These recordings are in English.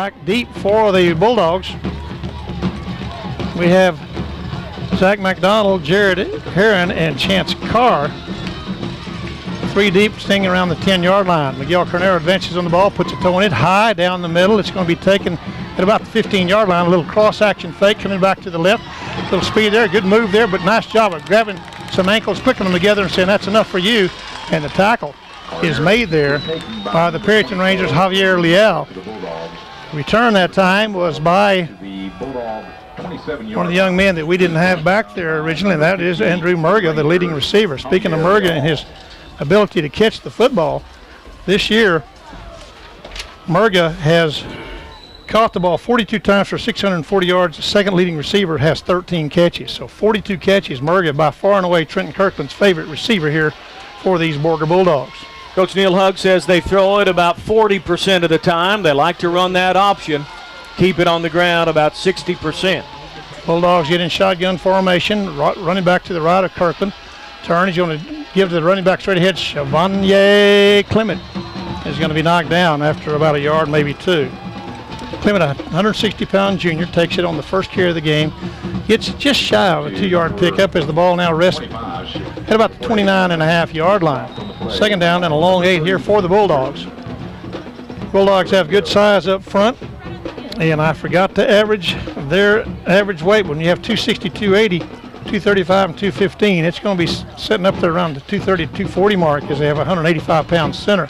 Back deep for the Bulldogs. We have Zach McDonald, Jared Heron, and Chance Carr. 3 deep, staying around the 10-yard line. Miguel Carnero advances on the ball, puts a toe in it high down the middle. It's going to be taken at about the 15-yard line. A little cross-action fake coming back to the left. A little speed there, good move there, but nice job of grabbing some ankles, clicking them together and saying, that's enough for you. And the tackle is made there by the Perryton Rangers, Javier Leal. Return that time was by one of the young men that we didn't have back there originally, and that is Andrew Murga, the leading receiver. Speaking of Murga and his ability to catch the football, this year Murga has caught the ball 42 times for 640 yards. The second leading receiver has 13 catches. So 42 catches. Murga, by far and away Trenton Kirkland's favorite receiver here for these Borger Bulldogs. Coach Neil Hugg says they throw it about 40% of the time. They like to run that option. Keep it on the ground about 60%. Bulldogs get in shotgun formation, running back to the right of Kirkland. Turn, he's going to give to the running back straight ahead. Chevanier Clement is going to be knocked down after about a yard, maybe 2. Clement, a 160-pound junior, takes it on the first carry of the game. Gets just shy of a 2-yard pickup as the ball now rests at about the 29.5-yard line. Second down and a long 8 here for the Bulldogs. Bulldogs have good size up front, and I forgot to average their average weight. When you have 260, 280, 235, and 215, it's going to be sitting up there around the 230 to 240 mark as they have a 185-pound center.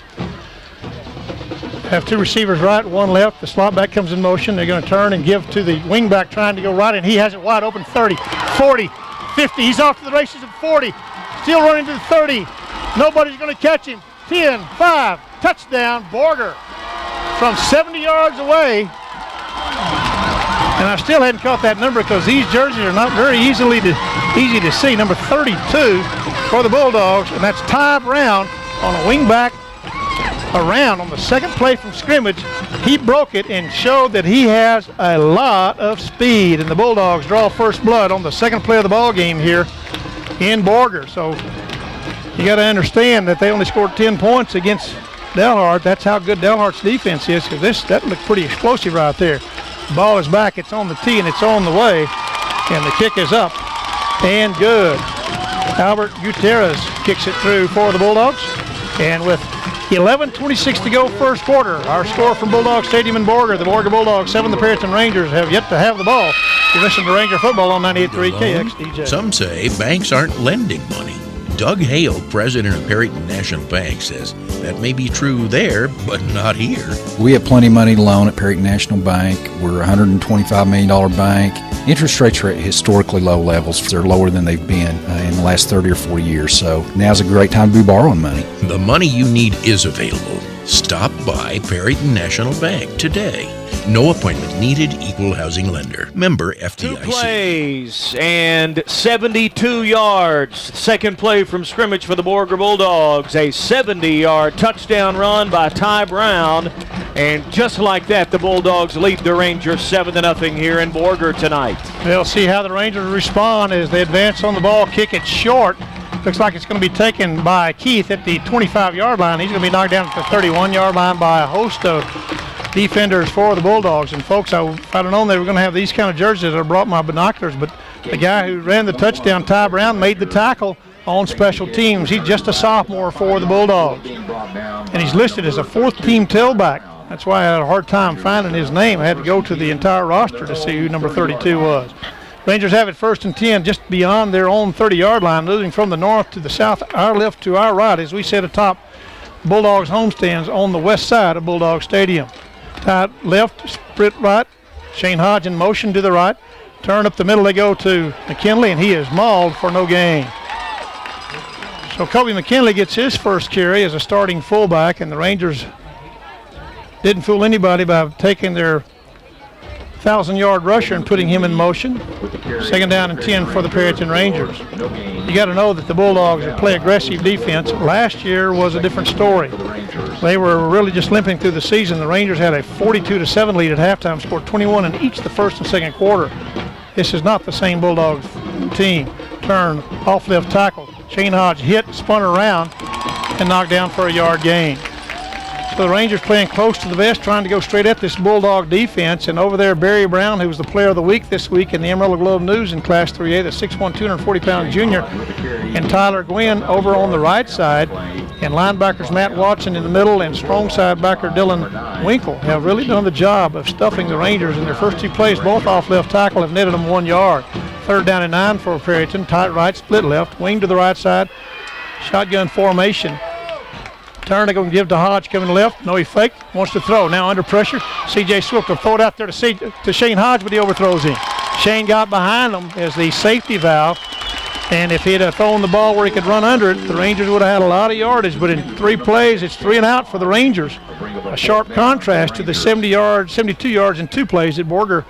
Have 2 receivers right, 1 left. The slot back comes in motion. They're going to turn and give to the wing back trying to go right, and he has it wide open. 30, 40, 50. He's off to the races at 40. Still running to the 30. Nobody's going to catch him. 10, 5, touchdown, Borger from 70 yards away. And I still hadn't caught that number because these jerseys are not very easy to see. Number 32 for the Bulldogs, and that's Ty Brown on a wing back around on the second play from scrimmage. He broke it and showed that he has a lot of speed, and the Bulldogs draw first blood on the second play of the ball game here in Borger. So you got to understand that they only scored 10 points against Delhart. That's how good Delhart's defense is, because that looked pretty explosive right there. The ball is back, it's on the tee, and it's on the way, and the kick is up and good. Albert Gutierrez kicks it through for the Bulldogs, and with 11:26 to go first quarter, our score from Bulldog Stadium in Borger, the Borger Bulldogs 7, the Perryton Rangers have yet to have the ball. You listen to Ranger Football on 98.3 KXDJ. Some say banks aren't lending money. Doug Hale, president of Perryton National Bank, says that may be true there, but not here. We have plenty of money to loan at Perryton National Bank. We're a $125 million bank. Interest rates are at historically low levels. They're lower than they've been in the last 30 or 40 years, so now's a great time to be borrowing money. The money you need is available. Stop by Perryton National Bank today. No appointment needed. Equal housing lender. Member FDIC. 2 plays and 72 yards. Second play from scrimmage for the Borger Bulldogs. A 70-yard touchdown run by Ty Brown. And just like that, the Bulldogs lead the Rangers 7-0 here in Borger tonight. We'll see how the Rangers respond as they advance on the ball, kick it short. Looks like it's going to be taken by Keith at the 25-yard line. He's going to be knocked down at the 31-yard line by a host of defenders for the Bulldogs. And folks, if I'd have known they were going to have these kind of jerseys, I brought my binoculars. But the guy who ran the touchdown, Ty Brown, made the tackle on special teams. He's just a sophomore for the Bulldogs, and he's listed as a 4th-team tailback. That's why I had a hard time finding his name. I had to go to the entire roster to see who number 32 was. Rangers have it 1st and 10 just beyond their own 30-yard line, moving from the north to the south, our left to our right, as we sit atop Bulldogs homestands on the west side of Bulldog Stadium. Tight left, sprint right. Shane Hodge in motion to the right. Turn up the middle, they go to McKinley, and he is mauled for no gain. So Kobe McKinley gets his first carry as a starting fullback, and the Rangers didn't fool anybody by taking their 1,000-yard rusher and putting him in motion. Second down and 10 for the Perryton Rangers. You got to know that the Bulldogs play aggressive defense. Last year was a different story. They were really just limping through the season. The Rangers had a 42-7 lead at halftime, scored 21 in each the first and second quarter. This is not the same Bulldogs team. Turn, off left tackle. Shane Hodge hit, spun around, and knocked down for a yard gain. So the Rangers playing close to the vest, trying to go straight at this Bulldog defense. And over there, Barry Brown, who was the player of the week this week in the Amarillo Globe News in Class 3A, the 6'1", 240-pound junior. And Tyler Gwynn over on the right side. And linebackers Matt Watson in the middle and strong side backer Dylan Winkle have really done the job of stuffing the Rangers in their first two plays. Both off left tackle have netted them 1 yard. 3rd down and 9 for Perryton. Tight right, split left, wing to the right side. Shotgun formation. Turn to go and give to Hodge coming left. No, he faked. Wants to throw. Now under pressure. C.J. Swift will throw it out there to Shane Hodge, but he overthrows him. Shane got behind him as the safety valve. And if he had thrown the ball where he could run under it, the Rangers would have had a lot of yardage. But in 3 plays, it's 3 and out for the Rangers. A sharp contrast to the 72 yards in 2 plays that Borger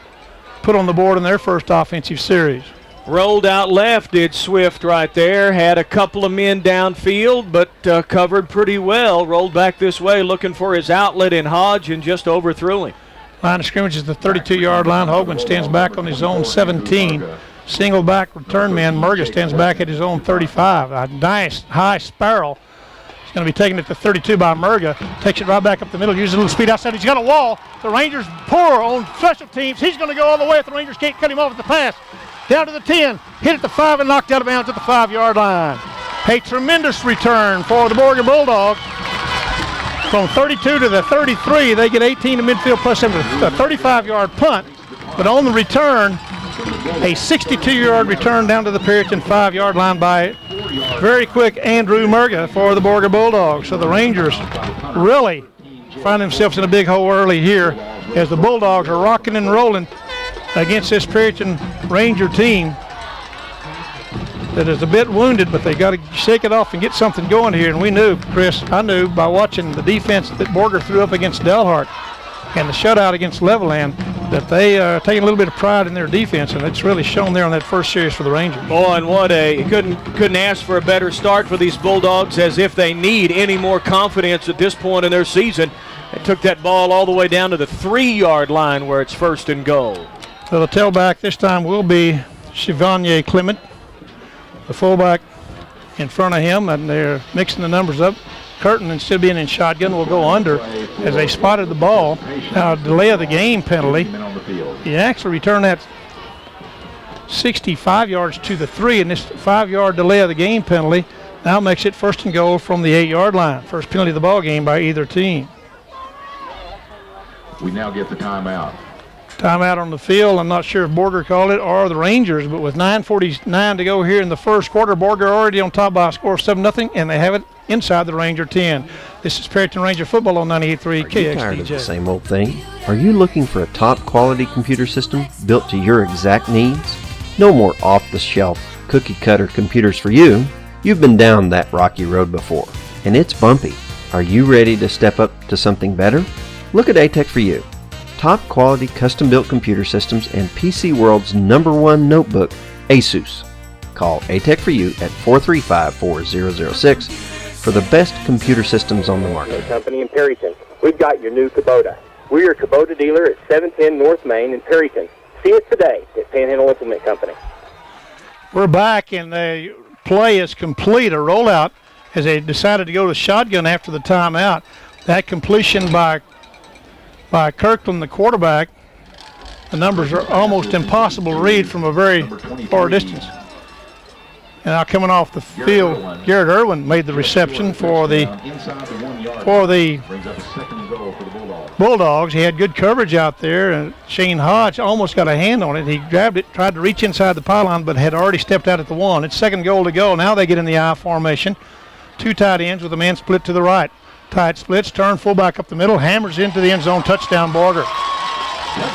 put on the board in their first offensive series. Rolled out left did Swift right there. Had a couple of men downfield, but covered pretty well. Rolled back this way looking for his outlet in Hodge and just overthrew him. Line of scrimmage is the 32-yard line. Hogan stands back on his own 17. Single back return man Murga stands back at his own 35. A nice high spiral. He's going to be taking it to 32 by Murga. Takes it right back up the middle. Uses a little speed outside. He's got a wall. The Rangers poor on special teams. He's going to go all the way if the Rangers can't cut him off at the pass. Down to the 10, hit at the 5 and knocked out of bounds at the 5-yard line. A tremendous return for the Borger Bulldogs. From 32 to the 33, they get 18 to midfield plus a 35-yard punt. But on the return, a 62-yard return down to the Perryton 5-yard line by very quick Andrew Murga for the Borger Bulldogs. So the Rangers really find themselves in a big hole early here as the Bulldogs are rocking and rolling against this Perryton Ranger team that is a bit wounded, but they got to shake it off and get something going here. And we knew, Chris, I knew by watching the defense that Borger threw up against Delhart and the shutout against Leveland that they are taking a little bit of pride in their defense, and it's really shown there on that first series for the Rangers. Boy, and what a couldn't ask for a better start for these Bulldogs, as if they need any more confidence at this point in their season. They took that ball all the way down to the 3-yard line where it's 1st and goal. So the tailback this time will be Chivanier Clement, the fullback in front of him, and they're mixing the numbers up. Curtin, instead of being in shotgun, will go under as they spotted the ball. Now, delay of the game penalty. He actually returned that 65 yards to the 3, and this 5-yard delay of the game penalty now makes it 1st and goal from the 8-yard line. First penalty of the ball game by either team. We now get the timeout. Timeout on the field. I'm not sure if Borger called it or the Rangers, but with 9:49 to go here in the first quarter, Borger already on top by a score of 7-0, and they have it inside the Ranger 10. This is Perryton Ranger football on 98.3 KXDJ. Are you tired of the same old thing? Are you looking for a top quality computer system built to your exact needs? No more off-the-shelf cookie-cutter computers for you. You've been down that rocky road before, and it's bumpy. Are you ready to step up to something better? Look at A-Tech for You. Top quality custom-built computer systems and PC World's #1 notebook, Asus. Call A-Tech for You at 435-4006 for the best computer systems on the market. Company in Perryton. We've got your new Kubota. We're your Kubota dealer at 710 North Main in Perryton. See us today at Panhandle Implement Company. We're back, and the play is complete. A rollout as they decided to go to shotgun after the timeout. That completion by Kirkland, the quarterback. The numbers are almost impossible to read from a very far distance. And now coming off the field, Garrett Irwin made the reception for the Bulldogs. He had good coverage out there, and Shane Hodge almost got a hand on it. He grabbed it, tried to reach inside the pylon, but had already stepped out at the 1. It's 2nd goal to go. Now they get in the I formation. 2 tight ends with a man split to the right. Tight splits, turn fullback up the middle, hammers into the end zone, touchdown Borger.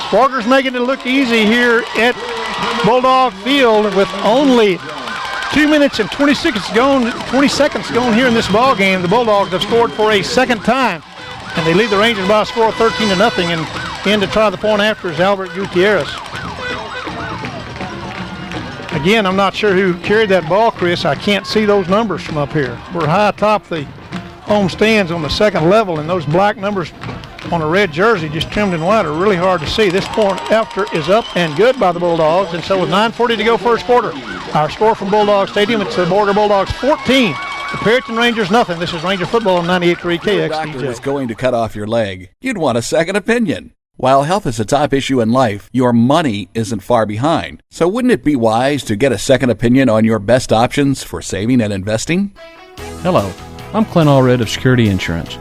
Borger's making it look easy here at Bulldog Field with only 2 minutes and 20 seconds gone here in this ball game. The Bulldogs have scored for a 2nd time, and they lead the Rangers by a score of 13-0. And in to try the point after is Albert Gutierrez. Again, I'm not sure who carried that ball, Chris. I can't see those numbers from up here. We're high atop the home stands on the 2nd level, and those black numbers on a red jersey just trimmed in white are really hard to see. This point after is up and good by the Bulldogs, and so with 9:40 to go first quarter, our score from Bulldog Stadium, it's the Borger Bulldogs 14, The Perryton Rangers, nothing. This is Ranger football on 98.3 Your doctor was KXDJ. going to cut off your leg. You'd want a second opinion. While health is a top issue in life, your money isn't far behind. So wouldn't it be wise to get a second opinion on your best options for saving and investing? Hello, I'm Clint Allred of Security Insurance.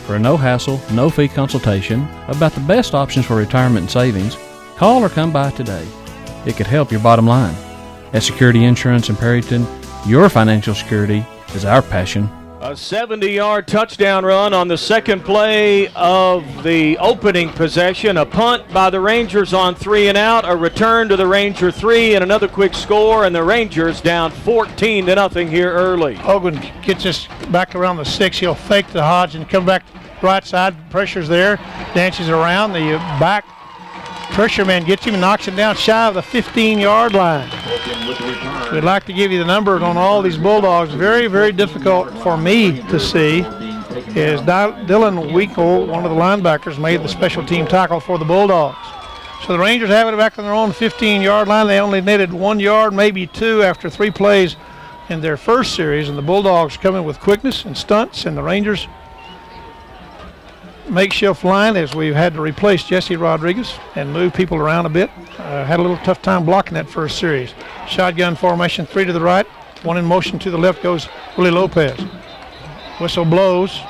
For a no-hassle, no-fee consultation about the best options for retirement and savings, call or come by today. It could help your bottom line. At Security Insurance in Perryton, your financial security is our passion. A 70-yard touchdown run on the second play of the opening possession. A punt by the Rangers on 3 and out. A return to the Ranger 3 and another quick score. And the Rangers down 14-0 here early. Hogan gets us back around the 6. He'll fake the Hodge and come back right side. Pressure's there. Dances around. The back pressure man gets him and knocks him down shy of the 15-yard line. We'd like to give you the numbers on all these Bulldogs. Very, very difficult for me to see is Dylan Winkle, one of the linebackers, made the special team tackle for the Bulldogs. So the Rangers have it back on their own 15-yard line. They only needed 1 yard, maybe 2 after 3 plays in their first series, and the Bulldogs come in with quickness and stunts, and the Rangers makeshift line as we've had to replace Jessie Rodriguez and move people around a bit. Had a little tough time blocking that first series. Shotgun formation, 3 to the right, 1 in motion to the left goes Willie Lopez. Whistle blows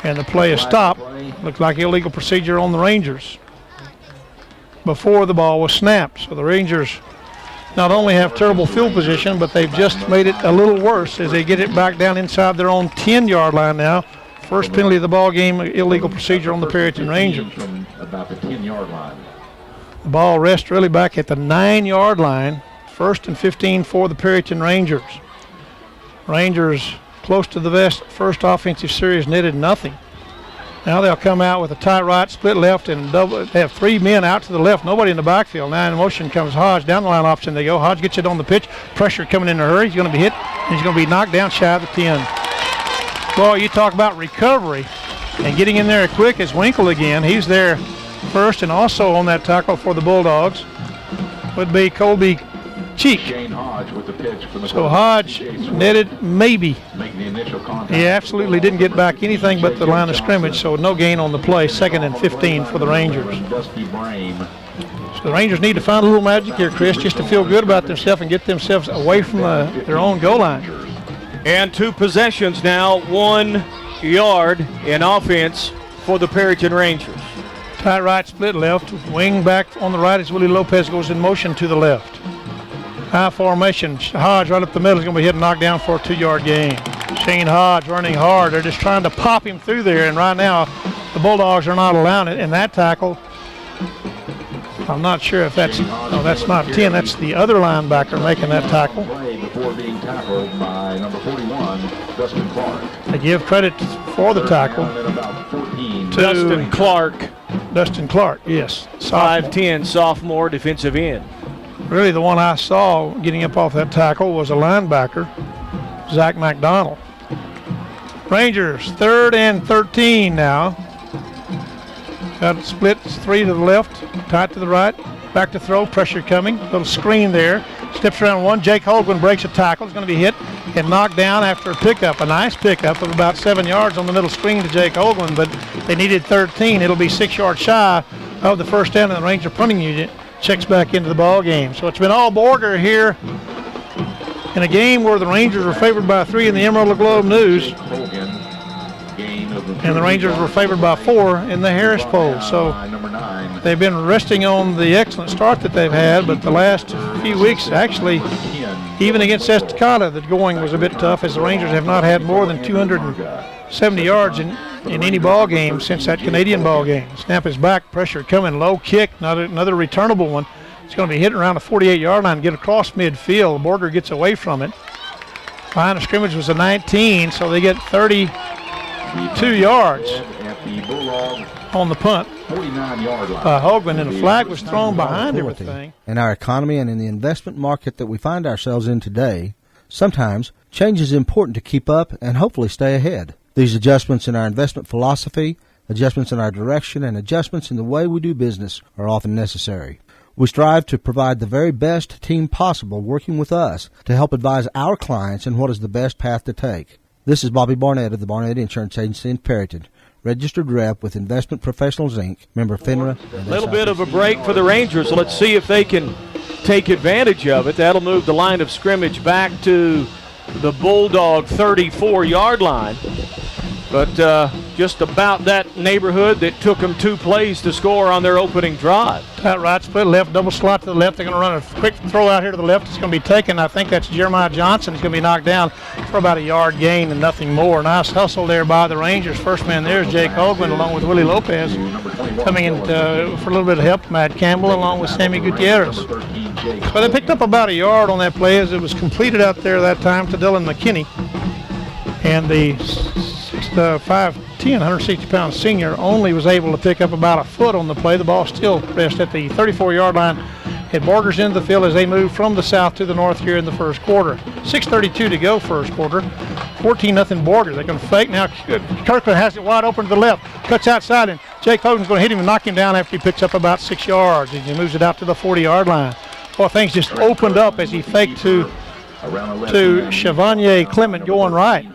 and the play is stopped. Looks like illegal procedure on the Rangers before the ball was snapped. So the Rangers not only have terrible field position, but they've just made it a little worse as they get it back down inside their own 10-yard line now. First penalty of the ball game, illegal procedure on the Perryton Rangers. From about the 10-yard line. The ball rests really back at the 9-yard line. 1st and 15 for the Perryton Rangers. Rangers close to the best first offensive series, netted nothing. Now they'll come out with a tight right, split left, and double. They have 3 men out to the left, nobody in the backfield. Now in motion comes Hodge. Down the line option they go. Hodge gets it on the pitch. Pressure coming in a hurry. He's going to be hit, and he's going to be knocked down shy of the 10. Boy, you talk about recovery and getting in there quick as Winkle again. He's there first, and also on that tackle for the Bulldogs would be Colby Cheek. So Hodge netted maybe. He absolutely didn't get back anything but the line of scrimmage, so no gain on the play. 2nd and 15 for the Rangers. So the Rangers need to find a little magic here, Chris, just to feel good about themselves and get themselves away from their own goal line. And 2 possessions now, 1 yard in offense for the Perryton Rangers. Tight right, split left. Wing back on the right as Willie Lopez goes in motion to the left. High formation. Hodge right up the middle is going to be hit and knocked down for a 2-yard gain. Shane Hodge running hard. They're just trying to pop him through there, and right now the Bulldogs are not allowing it. And that tackle, I'm not sure if that's, no, that's not 10. That's the other linebacker making that tackle. Before being tackled by number 41, Dustin Clark. They give credit for the tackle to Dustin Clark, yes. 5'10", sophomore defensive end. Really the one I saw getting up off that tackle was a linebacker, Zach McDonald. Rangers, 3rd and 13 now. Got it split, 3 to the left, tight to the right. Back to throw, pressure coming, little screen there. Steps around 1, Jake Holguin breaks a tackle. He's going to be hit and knocked down after a pickup. A nice pickup of about 7 yards on the middle screen to Jake Holguin, but they needed 13. It'll be 6 yards shy of the first down, and the Ranger punting unit checks back into the ball game. So it's been all Borger here in a game where the Rangers were favored by 3 in the Emerald Globe News, and the Rangers were favored by 4 in the Harris poll. So they've been resting on the excellent start that they've had, but the last few weeks, actually, even against Estacada, the going was a bit tough, as the Rangers have not had more than 270 yards in any ball game since that Canadian ball game. Snap is back, pressure coming, low kick, another returnable one. It's going to be hitting around the 48-yard line, get across midfield. Borger gets away from it. Line of scrimmage was a 19, so they get 32 yards on the punt. 49-yard line. Hoagland, and a flag was thrown behind everything. In our economy and in the investment market that we find ourselves in today, sometimes change is important to keep up and hopefully stay ahead. These adjustments in our investment philosophy, adjustments in our direction, and adjustments in the way we do business are often necessary. We strive to provide the very best team possible, working with us to help advise our clients in what is the best path to take. This is Bobby Barnett of the Barnett Insurance Agency in Perryton, registered rep with Investment Professionals, Inc., member FINRA. A little bit of a break for the Rangers. Let's see if they can take advantage of it. That'll move the line of scrimmage back to the Bulldog 34-yard line. But just about that neighborhood that took them 2 plays to score on their opening drive. Tight right split left, double slot to the left. They're going to run a quick throw out here to the left. It's going to be taken. I think that's Jeremiah Johnson. He's going to be knocked down for about a yard gain and nothing more. Nice hustle there by the Rangers. First man there is Jake Hoagland along with Willie Lopez. Coming in for a little bit of help, Matt Campbell along with Sammy Gutierrez. So they picked up about a yard on that play as it was completed out there that time to Dylan McKinney. And the 5'10", 160-pound senior only was able to pick up about a foot on the play. The ball still rests at the 34-yard line. It Borger's into the field as they move from the south to the north here in the first quarter. 6:32 to go first quarter. 14-0 Borger. They're going to fake now. Kirkland has it wide open to the left. Cuts outside, and Jake Hogan's going to hit him and knock him down after he picks up about 6 yards. He moves it out to the 40-yard line. Well, things just opened up as he faked to Chevanier Clement going right.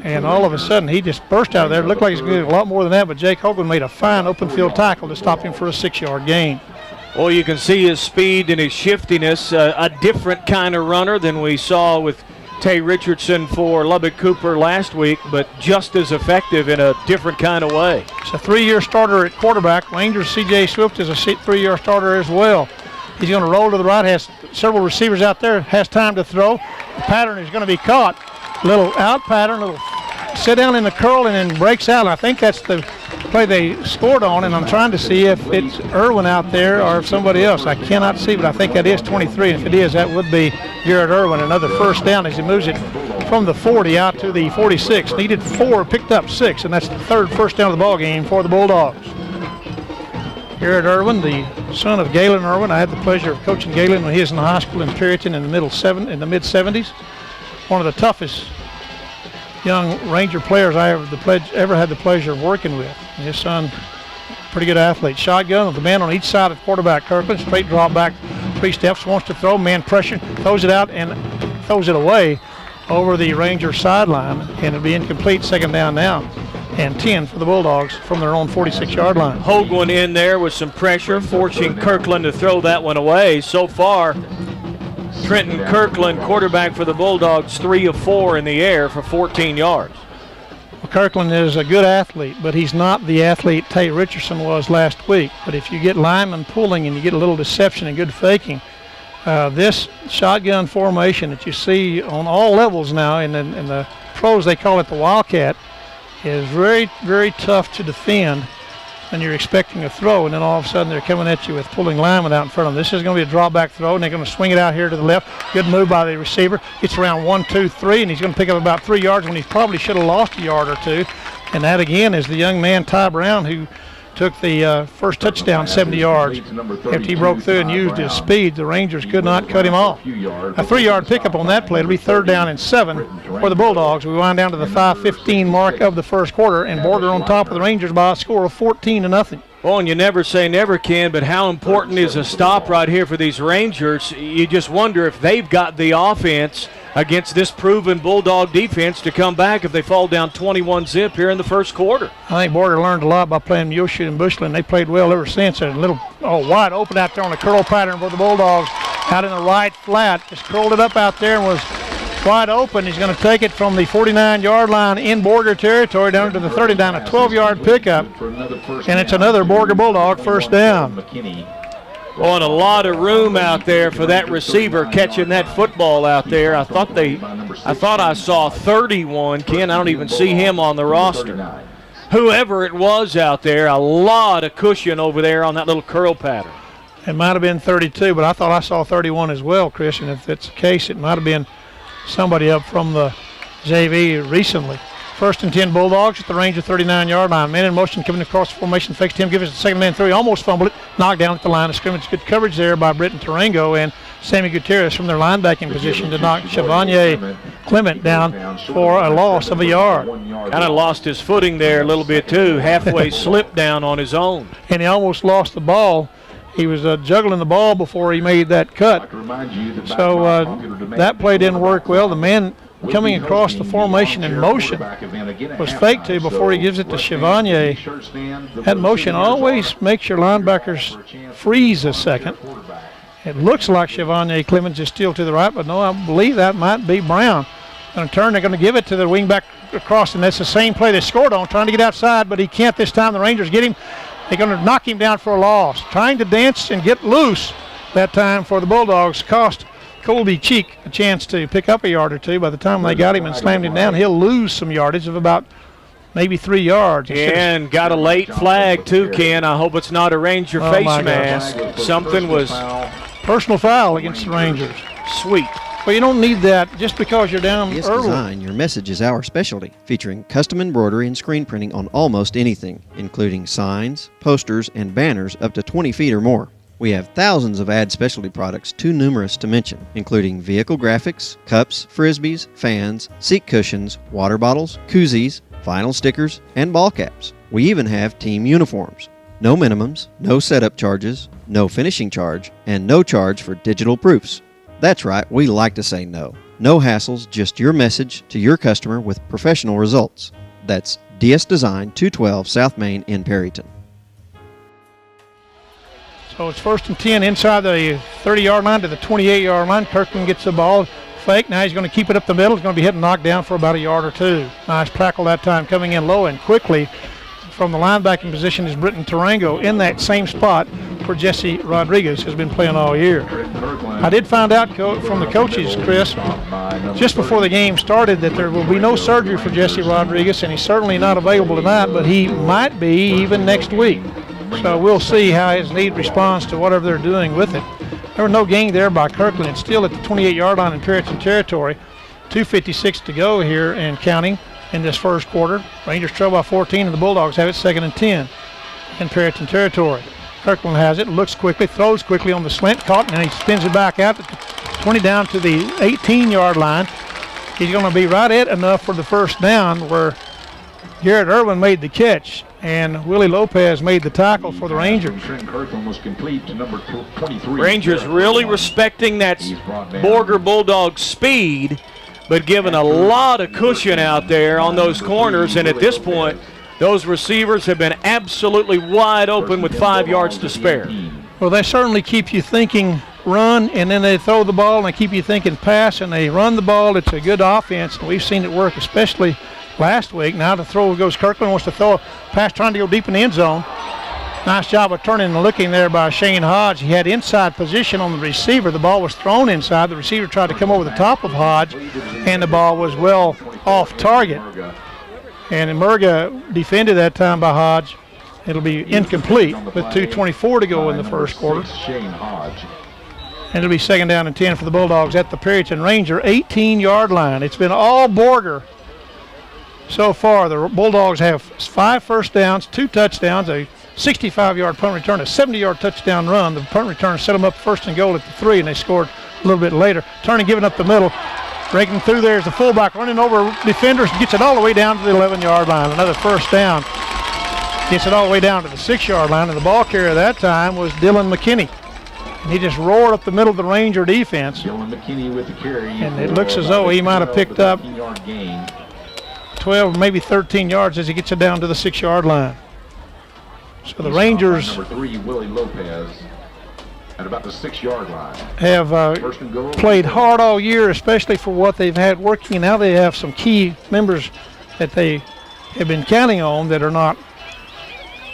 And all of a sudden, he just burst out of there. It looked like he's going to do a lot more than that, but Jake Hoagland made a fine open field tackle to stop him for a 6-yard gain. Well, you can see his speed and his shiftiness, a different kind of runner than we saw with Tay Richardson for Lubbock Cooper last week, but just as effective in a different kind of way. It's a 3-year starter at quarterback. Rangers C.J. Swift is a 3-year starter as well. He's going to roll to the right, has several receivers out there, has time to throw. The pattern is going to be caught. Little out pattern, little sit down in the curl and then breaks out. I think that's the play they scored on, and I'm trying to see if it's Irwin out there or if somebody else. I cannot see, but I think that is 23. And if it is, that would be Garrett Irwin. Another first down as he moves it from the 40 out to the 46. Needed 4, picked up 6, and that's the third first down of the ball game for the Bulldogs. Garrett Irwin, the son of Galen Irwin. I had the pleasure of coaching Galen when he was in high school in Perryton in the mid-70s. One of the toughest young Ranger players I ever had the pleasure of working with. And his son, pretty good athlete. Shotgun with the man on each side of quarterback Kirkland. Straight drop back 3 steps. Wants to throw. Man pressure. Throws it out and throws it away over the Ranger sideline. And it'll be incomplete. Second down now. And 10 for the Bulldogs from their own 46-yard line. Hoagland in there with some pressure, forcing Kirkland to throw that one away. So far, Trenton Kirkland, quarterback for the Bulldogs, 3 of 4 in the air for 14 yards. Well, Kirkland is a good athlete, but he's not the athlete Tay Richardson was last week. But if you get linemen pulling and you get a little deception and good faking, this shotgun formation that you see on all levels now, in the pros they call it the Wildcat, is very, very tough to defend when you're expecting a throw, and then all of a sudden they're coming at you with pulling linemen out in front of them. This is going to be a drop back throw, and they're going to swing it out here to the left. Good move by the receiver. Gets around 1, 2, 3, and he's going to pick up about 3 yards when he probably should have lost a yard or 2. And that again is the young man Ty Brown who took the first touchdown 70 yards. After he broke through and used his speed, the Rangers could not cut him off. A 3-yard pickup on that play. It'll be 3rd down and 7 for the Bulldogs. We wind down to the 5:15 mark of the first quarter, and Borger on top of the Rangers by a score of 14-0. Well, and you never say never, Ken, but how important is a stop right here for these Rangers? You just wonder if they've got the offense against this proven Bulldog defense to come back if they fall down 21-0 here in the first quarter. I think Borger learned a lot by playing Muleshoe and Bushland. They played well ever since. A little wide open out there on the curl pattern for the Bulldogs. Out in the right flat, just curled it up out there and was wide open. He's going to take it from the 49-yard line in Borger territory down to the 30 down, a 12-yard pickup. And it's another Borger Bulldog first down. Well, and a lot of room out there for that receiver catching that football out there. I thought I saw 31, Ken. I don't even see him on the roster. Whoever it was out there, a lot of cushion over there on that little curl pattern. It might have been 32, but I thought I saw 31 as well, Christian. If that's the case, it might have been somebody up from the JV recently. 1st and 10 Bulldogs at the Ranger 39-yard line. Man in motion coming across the formation. Fakes Tim, gives it the second man through. He almost fumbled it. Knocked down at the line of scrimmage. Good coverage there by Britton Tarango and Sammy Gutierrez from their linebacking position to knock Chevanier Clement down for a loss of a yard. Kind of lost his footing there a little bit too. Halfway slipped down on his own. And he almost lost the ball He was juggling the ball before he made that cut. So that play didn't work well. The man coming across the formation in motion was fake to before he gives it to Chevanier. That motion always makes your linebackers freeze a second. It looks like Chevanier Clemens is still to the right, but no, I believe that might be Brown. Going to turn, they're going to give it to the wingback across, and that's the same play they scored on, trying to get outside, but he can't this time. The Rangers get him. They're going to knock him down for a loss. Trying to dance and get loose that time for the Bulldogs cost Colby Cheek a chance to pick up a yard or two. By the time they got him and slammed him down, he'll lose some yardage of about maybe 3 yards. And got a late flag too, Ken. I hope it's not a Ranger face mask. Something was... Personal foul against the Rangers. Sweet. Well, you don't need that just because you're down Yes early. Design, your message is our specialty, featuring custom embroidery and screen printing on almost anything, including signs, posters, and banners up to 20 feet or more. We have thousands of ad specialty products too numerous to mention, including vehicle graphics, cups, frisbees, fans, seat cushions, water bottles, koozies, vinyl stickers, and ball caps. We even have team uniforms. No minimums, no setup charges, no finishing charge, and no charge for digital proofs. That's right, we like to say no. No hassles, just your message to your customer with professional results. That's DS Design, 212 South Main in Perryton. So it's 1st and 10 inside the 30-yard line to the 28-yard line. Kirkland gets the ball fake. Now he's going to keep it up the middle. He's going to be hit and knocked down for about a yard or two. Nice tackle that time, coming in low and quickly from the linebacking position is Britton Tarango in that same spot where Jessie Rodriguez has been playing all year. I did find out from the coaches, Chris, just before the game started that there will be no surgery for Jessie Rodriguez, and he's certainly not available tonight, but he might be even next week. So we'll see how his knee responds to whatever they're doing with it. There was no gain there by Kirkland. It's still at the 28-yard line in Perryton territory. 2:56 to go here and counting in this first quarter. Rangers trail by 14, and the Bulldogs have it 2nd and 10 in Perryton territory. Kirkland has it, looks quickly, throws quickly on the slant, caught, and he spins it back out at the 20 down to the 18-yard line. He's going to be right at enough for the first down where Garrett Irwin made the catch, and Willie Lopez made the tackle for the Rangers. Rangers really respecting that Borger Bulldogs speed, but giving a lot of cushion out there on those corners, and at this point, those receivers have been absolutely wide open with 5 yards to spare. Well, they certainly keep you thinking run, and then they throw the ball, and they keep you thinking pass, and they run the ball. It's a good offense, and we've seen it work, especially last week. Now the throw goes, Kirkland wants to throw a pass trying to go deep in the end zone. Nice job of turning and looking there by Shane Hodge. He had inside position on the receiver. The ball was thrown inside. The receiver tried to come over the top of Hodge, and the ball was well off target. And Murga defended that time by Hodge. It'll be incomplete with 2:24 to go in the first quarter. And it'll be 2nd down and 10 for the Bulldogs at the Perryton Ranger 18-yard line. It's been all Borger so far. The Bulldogs have 5 first downs, 2 touchdowns, a 65-yard punt return, a 70-yard touchdown run. The punt return set them up 1st and goal at the 3, and they scored a little bit later. Turning, giving up the middle. Breaking through there is the fullback, running over defenders, gets it all the way down to the 11-yard line. Another first down. Gets it all the way down to the 6-yard line, and the ball carrier that time was Dylan McKinney. And he just roared up the middle of the Ranger defense. Dylan McKinney with the carry. And it looks as though he might have picked up 12, maybe 13 yards as he gets it down to the 6-yard line. So the Rangers, number 3, Willie Lopez, at about the 6-yard line, have played hard all year, especially for what they've had working. Now they have some key members that they have been counting on that are not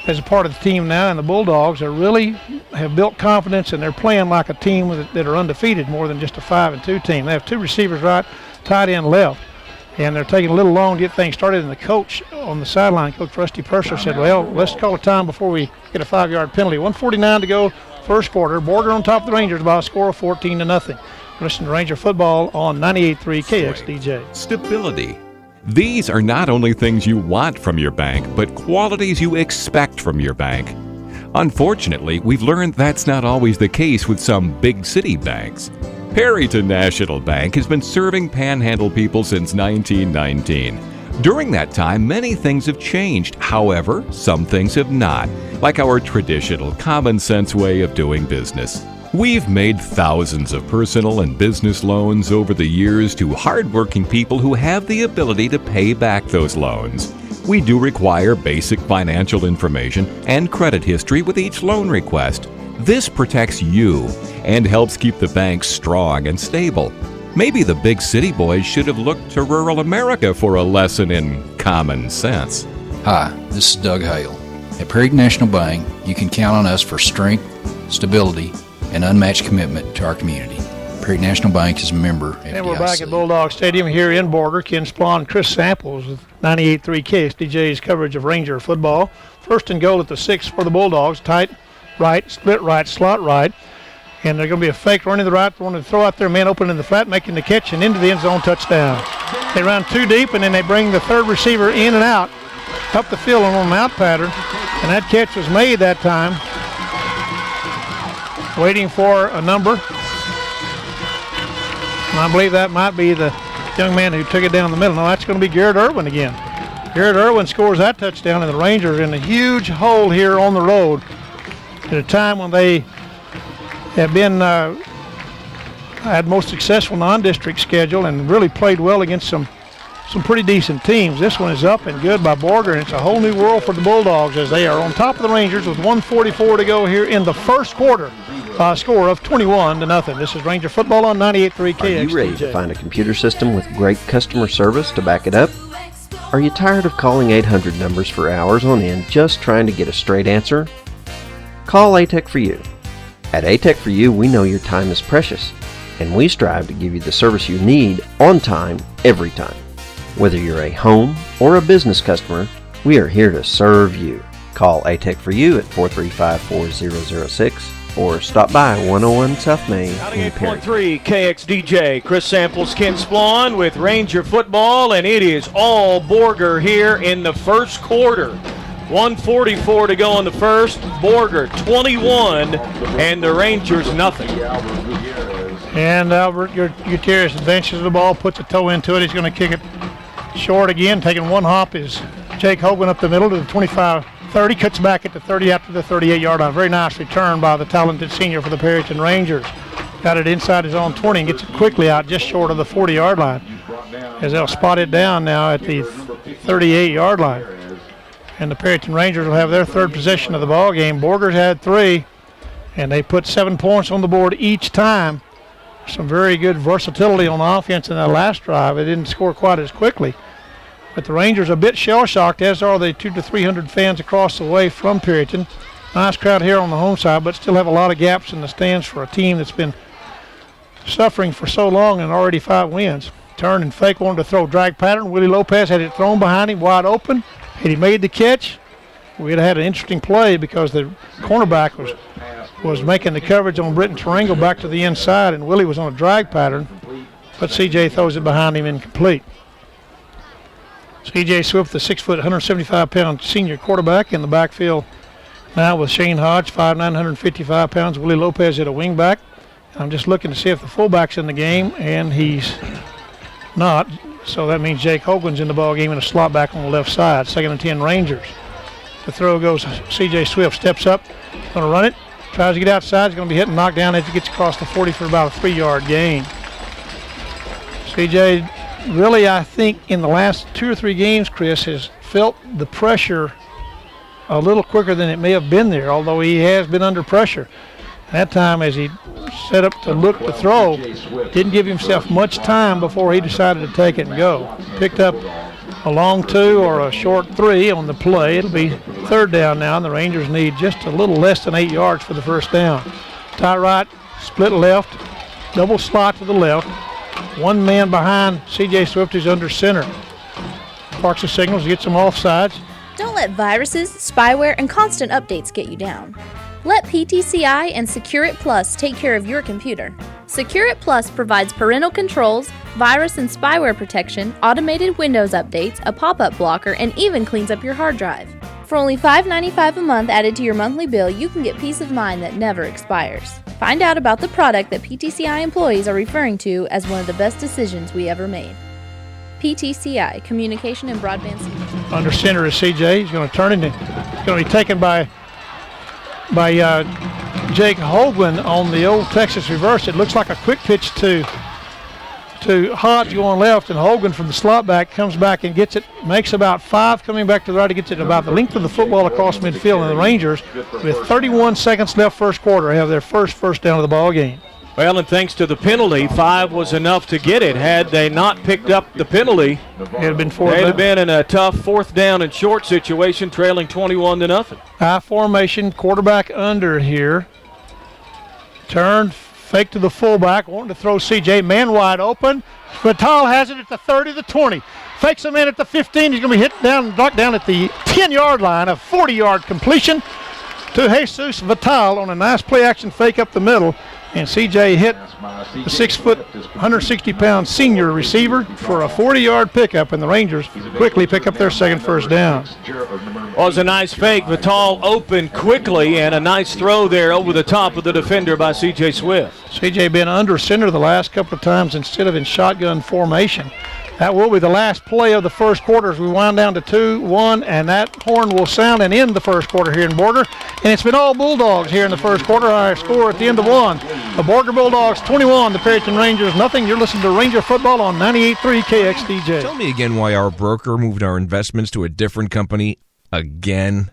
as a part of the team now, and the Bulldogs are really have built confidence, and they're playing like a team that are undefeated more than just a 5-2 team. They have 2 receivers right, tight end left, and they're taking a little long to get things started, and the coach on the sideline, Coach Rusty Purser, said, well, let's call it time before we get a 5-yard penalty. 1:49 to go, first quarter. Borger on top of the Rangers by a score of 14-0. Listen to Ranger football on 98.3 KXDJ. Stability. These are not only things you want from your bank, but qualities you expect from your bank. Unfortunately, we've learned that's not always the case with some big city banks. Perryton National Bank has been serving Panhandle people since 1919. During that time, many things have changed. However, some things have not. like our traditional common sense way of doing business. We've made thousands of personal and business loans over the years to hardworking people who have the ability to pay back those loans. We do require basic financial information and credit history with each loan request. This protects you and helps keep the bank strong and stable. Maybe the big city boys should have looked to rural America for a lesson in common sense. Hi, this is Doug Hale. At Perryton National Bank, you can count on us for strength, stability, and unmatched commitment to our community. Perryton National Bank is a member at And we're back at Bulldog Stadium here in Borger. Ken Splawn, Chris Samples with 98.3 KXDJ's coverage of Ranger football. First and goal at the 6 for the Bulldogs. Tight right, split right, slot right. And they're going to be a fake running the right, wanting to throw out their man open in the flat, making the catch, and into the end zone, touchdown. They run too deep, and then they bring the third receiver in and out, up the field on an out pattern. And that catch was made that time. Waiting for a number. And I believe that might be the young man who took it down the middle. No, that's going to be Garrett Irwin again. Garrett Irwin scores that touchdown, and the Rangers in a huge hole here on the road at a time when they have been had most successful non-district schedule and really played well against some pretty decent teams. This one is up and good by Borger, and it's a whole new world for the Bulldogs as they are on top of the Rangers with 1:44 to go here in the first quarter. Score of 21-0. This is Ranger football on 98.3 KXDJ. Are you ready to find a computer system with great customer service to back it up? Are you tired of calling 800 numbers for hours on end just trying to get a straight answer? Call A-Tech for You. At A-Tech for You, we know your time is precious, and we strive to give you the service you need on time, every time. Whether you're a home or a business customer, we are here to serve you. Call A-Tech for You at 435-4006 or stop by 101 South Main in Perry. 98.3 KXDJ. Chris Samples, Ken Splawn with Ranger football, and it is all Borger here in the first quarter. 1:44 to go in the first. Borger 21 and the Rangers nothing. And Albert Gutierrez advances the ball, puts a toe into it. He's going to kick it short again. Taking one hop is Jake Hogan up the middle to the 25-30. Cuts back at the 30 after the 38-yard line. Very nice return by the talented senior for the Perryton Rangers. Got it inside his own 20 and gets it quickly out just short of the 40-yard line. As they'll spot it down now at the 38-yard line. And the Perryton Rangers will have their third possession of the ball game. Borger's had 3, and they put 7 points on the board each time. Some very good versatility on offense in that last drive. They didn't score quite as quickly. But the Rangers are a bit shell-shocked, as are the 200 to 300 fans across the way from Perryton. Nice crowd here on the home side, but still have a lot of gaps in the stands for a team that's been suffering for so long and already 5 wins. Turn and fake, wanted to throw drag pattern. Willie Lopez had it thrown behind him, wide open. Had he made the catch, we'd have had an interesting play because the cornerback was making the coverage on Britton Tarango back to the inside, and Willie was on a drag pattern, but CJ throws it behind him incomplete. CJ Swift, the 6 foot, 175-pound senior quarterback in the backfield now with Shane Hodge, 5'9", 155 pounds. Willie Lopez at a wing back. I'm just looking to see if the fullback's in the game, and he's not. So that means Jake Hogan's in the ball game and a slot back on the left side. 2nd and 10 Rangers. The throw goes CJ Swift, steps up, going to run it, tries to get outside. He's going to be hit and knocked down as he gets across the 40 for about a 3-yard gain. CJ really, I think, in the last 2 or 3 games, Chris, has felt the pressure a little quicker than it may have been there, although he has been under pressure. That time, as he set up to look to throw, didn't give himself much time before he decided to take it and go. Picked up a long 2 or a short 3 on the play. It'll be 3rd down now, and the Rangers need just a little less than 8 yards for the first down. Tie right, split left, double slot to the left. One man behind C.J. Swift is under center. Parks the signals, gets them off sides. Don't let viruses, spyware, and constant updates get you down. Let PTCI and Secure-It Plus take care of your computer. Secure-It Plus provides parental controls, virus and spyware protection, automated Windows updates, a pop-up blocker, and even cleans up your hard drive. For only $5.95 a month added to your monthly bill, you can get peace of mind that never expires. Find out about the product that PTCI employees are referring to as one of the best decisions we ever made. PTCI, Communication and Broadband Solutions. Under center is CJ. He's going to turn it. It's going to be taken by by Jake Hoagland on the old Texas reverse. It looks like a quick pitch to Hodge going left, and Hogan from the slot back comes back and gets it, makes about 5, coming back to the right. He gets it about the length of the football across midfield, and the Rangers, with 31 seconds left first quarter, have their first down of the ball game. Well, and thanks to the penalty, 5 was enough to get it. Had they not picked up the penalty, they'd have been 4 they'd have been in a tough 4th down and short situation, trailing 21-0. High formation, quarterback under here. Turn, fake to the fullback, wanting to throw CJ, man wide open. Vital has it at the 30, the 20. Fakes him in at the 15. He's going to be hit down, knocked down at the 10-yard line, a 40-yard completion to Jesus Vital on a nice play-action fake up the middle. And CJ hit the 6-foot, 160-pound senior receiver for a 40-yard pickup, and the Rangers quickly pick up their second first down. Was a nice fake. Vital opened quickly, and a nice throw there over the top of the defender by C.J. Swift. C.J. been under center the last couple of times instead of in shotgun formation. That will be the last play of the first quarter as we wind down to 2-1, and that horn will sound and end the first quarter here in Borger. And it's been all Bulldogs here in the first quarter. Our score at the end of 1. The Borger Bulldogs 21, the Perryton Rangers nothing. You're listening to Ranger Football on 98.3 KXDJ. Tell me again why our broker moved our investments to a different company again.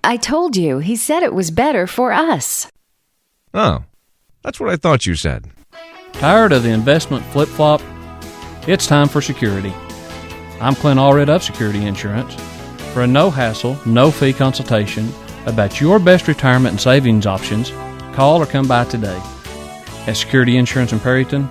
I told you. He said it was better for us. Oh, that's what I thought you said. Tired of the investment flip-flop? It's time for security. I'm Clint Allred of Security Insurance. For a no-hassle, no-fee consultation about your best retirement and savings options, call or come by today. At Security Insurance in Perryton,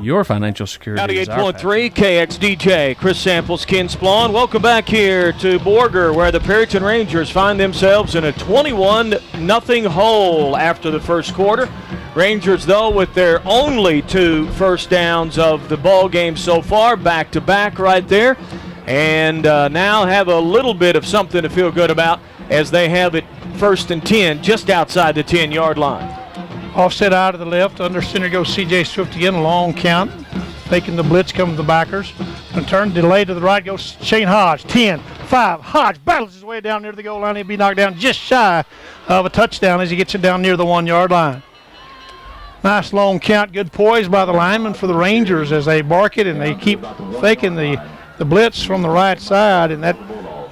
your financial security is our 98.3 KXDJ. Chris Samples, Ken Splawn. Welcome back here to Borger, where the Perryton Rangers find themselves in a 21-0 hole after the first quarter. Rangers, though, with their only 2 first downs of the ball game so far, back-to-back right there, and now have a little bit of something to feel good about as they have it 1st and 10 just outside the 10-yard line. Offset out of the left, under center goes C.J. Swift again, long count. Faking the blitz, come the backers. And turn, delay to the right goes Shane Hodge, 10, 5. Hodge battles his way down near the goal line. He'll be knocked down just shy of a touchdown as he gets it down near the 1-yard line. Nice long count, good poise by the linemen for the Rangers as they bark it, and they keep faking the blitz from the right side, and that,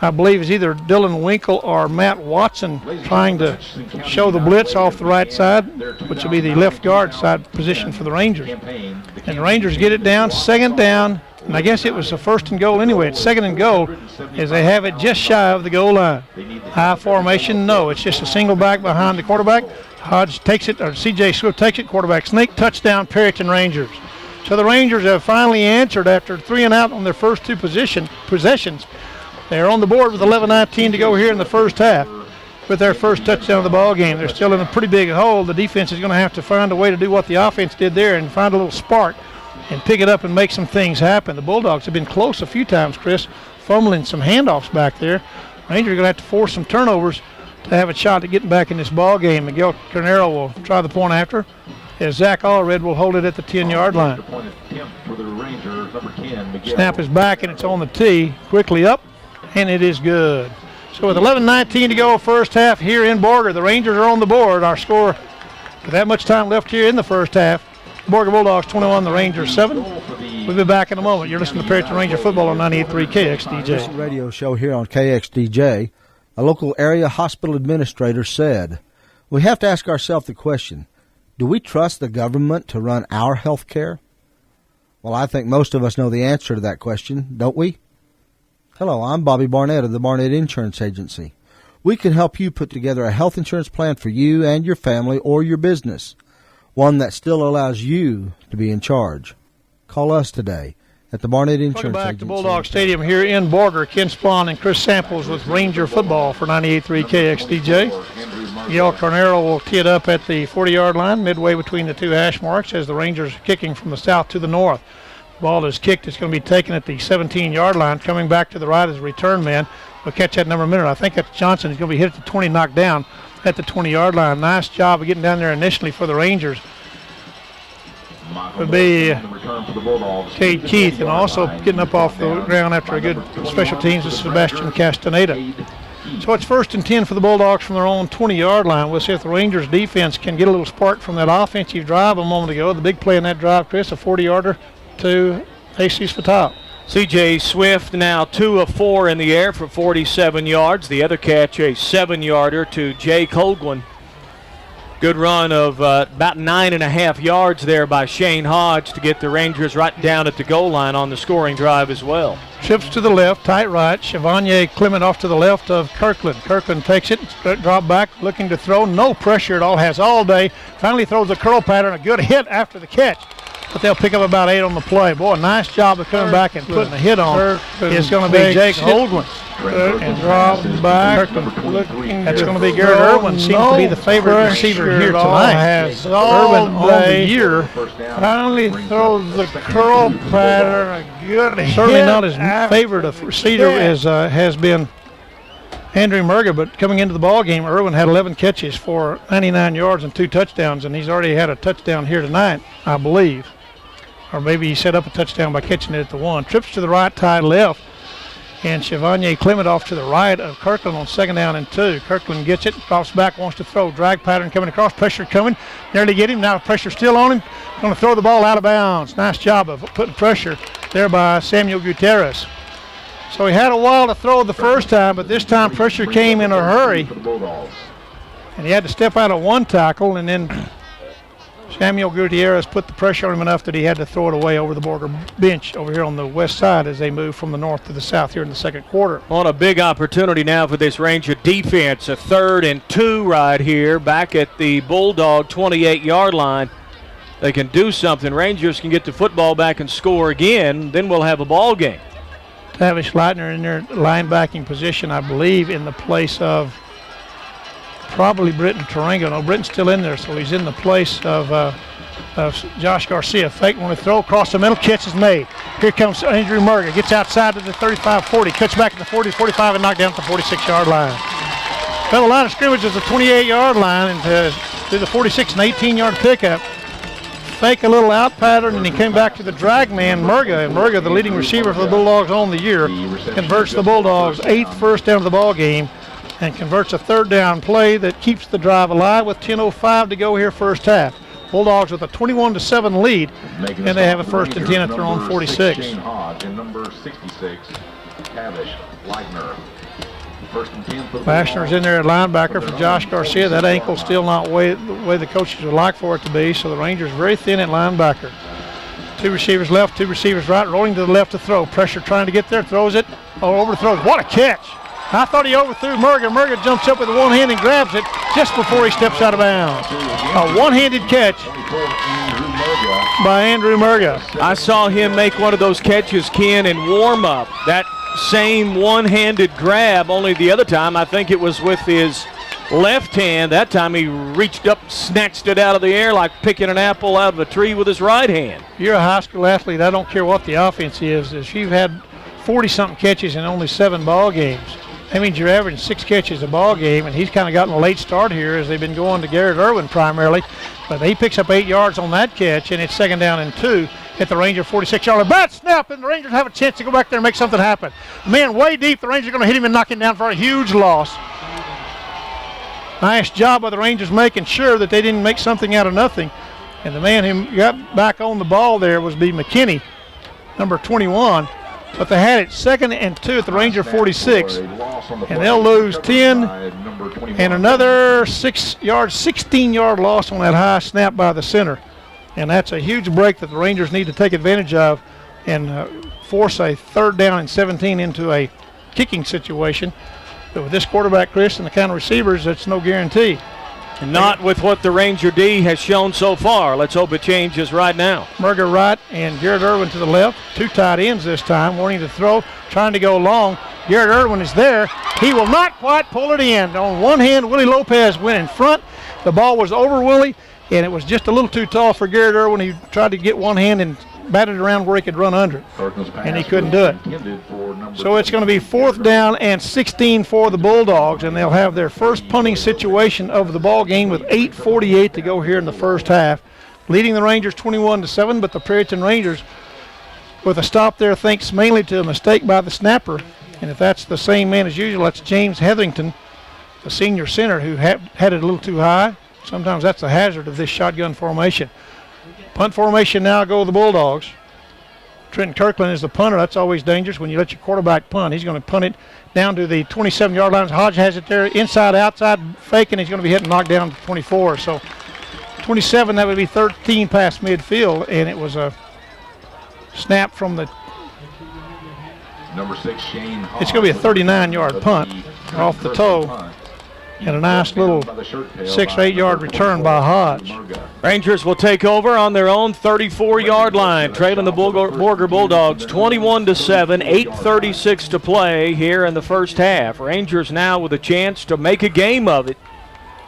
I believe, is either Dylan Winkle or Matt Watson trying to show the blitz off the right side, which will be the left guard side position for the Rangers. And the Rangers get it down, 2nd down, and I guess it was a 1st and goal anyway. It's 2nd and goal as they have it just shy of the goal line. High formation, no, it's just a single back behind the quarterback. Hodge takes it, or C.J. Swift takes it, quarterback sneak, touchdown, Perryton Rangers. So the Rangers have finally answered after 3 and out on their first 2 possessions. They're on the board with 11:19 to go here in the first half with their first touchdown of the ball game. They're still in a pretty big hole. The defense is going to have to find a way to do what the offense did there and find a little spark and pick it up and make some things happen. The Bulldogs have been close a few times, Chris, fumbling some handoffs back there. Rangers are going to have to force some turnovers to have a shot at getting back in this ball game. Miguel Carnero will try the point after, as Zach Allred will hold it at the 10-yard line. Snap is back, and it's on the tee. Quickly up, and it is good. So with 11:19 to go first half here in Borger, the Rangers are on the board. Our score, with that much time left here in the first half, Borger Bulldogs 21, the Rangers 7. We'll be back in a moment. You're listening to Perryton Ranger Football on 98.3 KXDJ. Radio show here on KXDJ. A local area hospital administrator said, "We have to ask ourselves the question, do we trust the government to run our health care?" Well, I think most of us know the answer to that question, don't we? Hello, I'm Bobby Barnett of the Barnett Insurance Agency. We can help you put together a health insurance plan for you and your family or your business, one that still allows you to be in charge. Call us today at the Barnett Insurance Agency. Welcome back to Bulldog Stadium here in Borger. Ken Splawn and Chris Samples with Ranger Football for 98.3 KXDJ. Miguel Carnero will tee it up at the 40-yard line, midway between the 2 hash marks, as the Rangers are kicking from the south to the north. The ball is kicked. It's going to be taken at the 17-yard line. Coming back to the right as a return man. We'll catch that number a minute. I think that's Johnson. He's going to be hit at the 20, knocked down at the 20-yard line. Nice job of getting down there initially for the Rangers. Would be Cade Keith, and also getting up off the ground after a good special teams is Sebastian Castaneda. So it's 1st and 10 for the Bulldogs from their own 20-yard line. We'll see if the Rangers defense can get a little spark from that offensive drive a moment ago. The big play in that drive, Chris, a 40-yarder to Jesus Fatale. C.J. Swift now 2 of 4 in the air for 47 yards. The other catch, a 7-yarder to Jake Holguin. Good run of about 9.5 yards there by Shane Hodge to get the Rangers right down at the goal line on the scoring drive as well. Trips to the left, tight right. Chevanier Clement off to the left of Kirkland. Kirkland takes it, drop back, looking to throw. No pressure at all, has all day. Finally throws a curl pattern, a good hit after the catch. But they'll pick up about 8 on the play. Boy, nice job of coming back and putting a hit on. It's going to be Jake Holguin. And drop back. That's going to be Garrett Irwin. Seems to be the favorite receiver here tonight. Has Irwin on the year. Finally throws the curl pattern. A good hit. Certainly not his favorite receiver has been Andrew Murga, but coming into the ball game, Irwin had 11 catches for 99 yards and 2 touchdowns, and he's already had a touchdown here tonight, I believe. Or maybe he set up a touchdown by catching it at the 1. Trips to the right, tied left, and Chevanier Clement off to the right of Kirkland on 2nd down and 2. Kirkland gets it, drops back, wants to throw. Drag pattern coming across, pressure coming. Nearly get him, now pressure still on him. Going to throw the ball out of bounds. Nice job of putting pressure there by Samuel Gutierrez. So he had a while to throw the first time, but this time pressure came in a hurry. And he had to step out of one tackle, and then Samuel Gutierrez put the pressure on him enough that he had to throw it away over the Borger bench over here on the west side as they move from the north to the south here in the second quarter. On a big opportunity now for this Ranger defense. A 3rd and 2 right here back at the Bulldog 28-yard line. They can do something. Rangers can get the football back and score again. Then we'll have a ball game. Tavish Leitner in their linebacking position, I believe, in the place of probably Britton Tarango. No, Britton's still in there, so he's in the place of Josh Garcia. Fake one to throw across the middle. Catch is made. Here comes Andrew Murga. Gets outside to the 35-40. Cuts back to the 40-45 and knocked down at the 46-yard line. Well, the line of scrimmage is a 28-yard line, and to the 46 and 18-yard pickup. Fake a little out pattern, and he came back to the drag man, Murga. And Murga, the leading receiver for the Bulldogs on the year, converts the Bulldogs' 8th first down of the ball game and converts a 3rd down play that keeps the drive alive with 10:05 to go here first half. Bulldogs with a 21-7 lead, and they have a 1st and 10 at their own 46. Number 66, Tavish Leitner. Bashner's in there at linebacker for Josh Garcia. That ankle's still not the way the coaches would like for it to be, so the Rangers very thin at linebacker. 2 receivers left, 2 receivers right, rolling to the left to throw. Pressure trying to get there, throws it, over throws. What a catch! I thought he overthrew Murga. Murga jumps up with one hand and grabs it just before he steps out of bounds. A one-handed catch by Andrew Murga. I saw him make one of those catches, Ken, in warm-up. That same one-handed grab, only the other time I think it was with his left hand. That time he reached up, snatched it out of the air like picking an apple out of a tree with his right hand. You're a high school athlete. I don't care what the offense is. If you've had 40-something catches in only 7 ball games, that means you're averaging 6 catches a ball game, and he's kind of gotten a late start here as they've been going to Garrett Irwin primarily. But he picks up 8 yards on that catch, and it's 2nd down and 2 at the Ranger 46-yard line. Bat snap, and the Rangers have a chance to go back there and make something happen. Man, way deep, the Rangers are going to hit him and knock him down for a huge loss. Nice job by the Rangers making sure that they didn't make something out of nothing. And the man who got back on the ball there was McKinney, number 21. But they had it 2nd and 2 at the Ranger 46. And they'll lose 10 and another 16-yard loss on that high snap by the center. And that's a huge break that the Rangers need to take advantage of and force a 3rd down and 17 into a kicking situation. But with this quarterback, Chris, and the kind of receivers, that's no guarantee. Not with what the Ranger D has shown so far. Let's hope it changes right now. Murga right and Garrett Irwin to the left. 2 tight ends this time, wanting to throw, trying to go long. Garrett Irwin is there. He will not quite pull it in. On one hand, Willie Lopez went in front. The ball was over Willie, and it was just a little too tall for Garrett Irwin. He tried to get one hand and batted around where he could run under it, and he couldn't do it. So it's going to be 4th down and 16 for the Bulldogs, and they'll have their first punting situation of the ball game with 8:48 to go here in the first half. Leading the Rangers 21-7, but the Perryton Rangers, with a stop there, thanks mainly to a mistake by the snapper, And if that's the same man as usual, that's James Hetherington, the senior center, who had it a little too high. Sometimes that's a hazard of this shotgun formation. Punt formation now go the Bulldogs. Trenton Kirkland is the punter. That's always dangerous when you let your quarterback punt. He's going to punt it down to the 27-yard line. Hodge has it there, inside, outside, faking. He's going to be hit and knocked down to 24. So 27, that would be 13 past midfield, and it was a snap from the Number 6, Shane. It's going to be a 39-yard punt off the toe. And a nice little 6 or 8 yard return by Hodge. Rangers will take over on their own 34-yard line, trailing the Borger Bulldogs 21-7, 8:36 to play here in the first half. Rangers now with a chance to make a game of it.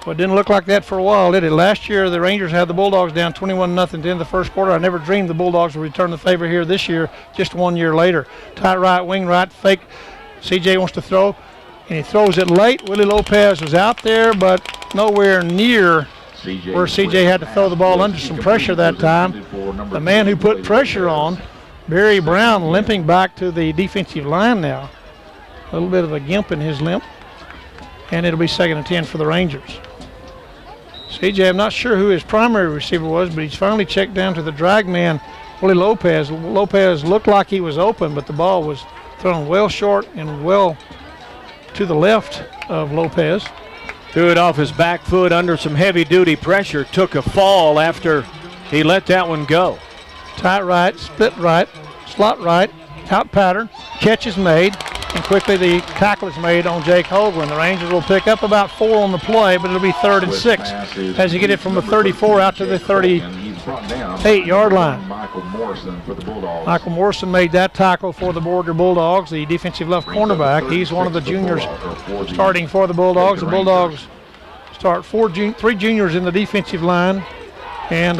Well, it didn't look like that for a while, did it? Last year, the Rangers had the Bulldogs down 21-0 at the end of the first quarter. I never dreamed the Bulldogs would return the favor here this year, just 1 year later. Tight right, wing right, fake. CJ wants to throw, and he throws it late. Willie Lopez was out there, but nowhere near where CJ had to throw the ball under some pressure that time. The man who put pressure on, Barry Brown, limping back to the defensive line now. A little bit of a gimp in his limp. And it'll be 2nd and 10 for the Rangers. CJ, I'm not sure who his primary receiver was, but he's finally checked down to the drag man, Willie Lopez. Lopez looked like he was open, but the ball was thrown well short and well to the left of Lopez. Threw it off his back foot under some heavy-duty pressure. Took a fall after he let that one go. Tight right, split right, slot right, out pattern, catch is made, and quickly the tackle is made on Jake Holgren. The Rangers will pick up about 4 on the play, but it'll be 3rd and 6 as you get it from the 34 out to the 38-yard line. Michael Morrison for the Bulldogs. Michael Morrison made that tackle for the Borger Bulldogs, the defensive left cornerback. He's one of the juniors starting for the Bulldogs. The Bulldogs start 3 juniors in the defensive line, and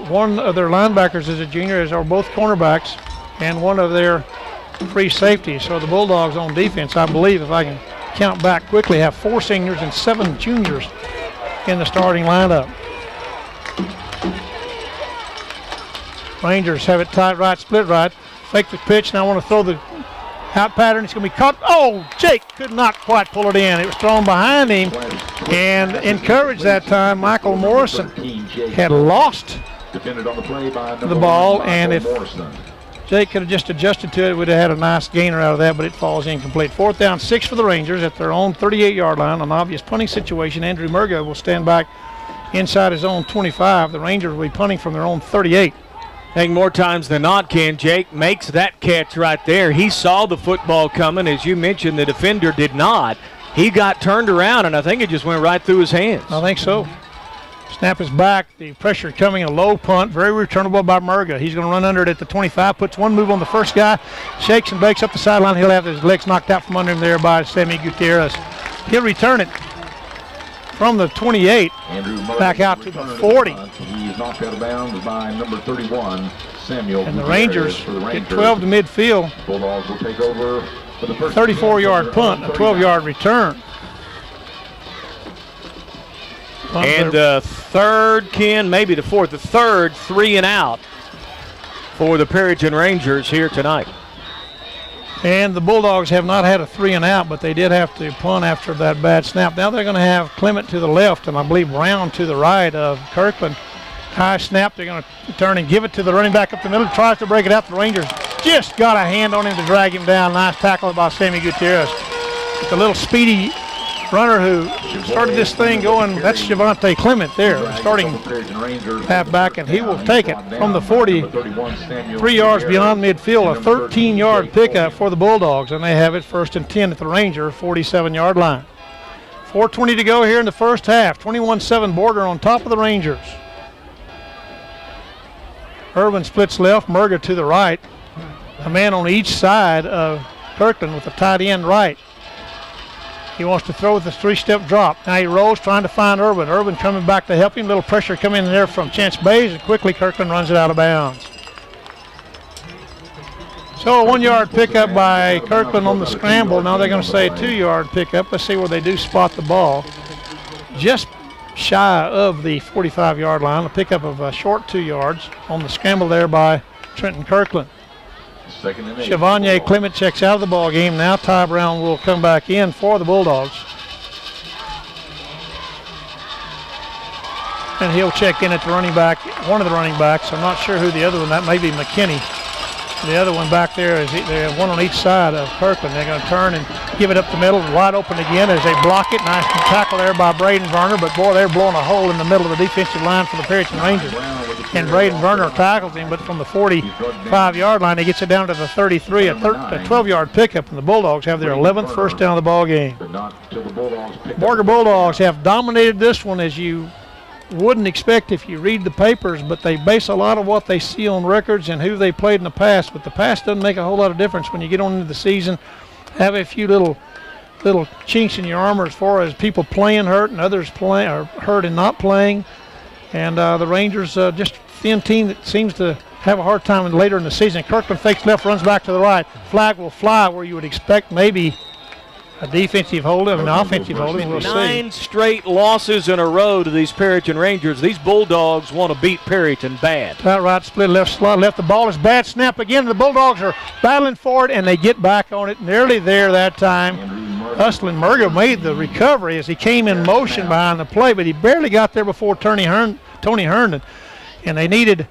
one of their linebackers is a junior, as are both cornerbacks, and one of their free safety. So the Bulldogs on defense, I believe, if I can count back quickly, have 4 seniors and 7 juniors in the starting lineup. Rangers have it tight right, split right, fake the pitch. Now I want to throw the out pattern. It's going to be caught. Oh, Jake could not quite pull it in. It was thrown behind him and encouraged that time. Michael Morrison had lost the ball, and if Jake could have just adjusted to it, would have had a nice gainer out of that, but it falls incomplete. 4th down, 6 for the Rangers at their own 38-yard line. An obvious punting situation. Andrew Murga will stand back inside his own 25. The Rangers will be punting from their own 38. I think more times than not, Ken, Jake makes that catch right there. He saw the football coming. As you mentioned, the defender did not. He got turned around, and I think it just went right through his hands. I think so. Snap is back. The pressure coming, a low punt, very returnable by Murga. He's going to run under it at the 25, puts one move on the first guy, shakes and bakes up the sideline. He'll have his legs knocked out from under him there by Sammy Gutierrez. He'll return it from the 28 back out to the 40. He's knocked out of bounds by number 31, Samuel. And the Rangers get 12 to midfield. Bulldogs will take over for the first 34-yard punt, a 12-yard return. And the third, Ken, maybe the 4th, the third 3 and out for the Perryton Rangers here tonight. And the Bulldogs have not had a 3 and out, but they did have to punt after that bad snap. Now they're going to have Clement to the left and I believe Brown to the right of Kirkland. High snap. They're going to turn and give it to the running back up the middle. Tries to break it out. The Rangers just got a hand on him to drag him down. Nice tackle by Sammy Gutierrez. The little speedy runner who started this thing going, that's Javante Clement there, starting halfback, and he will take it from the 40, 3 yards beyond midfield, a 13-yard pickup for the Bulldogs, and they have it 1st and 10 at the Ranger 47-yard line. 4:20 to go here in the first half. 21-7 Borger on top of the Rangers. Irvin splits left, Murga to the right. A man on each side of Kirkland with the tight end right. He wants to throw with a 3-step drop. Now he rolls trying to find Irvin. Irvin coming back to help him. Little pressure coming in there from Chance Bays, and quickly Kirkland runs it out of bounds. So a 1-yard pickup by Kirkland on the scramble. Now they're going to say a 2-yard pickup. Let's see where they do spot the ball. Just shy of the 45-yard line. A pickup of a short 2 yards on the scramble there by Trenton Kirkland. Second and 8. Chevonier Clement checks out of the ball game. Now Ty Brown will come back in for the Bulldogs. And he'll check in at the running back, one of the running backs. I'm not sure who the other one, that may be McKinney. The other one back there is they have one on each side of Kirkland. They're going to turn and give it up the middle, wide open again as they block it. Nice tackle there by Braden Verner, but boy, they're blowing a hole in the middle of the defensive line for the Perryton Rangers. And Braden Verner tackles him, but from the 45-yard line, he gets it down to the 33, a 12-yard pickup, and the Bulldogs have their 11th first down of the ball game. Borger Bulldogs have dominated this one, as you wouldn't expect if you read the papers, but they base a lot of what they see on records and who they played in the past. But the past doesn't make a whole lot of difference when you get on into the season. Have a few little chinks in your armor as far as people playing hurt and others playing or hurt and not playing. And the Rangers just a thin team that seems to have a hard time later in the season. Kirkland fakes left, runs back to the right. Flag will fly where you would expect maybe a defensive holding, an offensive holding. We'll see. 9 straight losses in a row to these Perryton Rangers. These Bulldogs want to beat Perryton bad. That right, split left, slot left. The ball is bad. Snap again. The Bulldogs are battling for it, and they get back on it. Nearly there that time. Hustling Murga made the recovery as he came in motion behind the play, but he barely got there before Tony Herndon. And they needed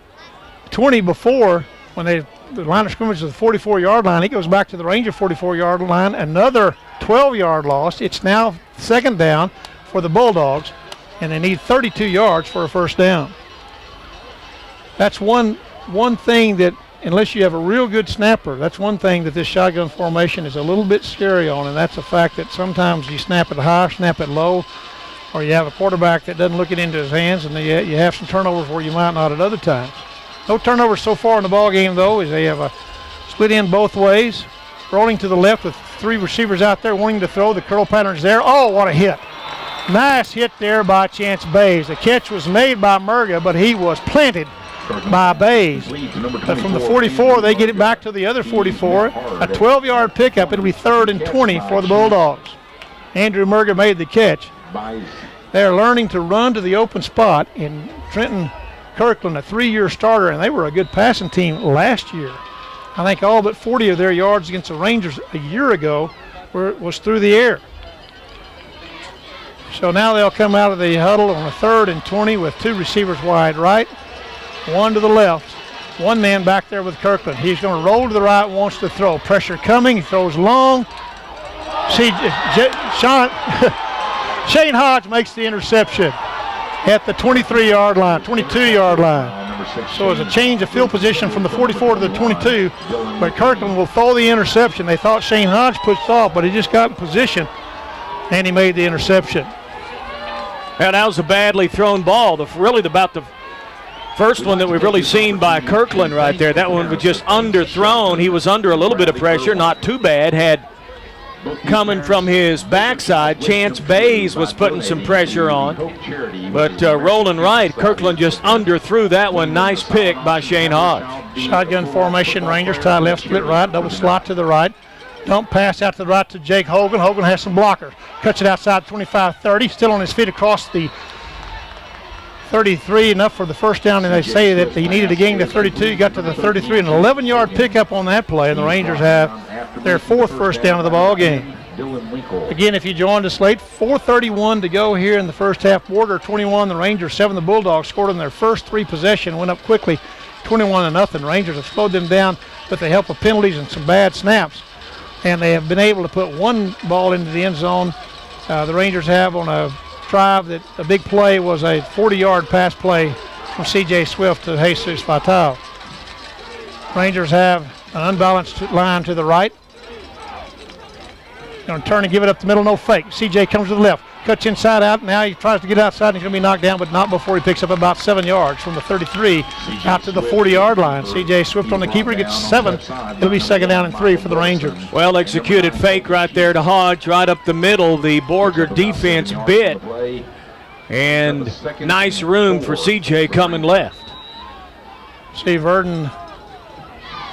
20 before when the line of scrimmage is the 44-yard line. He goes back to the Ranger 44-yard line. Another 12-yard loss. It's now second down for the Bulldogs, and they need 32 yards for a first down. That's one thing that, unless you have a real good snapper, that's one thing that this shotgun formation is a little bit scary on, and that's the fact that sometimes you snap it high, snap it low, or you have a quarterback that doesn't look it into his hands, and you have some turnovers where you might not at other times. No turnovers so far in the ball game, though, as they have a split in both ways. Rolling to the left with 3 receivers out there wanting to throw. The curl pattern's there. Oh, what a hit. Nice hit there by Chance Bays. The catch was made by Murga, but he was planted by Bays. But from the 44, they get it back to the other 44. A 12-yard pickup. It'll be 3rd and 20 for the Bulldogs. Andrew Murga made the catch. They're learning to run to the open spot. In Trenton Kirkland, a 3-year starter, and they were a good passing team last year. I think all but 40 of their yards against the Rangers a year ago was through the air. So now they'll come out of the huddle on a 3rd and 20 with 2 receivers wide right, 1 to the left. 1 man back there with Kirkland. He's going to roll to the right, wants to throw. Pressure coming, he throws long. Shane Hodge makes the interception at the 23-yard line, 22-yard line. So it's a change of field position from the 44 to the 22, but Kirkland will throw the interception. They thought Shane Hodge pushed off, but he just got in position, and he made the interception. And that was a badly thrown ball. About the first one that we've really seen by Kirkland right there. That one was just underthrown. He was under a little bit of pressure, not too bad. Had coming from his backside, Chance Bays was putting some pressure on. But rolling right, Kirkland just underthrew that one. Nice pick by Shane Hodge. Shotgun formation, Rangers tie left, split right, double slot to the right. Dump pass out to the right to Jake Hogan. Hogan has some blockers. Cuts it outside 25-30, still on his feet across the 33, enough for the first down, and they say that he needed to gain to 32. He got to the 33, an 11-yard pickup on that play, and the Rangers have their 4th first down of the ball game. Again, if you joined us late, 4:31 to go here in the first half. Borger 21, the Rangers 7. The Bulldogs scored on their first 3 possession, went up quickly, 21-0. Rangers have slowed them down with the help of penalties and some bad snaps, and they have been able to put 1 ball into the end zone. The Rangers have on a drive that a big play was a 40-yard pass play from C.J. Swift to Jesus Fatal. Rangers have an unbalanced line to the right. Going to turn and give it up the middle, no fake. C.J. comes to the left, cuts inside out. Now he tries to get outside, and he's going to be knocked down, but not before he picks up about 7 yards from the 33 out to the 40-yard line. C.J. Swift on the keeper gets 7. It'll be 2nd down and 3 for the Rangers. Well executed fake right there to Hodge, right up the middle. The Borger defense bit, and nice room for C.J. coming left. See Braden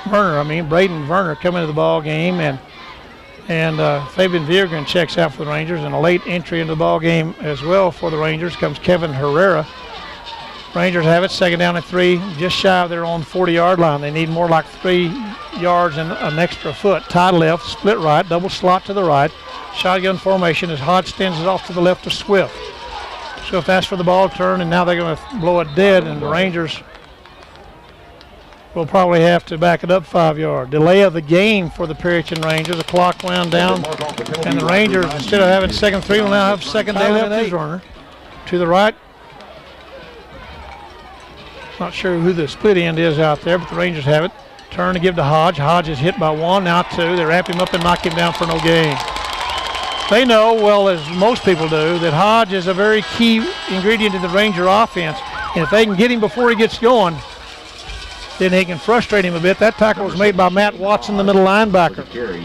Verner coming into the ball game, and Fabian Viergren checks out for the Rangers, and a late entry into the ball game as well for the Rangers comes Kevin Herrera. Rangers have it, second down and 3, just shy of their own 40-yard line. They need more like 3 yards and an extra foot. Tied left, split right, double slot to the right. Shotgun formation as Hodge stands it off to the left of Swift. Swift asks for the ball turn, and now they're going to blow it dead, and the Rangers will probably have to back it up 5 yards. Delay of the game for the Perryton Rangers. The clock wound down, and the Rangers, instead of having second 3, will now have second down and 8. Runner to the right. Not sure who the split end is out there, but the Rangers have it. Turn to give to Hodge. Hodge is hit by 1, now 2. They wrap him up and knock him down for no gain. They know, well, as most people do, that Hodge is a very key ingredient in the Ranger offense. And if they can get him before he gets going, then they can frustrate him a bit. That tackle was made by Matt Watson, the middle linebacker.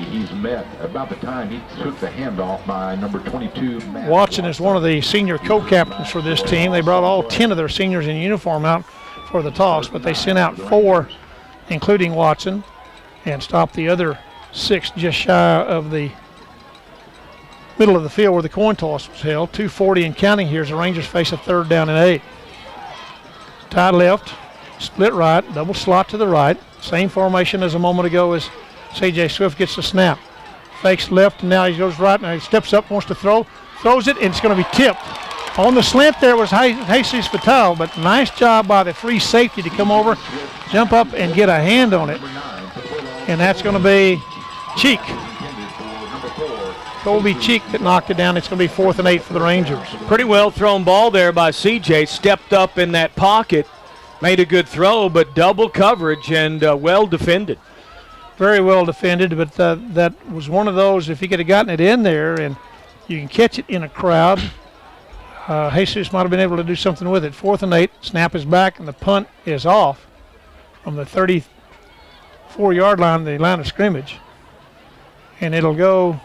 He's met about the time he took the handoff by number 22. Watson is one of the senior co-captains for this team. They brought all 10 of their seniors in uniform out for the toss, but they sent out 4, including Watson, and stopped the other 6 just shy of the middle of the field where the coin toss was held. 2:40 and counting here as the Rangers face a third down and 8. Tied left, split right, double slot to the right. Same formation as a moment ago as C.J. Swift gets the snap. Fakes left, and now he goes right, and he steps up, wants to throw. Throws it, and it's going to be tipped. On the slant there was Jesus Fatal, but nice job by the free safety to come over, jump up, and get a hand on it. And that's going to be Cheek. Colby Cheek that knocked it down. It's going to be 4th and 8 for the Rangers. Pretty well thrown ball there by C.J. Stepped up in that pocket, made a good throw, but double coverage and well defended. Very well defended, but that was one of those, if he could have gotten it in there and you can catch it in a crowd, Jesus might have been able to do something with it. 4th and 8, snap is back, and the punt is off from the 34-yard line, the line of scrimmage. And it'll go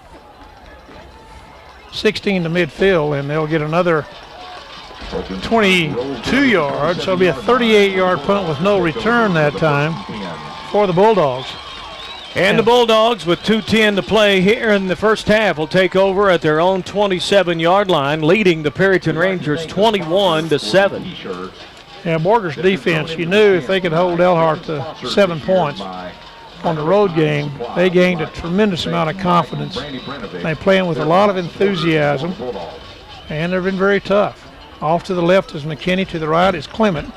16 to midfield, and they'll get another 22 yards. So it'll be a 38-yard punt with no return that time for the Bulldogs. And the Bulldogs, with 2:10 to play here in the first half, will take over at their own 27-yard line, leading the Perryton Rangers 21-7. Yeah, Borger's defense, you knew if they could hold Elhart to 7 points on the road game, they gained a tremendous amount of confidence. They're playing with a lot of enthusiasm, and they've been very tough. Off to the left is McKinney, to the right is Clement.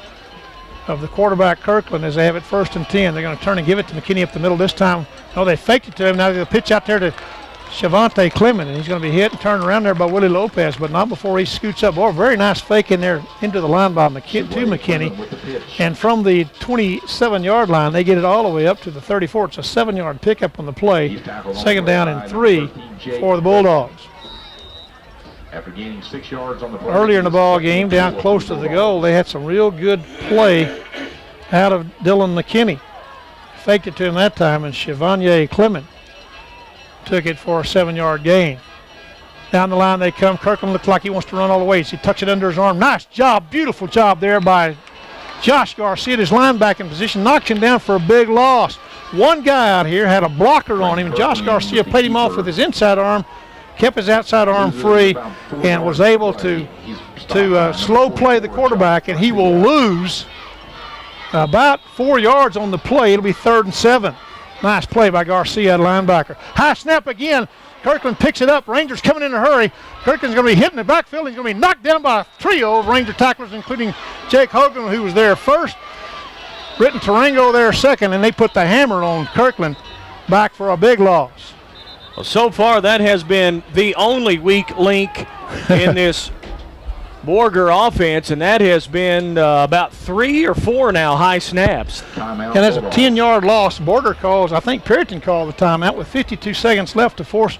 Of the quarterback Kirkland, as they have it 1st and 10. They're going to turn and give it to McKinney up the middle this time. No, they faked it to him. Now they'll pitch out there to Shavante Clement, and he's going to be hit and turned around there by Willie Lopez, but not before he scoots up. Oh, very nice fake in there into the line by McKinney. And from the 27-yard line, they get it all the way up to the 34. It's a 7-yard pickup on the play. Second down and 3 for the Bulldogs. After gaining 6 yards on the play. Earlier in the ball game, down close to the goal, they had some real good play out of Dylan McKinney. Faked it to him that time, and Chevanier Clement took it for a 7-yard gain. Down the line they come. Kirkland looks like he wants to run all the way. So he tucks it under his arm. Nice job, beautiful job there by Josh Garcia. His linebacking position knocks him down for a big loss. One guy out here had a blocker on him, and Josh Garcia played him off with his inside arm, kept his outside arm free, and was able to slow play the quarterback, and he will lose about 4 yards on the play. It'll be 3rd and 7. Nice play by Garcia, linebacker. High snap again. Kirkland picks it up. Rangers coming in a hurry. Kirkland's going to be hitting the backfield. He's going to be knocked down by a trio of Ranger tacklers, including Jake Hogan, who was there first. Britton Tarango there second, and they put the hammer on Kirkland back for a big loss. Well, so far that has been the only weak link in this Borger offense, and that has been about 3 or 4 now high snaps. And that's a 10-yard loss. Borger calls, I think Perryton called the timeout with 52 seconds left to force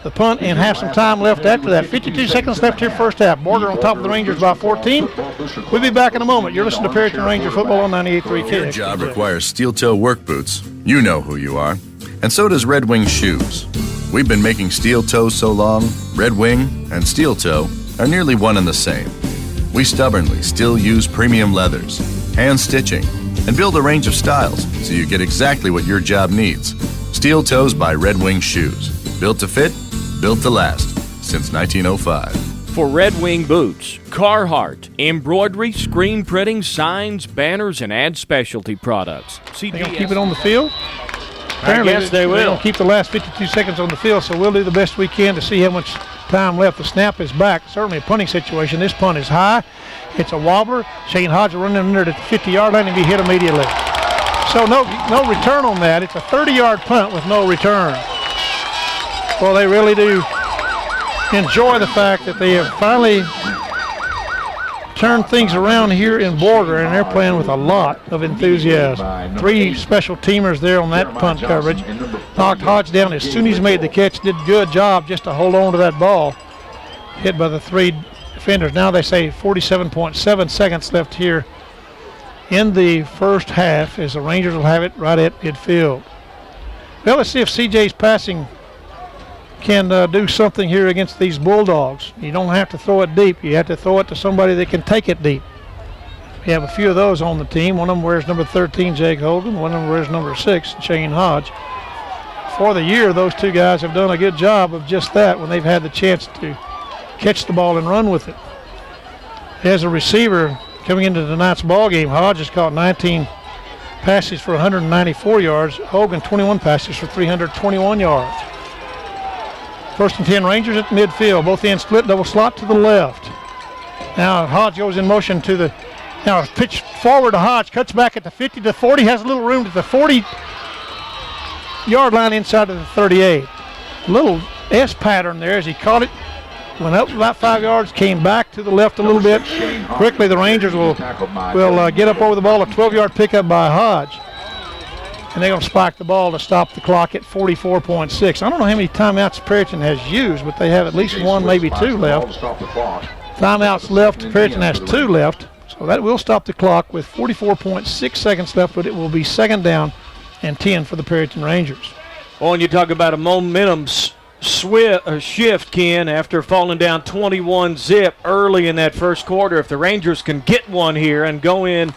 the punt and have some time left after that. 52 seconds left here first half. Borger on top of the Rangers by 14. We'll be back in a moment. You're listening to Perryton Ranger Football on 98.3 KX. Your job requires steel-toe work boots. You know who you are. And so does Red Wing Shoes. We've been making steel toe so long, Red Wing and steel toe are nearly one and the same. We stubbornly still use premium leathers, hand stitching, and build a range of styles so you get exactly what your job needs. Steel toes by Red Wing Shoes. Built to fit, built to last. Since 1905. for Red Wing boots, Carhartt, embroidery, screen printing, signs, banners, and ad specialty products. They're going to keep it on the field? Apparently, I guess they will. They're going to keep the last 52 seconds on the field, so we'll do the best we can to see how much time left. The snap is back. Certainly a punting situation. This punt is high. It's a wobbler. Shane Hodge will run under the 50-yard line and be hit immediately. So no return on that. It's a 30-yard punt with no return. Well, they really do enjoy the fact that they have finally turned things around here in Borger, and they're playing with a lot of enthusiasm. 3 special teamers there on that punt coverage. Knocked Hodge down as soon as he made the catch. Did a good job just to hold on to that ball. Hit by the 3 defenders. Now they say 47.7 seconds left here in the first half as the Rangers will have it right at midfield. Well, let's see if CJ's passing can do something here against these Bulldogs. You don't have to throw it deep. You have to throw it to somebody that can take it deep. We have a few of those on the team. One of them wears number 13, Jake Hogan. One of them wears number 6, Shane Hodge. For the year, those 2 guys have done a good job of just that when they've had the chance to catch the ball and run with it. As a receiver coming into tonight's ball game, Hodge has caught 19 passes for 194 yards. Hogan 21 passes for 321 yards. First and 10 Rangers at midfield. Both ends split, double slot to the left. Now Hodge goes in motion to the, now pitch forward to Hodge, cuts back at the 50 to 40, has a little room to the 40-yard line inside of the 38. A little S pattern there as he caught it. Went up about 5 yards, came back to the left a little bit. Quickly the Rangers will get up over the ball, a 12-yard pickup by Hodge. And they're going to spike the ball to stop the clock at 44.6. I don't know how many timeouts Perryton has used, but they have at least 1, maybe 2 left. Timeouts left, Perryton has 2 left. So that will stop the clock with 44.6 seconds left, but it will be 2nd down and 10 for the Perryton Rangers. Oh, and you talk about a momentum shift, Ken, after falling down 21-zip early in that first quarter. If the Rangers can get one here and go in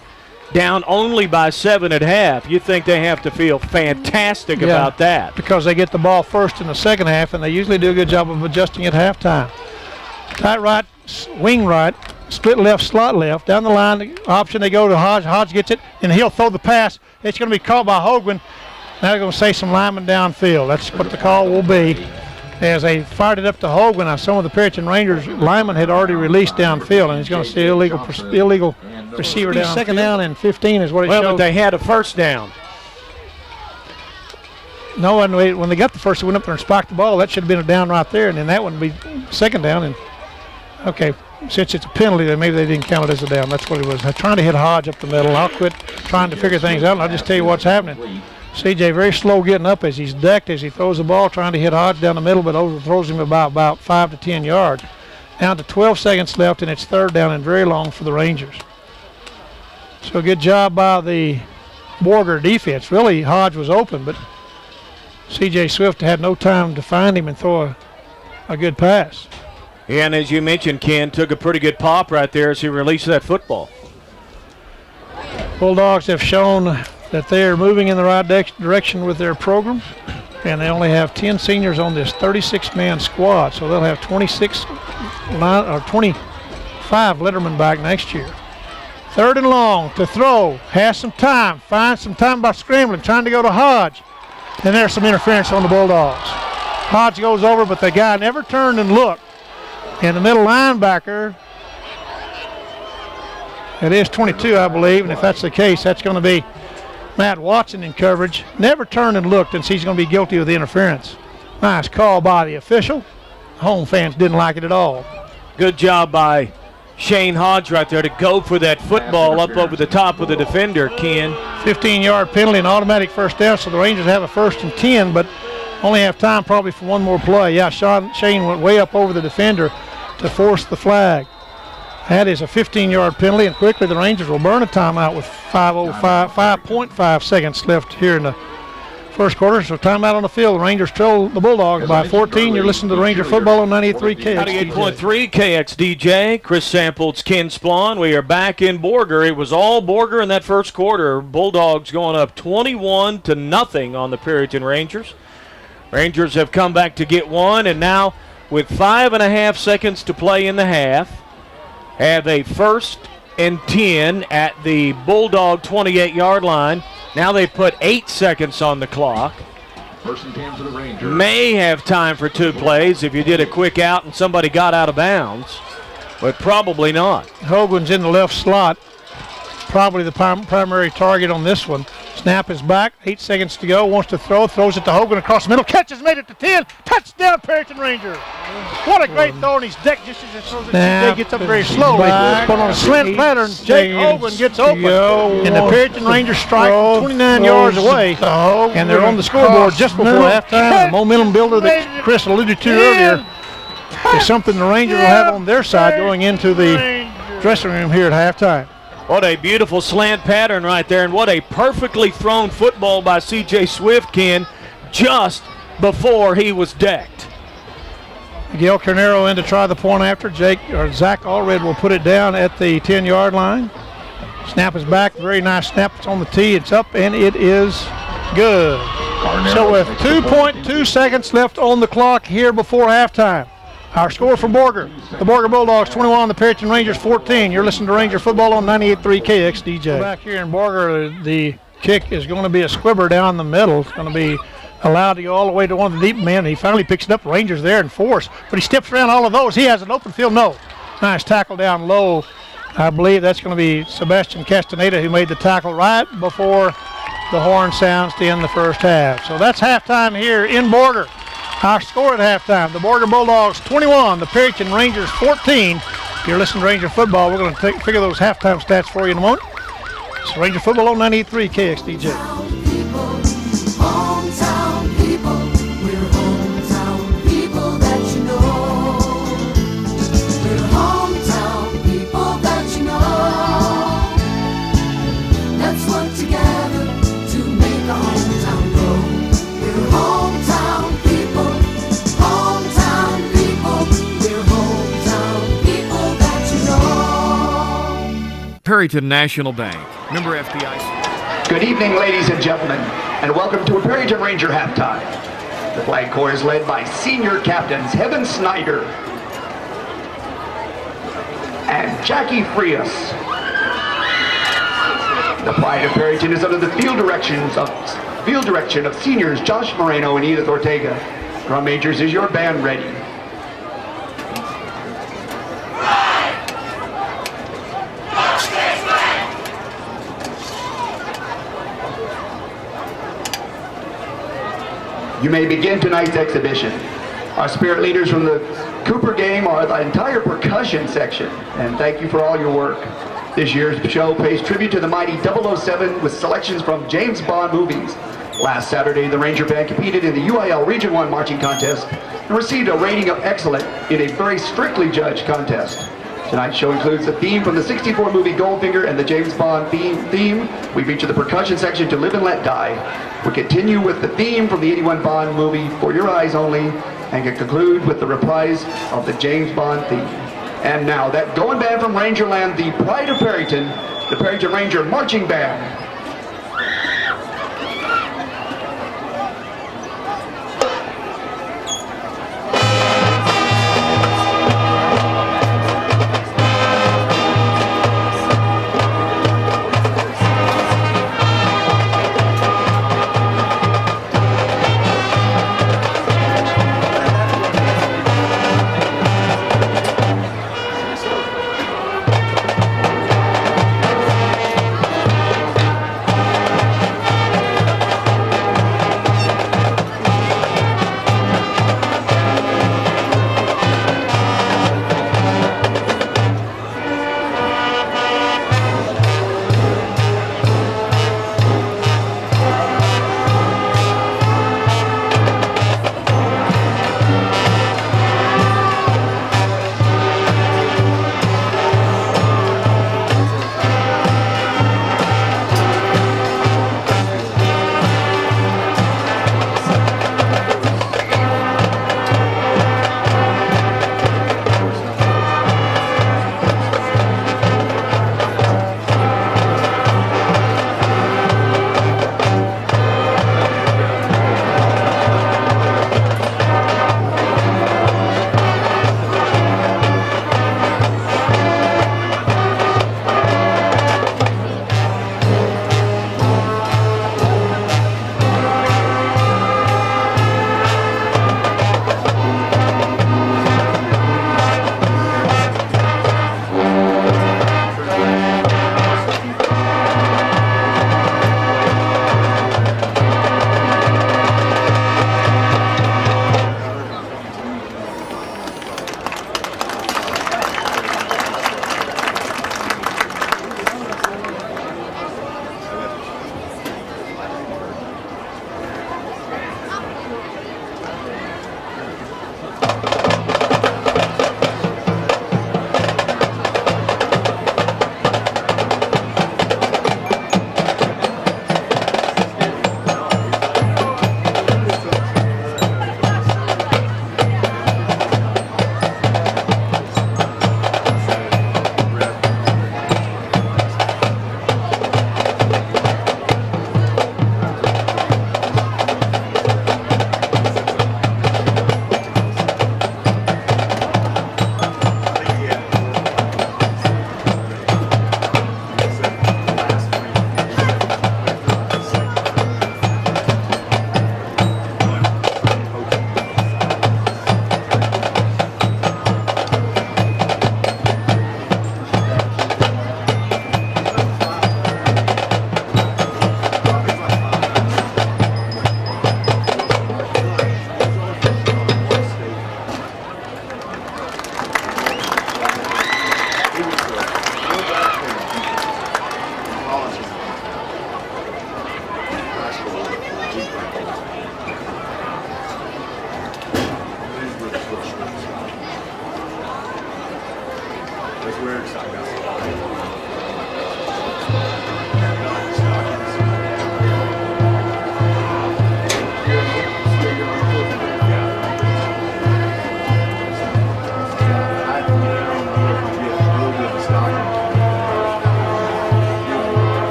down only by 7 at half, you think they have to feel fantastic about that. Because they get the ball first in the second half, and they usually do a good job of adjusting at halftime. Tight right, wing right, split left, slot left. Down the line, the option, they go to Hodge. Hodge gets it, and he'll throw the pass. It's going to be caught by Hogan. Now they're going to say some linemen downfield. That's what the call will be. As they fired it up to Hogan, now some of the Perryton Rangers linemen had already released downfield, and he's going to see illegal receiver down. 2nd down and 15 is what it shows. Well, but they had a first down. No, and when they got the first, they went up there and spiked the ball. That should have been a down right there, and then that one would be 2nd down. And okay, since it's a penalty, then maybe they didn't count it as a down. That's what it was. They're trying to hit Hodge up the middle. I'll quit trying to figure things out, and I'll just tell you what's happening. CJ very slow getting up as he's decked as he throws the ball, trying to hit Hodge down the middle, but overthrows him about 5 to 10 yards. Down to 12 seconds left, and it's 3rd down and very long for the Rangers. So good job by the Borger defense. Really, Hodge was open, but CJ Swift had no time to find him and throw a good pass. Yeah, and as you mentioned, Ken, took a pretty good pop right there as he released that football. Bulldogs have shown that they are moving in the right direction with their program, and they only have 10 seniors on this 36-man squad, so they'll have 25 lettermen back next year. 3rd and long to throw, has some time, finds some time by scrambling, trying to go to Hodge, and there's some interference on the Bulldogs. Hodge goes over, but the guy never turned and looked, and the middle linebacker, it is 22, I believe, and if that's the case, that's going to be Matt Watson in coverage. Never turned and looked, and he's going to be guilty of the interference. Nice call by the official. Home fans didn't like it at all. Good job by Shane Hodge right there to go for that football up over the top of the defender, Ken. 15-yard penalty and automatic 1st down, so the Rangers have a 1st and 10, but only have time probably for one more play. Yeah, Shane went way up over the defender to force the flag. That is a 15-yard penalty, and quickly the Rangers will burn a timeout with 5.5 seconds left here in the first quarter. So timeout on the field. The Rangers trail the Bulldogs by 14. You're listening to the Ranger football on 98.3 KXDJ. 98.3 KXDJ. Chris Samples, Ken Splawn. We are back in Borger. It was all Borger in that first quarter. Bulldogs going up 21 to nothing on the Perryton Rangers. Rangers have come back to get one, and now with 5.5 seconds to play in the half, have a 1st and 10 at the Bulldog 28-yard line. Now they put 8 seconds on the clock. 1st and 10 for the Rangers. May have time for 2 plays if you did a quick out and somebody got out of bounds, but probably not. Hogan's in the left slot, probably the primary target on this one. Snap is back, 8 seconds to go, wants to throw, throws it to Hogan across the middle, catches, made it to 10, touchdown Perryton Rangers. What a great throw, and he's decked just as it throws it. He gets up very slowly, but on a slant pattern, Jake Hogan gets open, and the Perryton Rangers strike 29 yards away, and they're on the scoreboard just before halftime. The momentum builder that Chris alluded to earlier is something the Rangers will have on their side going into the dressing room here at halftime. What a beautiful slant pattern right there, and what a perfectly thrown football by C.J. Swift, Ken, just before he was decked. Miguel Carnero in to try the point after. Zach Allred will put it down at the 10-yard line. Snap is back, very nice snap. It's on the tee, it's up, and it is good. So with 2.2 seconds left on the clock here before halftime, our score for Borger, the Borger Bulldogs 21, the Perryton Rangers 14. You're listening to Ranger Football on 98.3 KXDJ. Back here in Borger, the kick is going to be a squibber down the middle. It's going to be allowed to go all the way to one of the deep men. He finally picks it up. Rangers there in force, but he steps around all of those. He has an open field. No. Nice tackle down low. I believe that's going to be Sebastian Castaneda who made the tackle right before the horn sounds to end the first half. So that's halftime here in Borger. Our score at halftime, the Borger Bulldogs 21, the Perryton Rangers 14. If you're listening to Ranger Football, we're going to figure those halftime stats for you in a moment. It's Ranger Football on 98.3 KXDJ. Hometown people, we're hometown people that you know. We're hometown people that you know. Let's work together to make our hometown grow. We're hometown people, hometown people. We're hometown people that you know. Perryton National Bank, member FDIC. Good evening, ladies and gentlemen, and welcome to a Perryton Ranger halftime. The flag corps is led by senior captains Heaven Snyder and Jackie Frias. The pride of Perryton is under the field direction of seniors Josh Moreno and Edith Ortega. Drum majors, is your band ready? You may begin tonight's exhibition. Our spirit leaders from the Cooper game are the entire percussion section, and thank you for all your work. This year's show pays tribute to the mighty 007 with selections from James Bond movies. Last Saturday, the Ranger Band competed in the UIL Region 1 marching contest and received a rating of excellent in a very strictly judged contest. Tonight's show includes the theme from the 64 movie Goldfinger and the James Bond theme. We feature the percussion section to Live and Let Die. We continue with the theme from the 81 Bond movie For Your Eyes Only, and can conclude with the reprise of the James Bond theme. And now, that going band from Rangerland, the pride of Perryton, the Perryton Ranger Marching Band.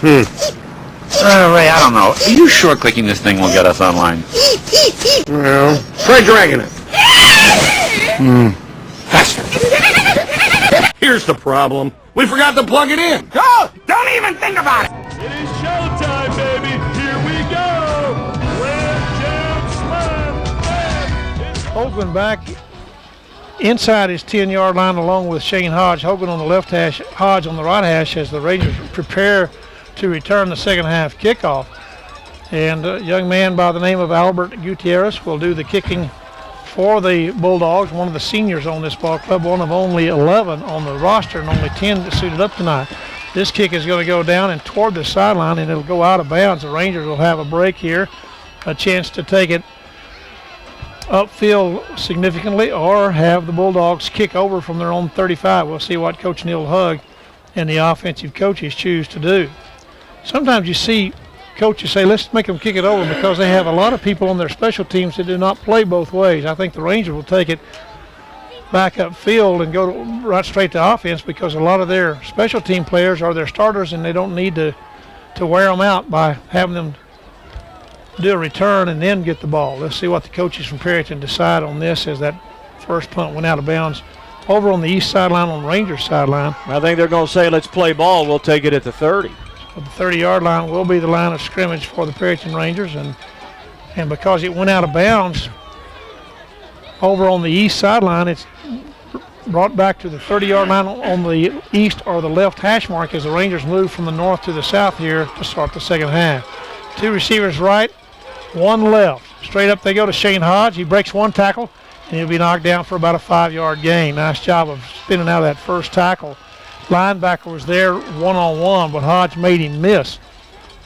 Ray, I don't know. Are you sure clicking this thing will get us online? Well, try dragging it. Here's the problem. We forgot to plug it in. Oh, don't even think about it. It is showtime, baby. Here we go. Hoagland back inside his 10-yard line along with Shane Hodge. Hoagland on the left hash, Hodge on the right hash as the Rangers prepare to return the second half kickoff. And a young man by the name of Albert Gutierrez will do the kicking for the Bulldogs, one of the seniors on this ball club, one of only 11 on the roster and only 10 that suited up tonight. This kick is going to go down and toward the sideline, and it'll go out of bounds. The Rangers will have a break here, a chance to take it upfield significantly or have the Bulldogs kick over from their own 35. We'll see what Coach Neil Hugg and the offensive coaches choose to do. Sometimes you see coaches say, let's make them kick it over, because they have a lot of people on their special teams that do not play both ways. I think the Rangers will take it back upfield and go right straight to offense, because a lot of their special team players are their starters, and they don't need to wear them out by having them do a return and then get the ball. Let's see what the coaches from Perryton decide on this as that first punt went out of bounds over on the east sideline on the Rangers sideline. I think they're going to say, let's play ball. We'll take it at the 30. So the 30-yard line will be the line of scrimmage for the Perryton Rangers, and because it went out of bounds over on the east sideline, it's brought back to the 30-yard line on the east or the left hash mark as the Rangers move from the north to the south here to start the second half. Two receivers right, one left. Straight up they go to Shane Hodge. He breaks one tackle, and he'll be knocked down for about a 5-yard gain. Nice job of spinning out of that first tackle. Linebacker was there one-on-one, but Hodge made him miss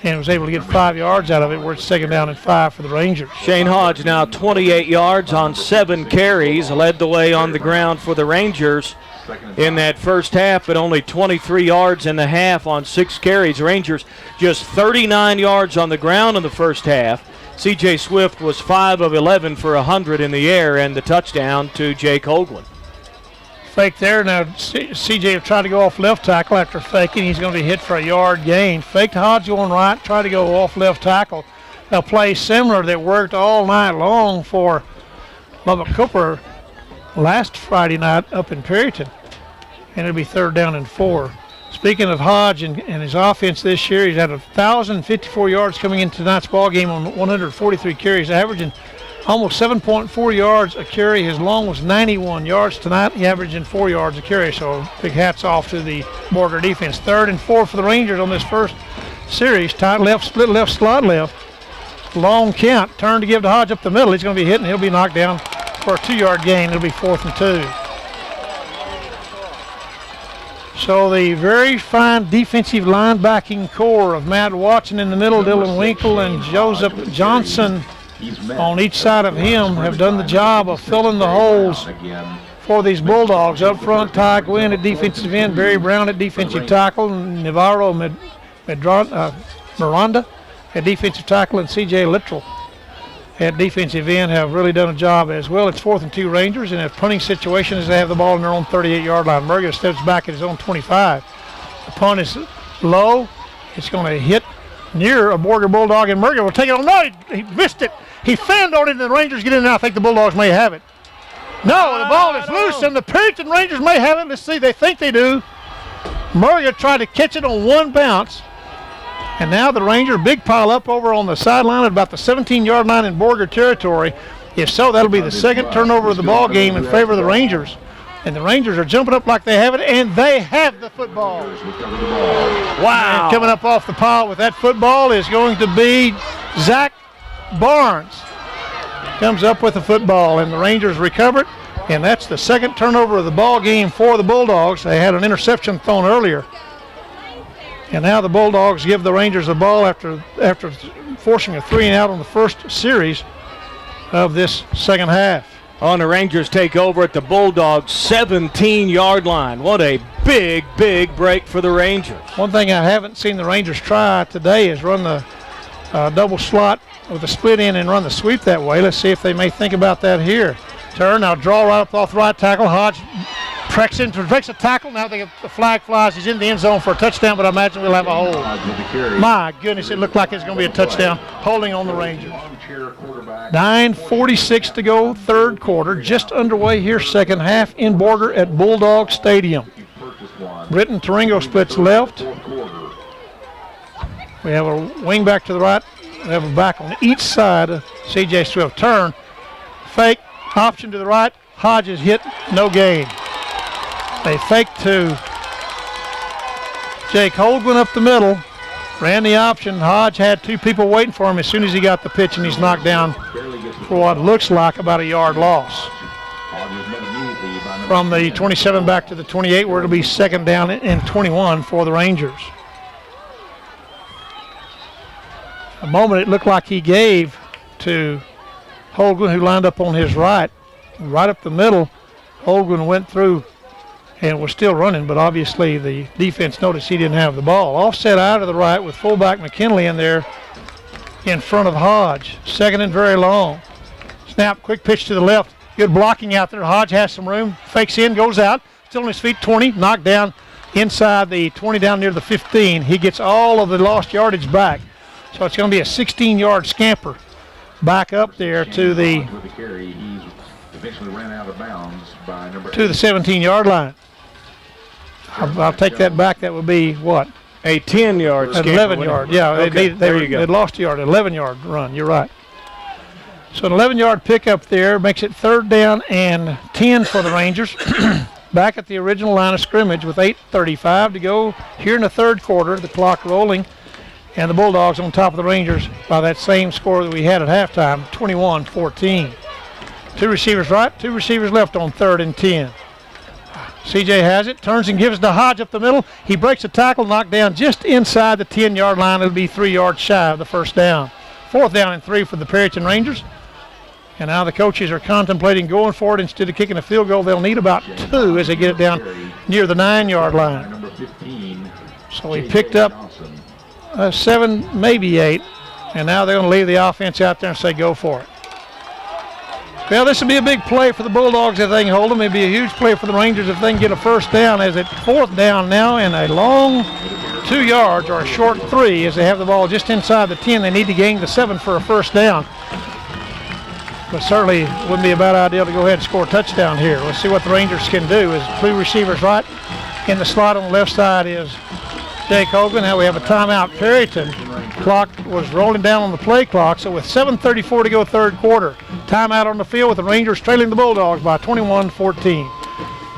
and was able to get 5 yards out of it, where it's second down and 5 for the Rangers. Shane Hodge now 28 yards on 7 carries, led the way on the ground for the Rangers in that first half, but only 23 yards in the half on 6 carries. Rangers just 39 yards on the ground in the first half. C.J. Swift was 5 of 11 for 100 in the air, and the touchdown to Jake Hoagland. Fake there. Now C.J. will try to go off left tackle after faking. He's going to be hit for a yard gain. Faked Hodge going right, try to go off left tackle. A play similar that worked all night long for Lubbock Cooper last Friday night up in Perryton. And it'll be third down and 4. Speaking of Hodge and his offense this year, he's had 1,054 yards coming into tonight's ball game on 143 carries, averaging almost 7.4 yards a carry. His long was 91 yards tonight. He averaging 4 yards a carry. So big hats off to the Borger defense. 3rd and 4 for the Rangers on this first series. Tight left, split left, slot left. Long count. Turn to give to Hodge up the middle. He's going to be hit, and he'll be knocked down for a 2-yard gain. It'll be 4th and 2. So the very fine defensive linebacking core of Matt Watson in the middle, Dylan Winkle and Joseph Johnson on each side of him have done the job of filling the holes for these Bulldogs. Up front, Ty Gwynn at defensive end, Barry Brown at defensive tackle, Navarro Miranda at defensive tackle, and C.J. Littrell at defensive end have really done a job as well. It's 4th and 2 Rangers, and if punting situations, they have the ball in their own 38-yard line. Murga steps back at his own 25. The punt is low. It's going to hit near a Borger Bulldog, and Murga will take it on. No, he missed it. He fanned on it, and the Rangers get in there. I think the Bulldogs may have it. No, the ball is loose, and the Perryton Rangers may have it. Let's see. They think they do. Murga tried to catch it on one bounce. And now the Rangers, big pile up over on the sideline at about the 17-yard line in Borger territory. If so, that'll be the second turnover of the ball game in favor of the Rangers. And the Rangers are jumping up like they have it, and they have the football. Wow. And coming up off the pile with that football is going to be Zach Barnes. Comes up with the football, and the Rangers recover it. And that's the second turnover of the ball game for the Bulldogs. They had an interception thrown earlier. And now the Bulldogs give the Rangers the ball after forcing a 3-and-out on the first series of this second half. On the Rangers take over at the Bulldogs' 17-yard line. What a big, big break for the Rangers. One thing I haven't seen the Rangers try today is run the double slot with a split in and run the sweep that way. Let's see if they may think about that here. Turn, now draw right up off the right tackle. Hodge breaks a tackle. Now the flag flies. He's in the end zone for a touchdown, but I imagine we'll have a hold. My goodness, it looked like it's going to be a touchdown. Holding on the Rangers. 9:46 to go, third quarter. Just underway here, second half in Borger at Bulldog Stadium. Britton Taringo splits left. We have a wing back to the right. We have a back on each side of C.J. Swift. Turn, fake, option to the right. Hodges hit, no gain. They fake to Jake Holguin up the middle. Ran the option. Hodge had two people waiting for him as soon as he got the pitch, and he's knocked down for what looks like about a yard loss. From the 27 back to the 28, where it'll be second down and 21 for the Rangers. A moment it looked like he gave to Holguin, who lined up on his right up the middle. Holguin went through and was still running, but obviously the defense noticed he didn't have the ball. Offset out of the right with fullback McKinley in there in front of Hodge. Second and very long. Snap, quick pitch to the left. Good blocking out there. Hodge has some room. Fakes in, goes out. Still on his feet, 20. Knocked down inside the 20, down near the 15. He gets all of the lost yardage back. So it's going to be a 16-yard scamper back up there to the 17-yard line. I'll take that back. That would be what? A 10-yard scamper. 11-yard. Yeah, okay. they lost a yard. 11-yard run. You're right. So an 11-yard pickup there makes it third down and 10 for the Rangers. Back at the original line of scrimmage with 8:35 to go here in the third quarter. The clock rolling. And the Bulldogs on top of the Rangers by that same score that we had at halftime, 21-14. Two receivers right, two receivers left on third and 10. CJ has it, turns and gives to Hodge up the middle. He breaks a tackle, knocked down just inside the 10-yard line. It'll be 3 yards shy of the first down. Fourth down and 3 for the Perryton Rangers. And now the coaches are contemplating going for it instead of kicking a field goal. They'll need about 2 as they get it down near the 9-yard line. So he picked up 7, maybe 8, and now they're going to leave the offense out there and say go for it. Well, this will be a big play for the Bulldogs if they can hold them. It'll be a huge play for the Rangers if they can get a first down, as it's fourth down now and a long 2 yards or a short 3 as they have the ball just inside the 10. They need to gain the 7 for a first down. But certainly wouldn't be a bad idea to go ahead and score a touchdown here. Let's see what the Rangers can do. Is 2 receivers right. In the slot on the left side is Jake Hogan. Now we have a timeout. Perryton. Clock was rolling down on the play clock, so with 7:34 to go third quarter. Timeout on the field with the Rangers trailing the Bulldogs by 21-14.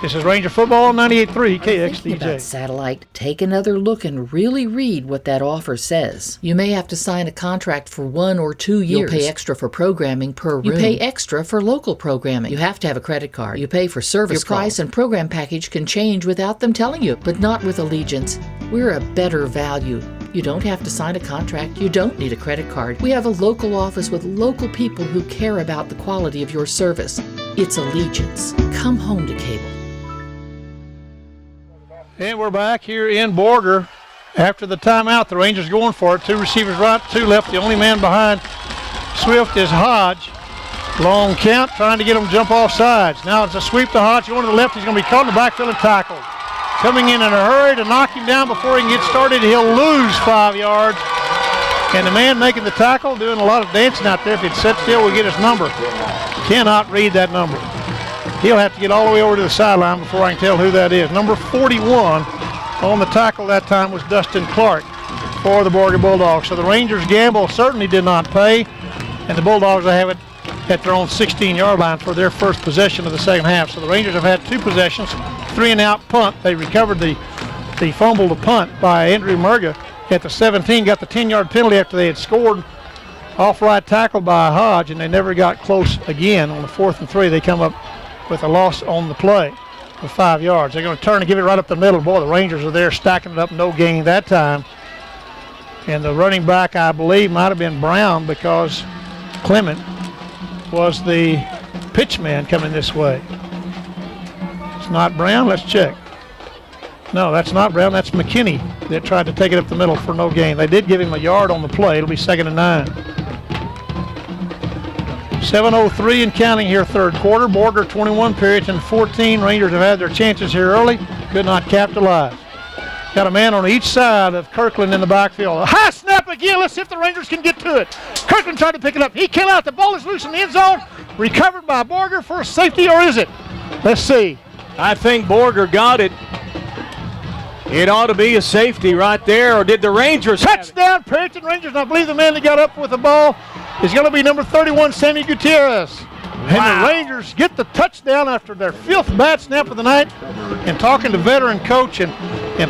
This is Ranger Football on 98.3 KXDJ. About satellite, take another look and really read what that offer says. You may have to sign a contract for 1 or 2 years. You'll pay extra for programming per room. You pay extra for local programming. You have to have a credit card. You pay for service calls. Your price and program package can change without them telling you, but not with Allegiance. We're a better value. You don't have to sign a contract. You don't need a credit card. We have a local office with local people who care about the quality of your service. It's Allegiance. Come home to cable. And we're back here in Borger after the timeout. The Rangers going for it. 2 receivers right, 2 left. The only man behind Swift is Hodge. Long count, trying to get him to jump off sides. Now it's a sweep to Hodge. Going to the left. He's going to be caught in the backfield and tackled. Coming in a hurry to knock him down before he can get started. He'll lose 5 yards. And the man making the tackle, doing a lot of dancing out there. If he'd sit still, we'll get his number. Cannot read that number. He'll have to get all the way over to the sideline before I can tell who that is. Number 41 on the tackle that time was Dustin Clark for the Borger Bulldogs. So the Rangers' gamble certainly did not pay, and the Bulldogs will have it at their own 16-yard line for their first possession of the second half. So the Rangers have had 2 possessions, 3-and-out punt. They recovered the fumble to punt by Andrew Murga at the 17, got the 10-yard penalty after they had scored. Off right tackle by Hodge, and they never got close again. On the 4th and 3, they come up with a loss on the play of 5 yards. They're going to turn and give it right up the middle. Boy, the Rangers are there stacking it up, no gain that time. And the running back, I believe, might have been Brown, because Clement was the pitch man coming this way. It's not Brown. Let's check. No, that's not Brown. That's McKinney that tried to take it up the middle for no gain. They did give him a yard on the play. It'll be 2nd and 9. 7:03 and counting here, third quarter. Borger 21, Perryton 14. Rangers have had their chances here early. Could not capitalize. Got a man on each side of Kirkland in the backfield. A high snap again. Let's see if the Rangers can get to it. Kirkland tried to pick it up. He came out. The ball is loose in the end zone. Recovered by Borger for a safety, or is it? Let's see. I think Borger got it. It ought to be a safety right there, or did the Rangers touchdown, Perryton Rangers? I believe the man that got up with the ball is going to be number 31, Sammy Gutierrez. And the Rangers get the touchdown after their 5th bad snap of the night. And talking to veteran coach and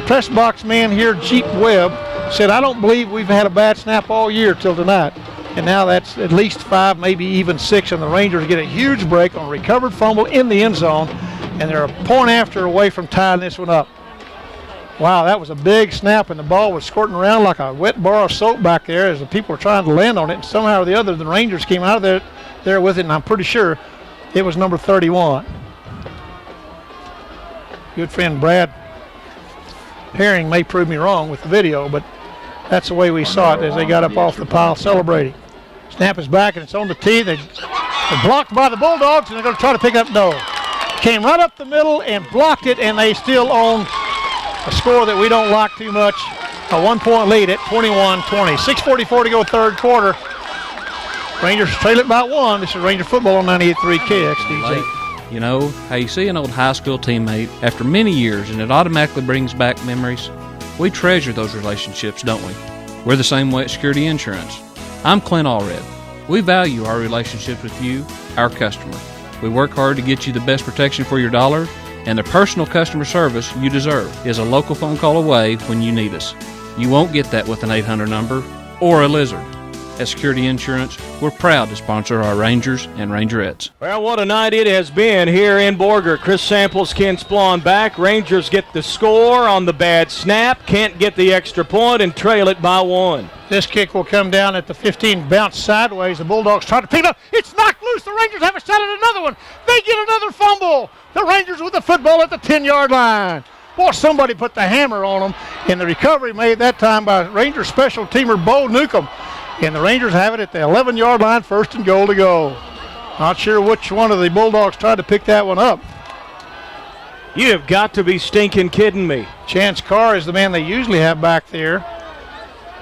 press box man here, Jeep Webb, said, I don't believe we've had a bad snap all year till tonight. And now that's at least 5, maybe even 6, and the Rangers get a huge break on a recovered fumble in the end zone, and they're a point after away from tying this one up. Wow, that was a big snap, and the ball was squirting around like a wet bar of soap back there as the people were trying to land on it, and somehow or the other the Rangers came out of there with it, and I'm pretty sure it was number 31. Good friend Brad Herring may prove me wrong with the video, but that's the way we saw it as they got up off the pile celebrating. Snap is back, and it's on the tee. They're blocked by the Bulldogs, and they're going to try to pick up. No. Came right up the middle and blocked it, and they still own a score that we don't like too much. A 1-point lead at 21-20. 6:44 to go, third quarter. Rangers trail it by 1. This is Ranger football on 98.3 KXDJ. You know, how you see an old high school teammate after many years and it automatically brings back memories? We treasure those relationships, don't we? We're the same way at Security Insurance. I'm Clint Allred. We value our relationships with you, our customer. We work hard to get you the best protection for your dollar, and the personal customer service you deserve is a local phone call away when you need us. You won't get that with an 800 number or a lizard. At Security Insurance, we're proud to sponsor our Rangers and Rangerettes. Well, what a night it has been here in Borger. Chris Samples, Ken Splawn back. Rangers get the score on the bad snap, can't get the extra point, and trail it by 1. This kick will come down at the 15, bounce sideways. The Bulldogs try to pick it up. It's knocked loose. The Rangers have a shot at another one. They get another fumble. The Rangers with the football at the 10-yard line. Boy, somebody put the hammer on them, and the recovery made that time by Ranger special teamer Bo Newcomb. And the Rangers have it at the 11-yard line, 1st and goal to go. Not sure which one of the Bulldogs tried to pick that one up. You have got to be stinking kidding me. Chance Carr is the man they usually have back there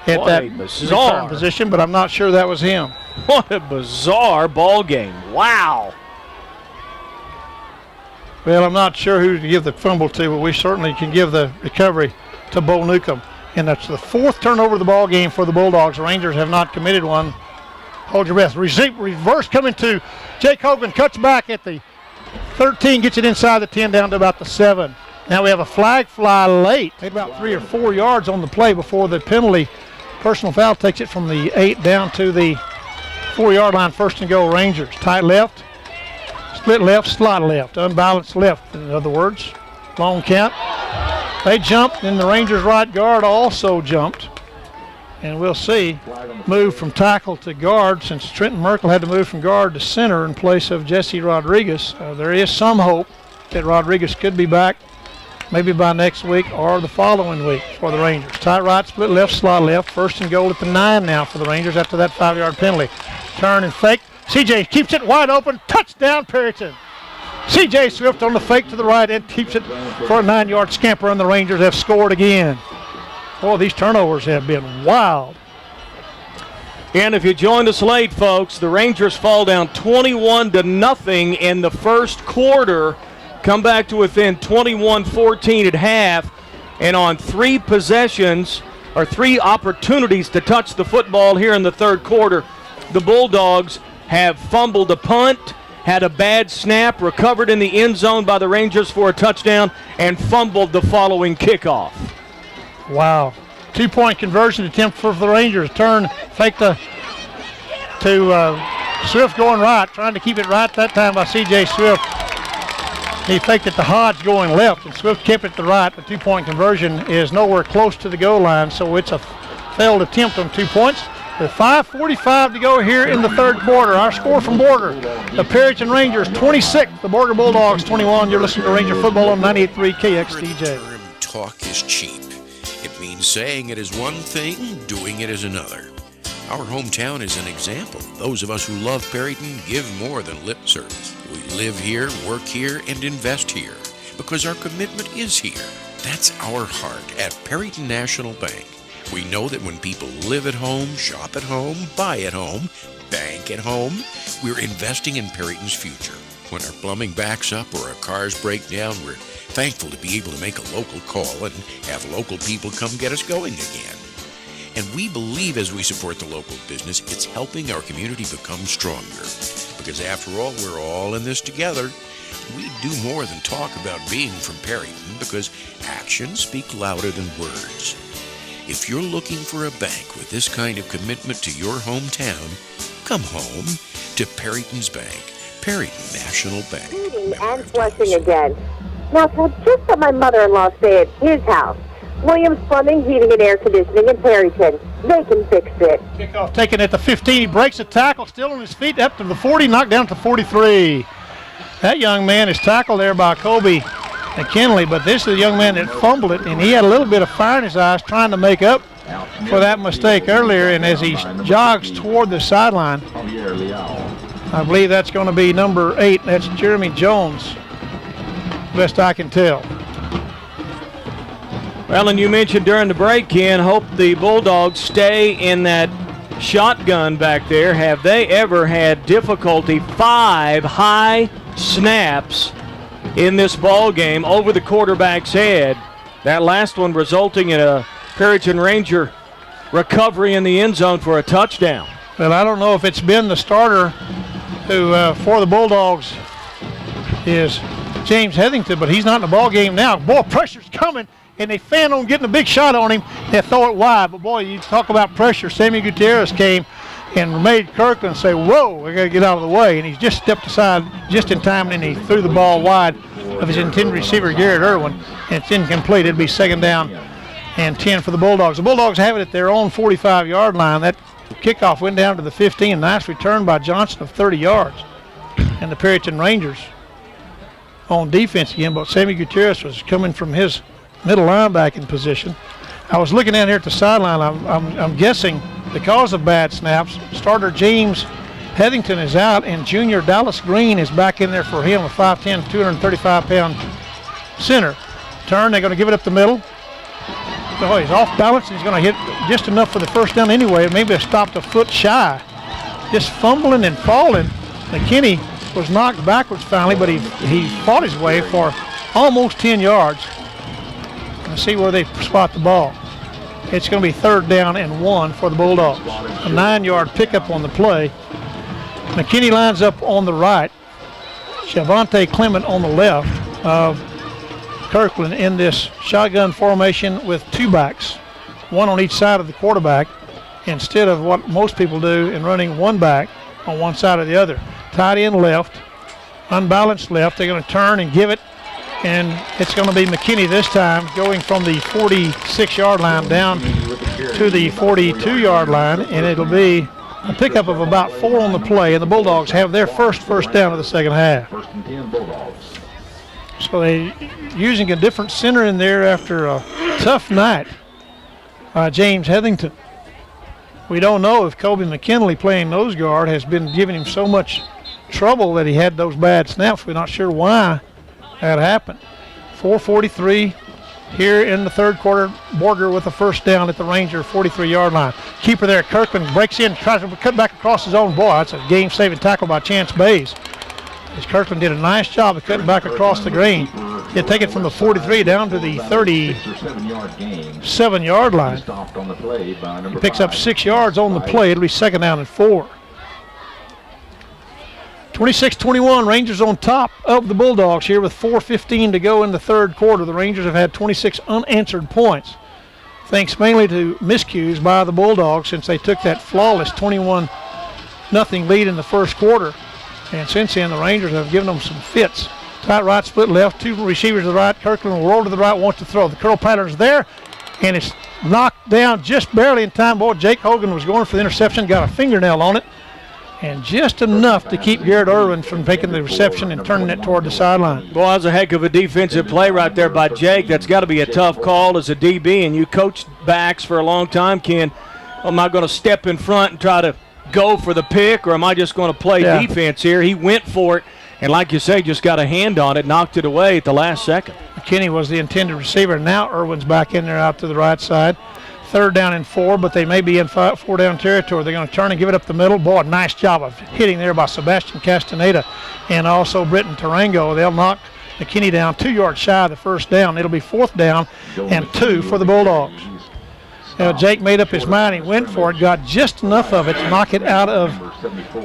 at that return position, but I'm not sure that was him. What a bizarre ball game. Wow. Well, I'm not sure who to give the fumble to, but we certainly can give the recovery to Bo Newcomb. And that's the 4th turnover of the ball game for the Bulldogs. The Rangers have not committed one. Hold your breath. Reverse coming to Jake Hogan. Cuts back at the 13, gets it inside the 10 down to about the 7. Now we have a flag fly late. About 3 or 4 yards on the play before the penalty. Personal foul takes it from the 8 down to the 4-yard line, 1st and goal Rangers. Tight left, split left, slot left, unbalanced left, in other words. Long count. They jumped, and the Rangers right guard also jumped. And we'll see, move from tackle to guard since Trenton Merkel had to move from guard to center in place of Jessie Rodriguez. There is some hope that Rodriguez could be back maybe by next week or the following week for the Rangers. Tight right, split left, slot left. 1st and goal at the 9 now for the Rangers after that 5-yard penalty. Turn and fake. CJ keeps it wide open. Touchdown, Perryton. C.J. Swift on the fake to the right and keeps it for a 9-yard scamper, and the Rangers have scored again. Boy, these turnovers have been wild. And if you joined us late, folks, the Rangers fall down 21-0 in the first quarter, come back to within 21-14 at half, and on 3 possessions, or 3 opportunities to touch the football here in the third quarter, the Bulldogs have fumbled a punt, had a bad snap, recovered in the end zone by the Rangers for a touchdown, and fumbled the following kickoff. Wow. 2-point conversion attempt for the Rangers. Turn, fake to Swift going right, trying to keep it right that time by C.J. Swift. He faked it to Hodge going left, and Swift kept it to right. The 2-point conversion is nowhere close to the goal line, so it's a failed attempt on 2 points. With 5:45 to go here in the third quarter. Our score from Borger, the Perryton Rangers 26, the Borger Bulldogs 21. You're listening to Ranger Football on 98.3 KXDJ. Talk is cheap. It means saying it is one thing, doing it is another. Our hometown is an example. Those of us who love Perryton give more than lip service. We live here, work here, and invest here because our commitment is here. That's our heart at Perryton National Bank. We know that when people live at home, shop at home, buy at home, bank at home, we're investing in Perryton's future. When our plumbing backs up or our cars break down, we're thankful to be able to make a local call and have local people come get us going again. And we believe as we support the local business, it's helping our community become stronger. Because after all, we're all in this together. We do more than talk about being from Perryton because actions speak louder than words. If you're looking for a bank with this kind of commitment to your hometown, come home to Perryton's Bank, Perryton National Bank. Heating and flushing again. Now, just what my mother-in-law stay at his house. Williams Plumbing, Heating and Air Conditioning in Perryton. They can fix it. Kickoff taken at the 15. He breaks a tackle, still on his feet, up to the 40, knocked down to 43. That young man is tackled there by Kobe McKinley, but this is the young man that fumbled it, and he had a little bit of fire in his eyes trying to make up for that mistake earlier, and as he jogs toward the sideline, I believe that's going to be number 8. That's Jeremy Jones, best I can tell. Well, and you mentioned during the break, Ken, hope the Bulldogs stay in that shotgun back there. Have they ever had difficulty? 5 high snaps in this ball game over the quarterback's head. That last one resulting in a Perryton Ranger recovery in the end zone for a touchdown. Well, I don't know if it's been the starter who, for the Bulldogs, is James Heathington, but he's not in the ball game now. Boy, pressure's coming, and they fan on getting a big shot on him. They throw it wide, but boy, you talk about pressure. Sammy Gutierrez came and made Kirkland say, whoa, I got to get out of the way. And he's just stepped aside just in time, and he threw the ball wide of his intended receiver, Garrett Irwin, and it's incomplete. It'll be 2nd down and 10 for the Bulldogs. The Bulldogs have it at their own 45-yard line. That kickoff went down to the 15. Nice return by Johnson of 30 yards. And the Perryton Rangers on defense again, but Sammy Gutierrez was coming from his middle linebacking position. I was looking down here at the sideline. I'm guessing because of bad snaps, starter James Heathington is out, and junior Dallas Green is back in there for him, a 5'10", 235-pound center. Turn, they're going to give it up the middle. Oh, he's off balance, and he's going to hit just enough for the first down anyway. Maybe it stopped a foot shy. Just fumbling and falling. McKinney was knocked backwards finally, but he fought his way for almost 10 yards. Let's see where they spot the ball. It's going to be 3rd down and 1 for the Bulldogs. A 9-yard pickup on the play. McKinney lines up on the right. Shavonte Clement on the left of Kirkland in this shotgun formation with 2 backs, 1 on each side of the quarterback, instead of what most people do in running 1 back on one side or the other. Tight end left, unbalanced left. They're going to turn and give it, and it's going to be McKinney this time, going from the 46-yard line down to the 42-yard line, and it'll be a pickup of about 4 on the play, and the Bulldogs have their first down of the second half. So they using a different center in there after a tough night by James Heathington. We don't know if Kobe McKinley playing nose guard has been giving him so much trouble that he had those bad snaps. We're not sure why that happened. 4:43 here in the 3rd quarter. Borger with a first down at the Ranger 43-yard line. Keeper there, Kirkland breaks in, tries to cut back across his own. Boy, that's a game-saving tackle by Chance Bays. As Kirkland did a nice job of cutting back across the green. He'll take it from the 43 down to the 37-yard line. He picks up 6 yards on the play. It'll be 2nd down and 4. 26-21, Rangers on top of the Bulldogs here with 4:15 to go in the 3rd quarter. The Rangers have had 26 unanswered points, thanks mainly to miscues by the Bulldogs since they took that flawless 21-0 lead in the 1st quarter. And since then, the Rangers have given them some fits. Tight right, split left, 2 receivers to the right. Kirkland will roll to the right, wants to throw. The curl pattern's there, and it's knocked down just barely in time. Boy, Jake Hogan was going for the interception, got a fingernail on it, and just enough to keep Garrett Irwin from taking the reception and turning it toward the sideline. Boy, that was a heck of a defensive play right there by Jake. That's got to be a tough call as a DB, and you coached backs for a long time, Ken. am I going to step in front and try to go for the pick, or am I just going to play defense here? He went for it, and like you say, just got a hand on it, knocked it away at the last second. McKinney was the intended receiver. Now Irwin's back in there out to the right side. 3rd down and 4, but they may be in 4-down territory. They're going to turn and give it up the middle. Boy, nice job of hitting there by Sebastian Castaneda and also Britton Tarango. They'll knock McKinney down 2 yards shy of the 1st down. It'll be 4th down and 2 for the Bulldogs. Now, Jake made up his mind. He went for it, got just enough of it to knock it out of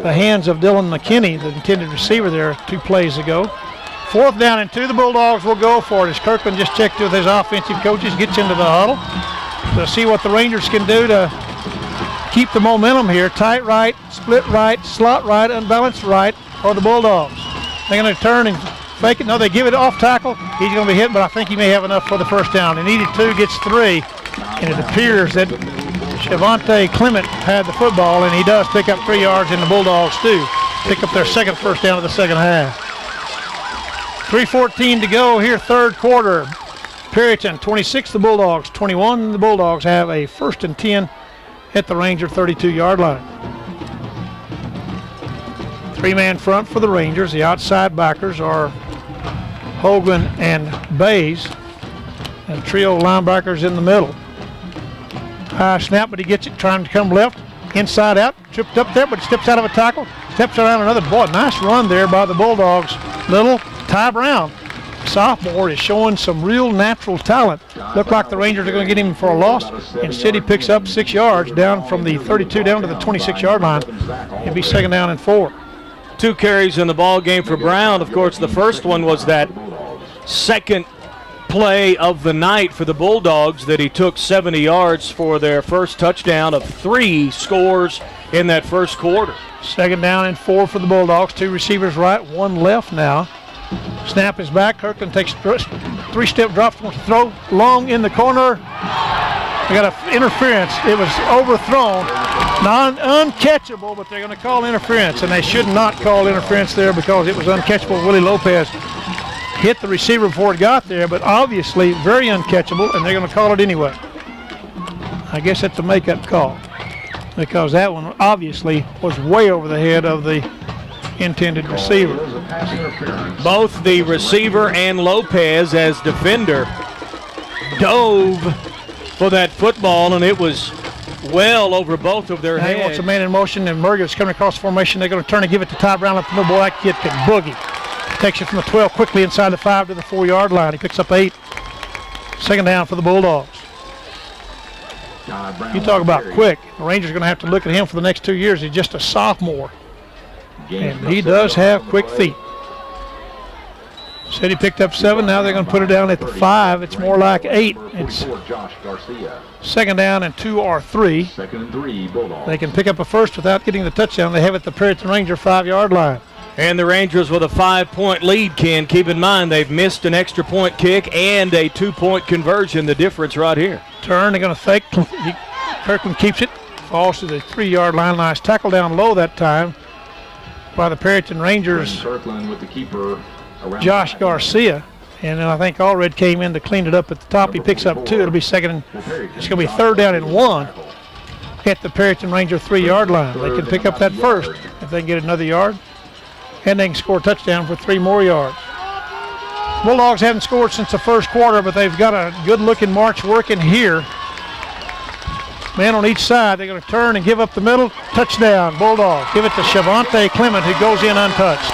the hands of Dylan McKinney, the intended receiver there 2 plays ago. 4th down and 2. The Bulldogs will go for it as Kirkland just checked with his offensive coaches, gets into the huddle to see what the Rangers can do to keep the momentum here. Tight right, split right, slot right, unbalanced right for the Bulldogs. They're going to turn and fake it. No, they give it off tackle. He's going to be hit, but I think he may have enough for the 1st down. They needed 2, gets 3, and it appears that Shavante Clement had the football, and he does pick up 3 yards, and the Bulldogs do pick up their second 1st down of the second half. 3:14 to go here, 3rd quarter. Perryton 26, the Bulldogs 21. The Bulldogs have a 1st and 10 at the Ranger 32-yard line. 3-man front for the Rangers. The outside backers are Hogan and Bays, and trio linebackers in the middle. High snap, but he gets it, trying to come left, inside out, tripped up there, but steps out of a tackle, steps around another. Boy, nice run there by the Bulldogs. Little Ty Brown, sophomore, is showing some real natural talent. Looked like the Rangers are going to get him for a loss. Instead, he picks up 6 yards down from the 32 down to the 26-yard line. It'll be 2nd down and 4. 2 carries in the ball game for Brown. Of course, the first one was that second play of the night for the Bulldogs that he took 70 yards for their first touchdown of 3 scores in that 1st quarter. 2nd down and 4 for the Bulldogs. 2 receivers right, 1 left now. Snap is back. Kirkland takes 3-step drop, wants to throw long in the corner. We got an interference. It was overthrown, uncatchable, but they're going to call interference, and they should not call interference there because it was uncatchable. Willie Lopez hit the receiver before it got there, but obviously very uncatchable, and they're going to call it anyway. I guess that's a make-up call because that one obviously was way over the head of the intended receiver. Both the receiver and Lopez as defender dove for that football, and it was well over both of their heads. He wants a man in motion, and Murga's coming across formation. They're going to turn and give it to Ty Brown up the middle. Boy, that kid can boogie. Takes it from the 12 quickly inside the 5 to the 4-yard line. He picks up 8. 2nd down for the Bulldogs. You talk about quick. The Rangers are going to have to look at him for the next 2 years. He's just a sophomore, and he does have quick feet. Said he picked up 7. Now they're going to put it down at the 5. It's more like 8. It's 2nd down and 2 or 3. They can pick up a 1st without getting the touchdown. They have it at the Perryton Ranger 5-yard line. And the Rangers with a 5-point lead, Ken. Keep in mind they've missed an extra point kick and a 2-point conversion. The difference right here. Turn, they're going to fake. Kirkland keeps it. Falls to the 3-yard line. Nice tackle down low that time by the Perryton Rangers. With the keeper, Josh Garcia. And then I think Allred came in to clean it up at the top. He picks up 2. It'll be 2nd and it's going to be 3rd down and 1 at the Perryton Ranger 3-yard line. They can pick up that 1st if they can get another yard. And they can score a touchdown for 3 more yards. Bulldogs haven't scored since the 1st quarter, but they've got a good-looking march working here. Man on each side. They're going to turn and give up the middle. Touchdown, Bulldogs. Give it to Shavante Clement, who goes in untouched.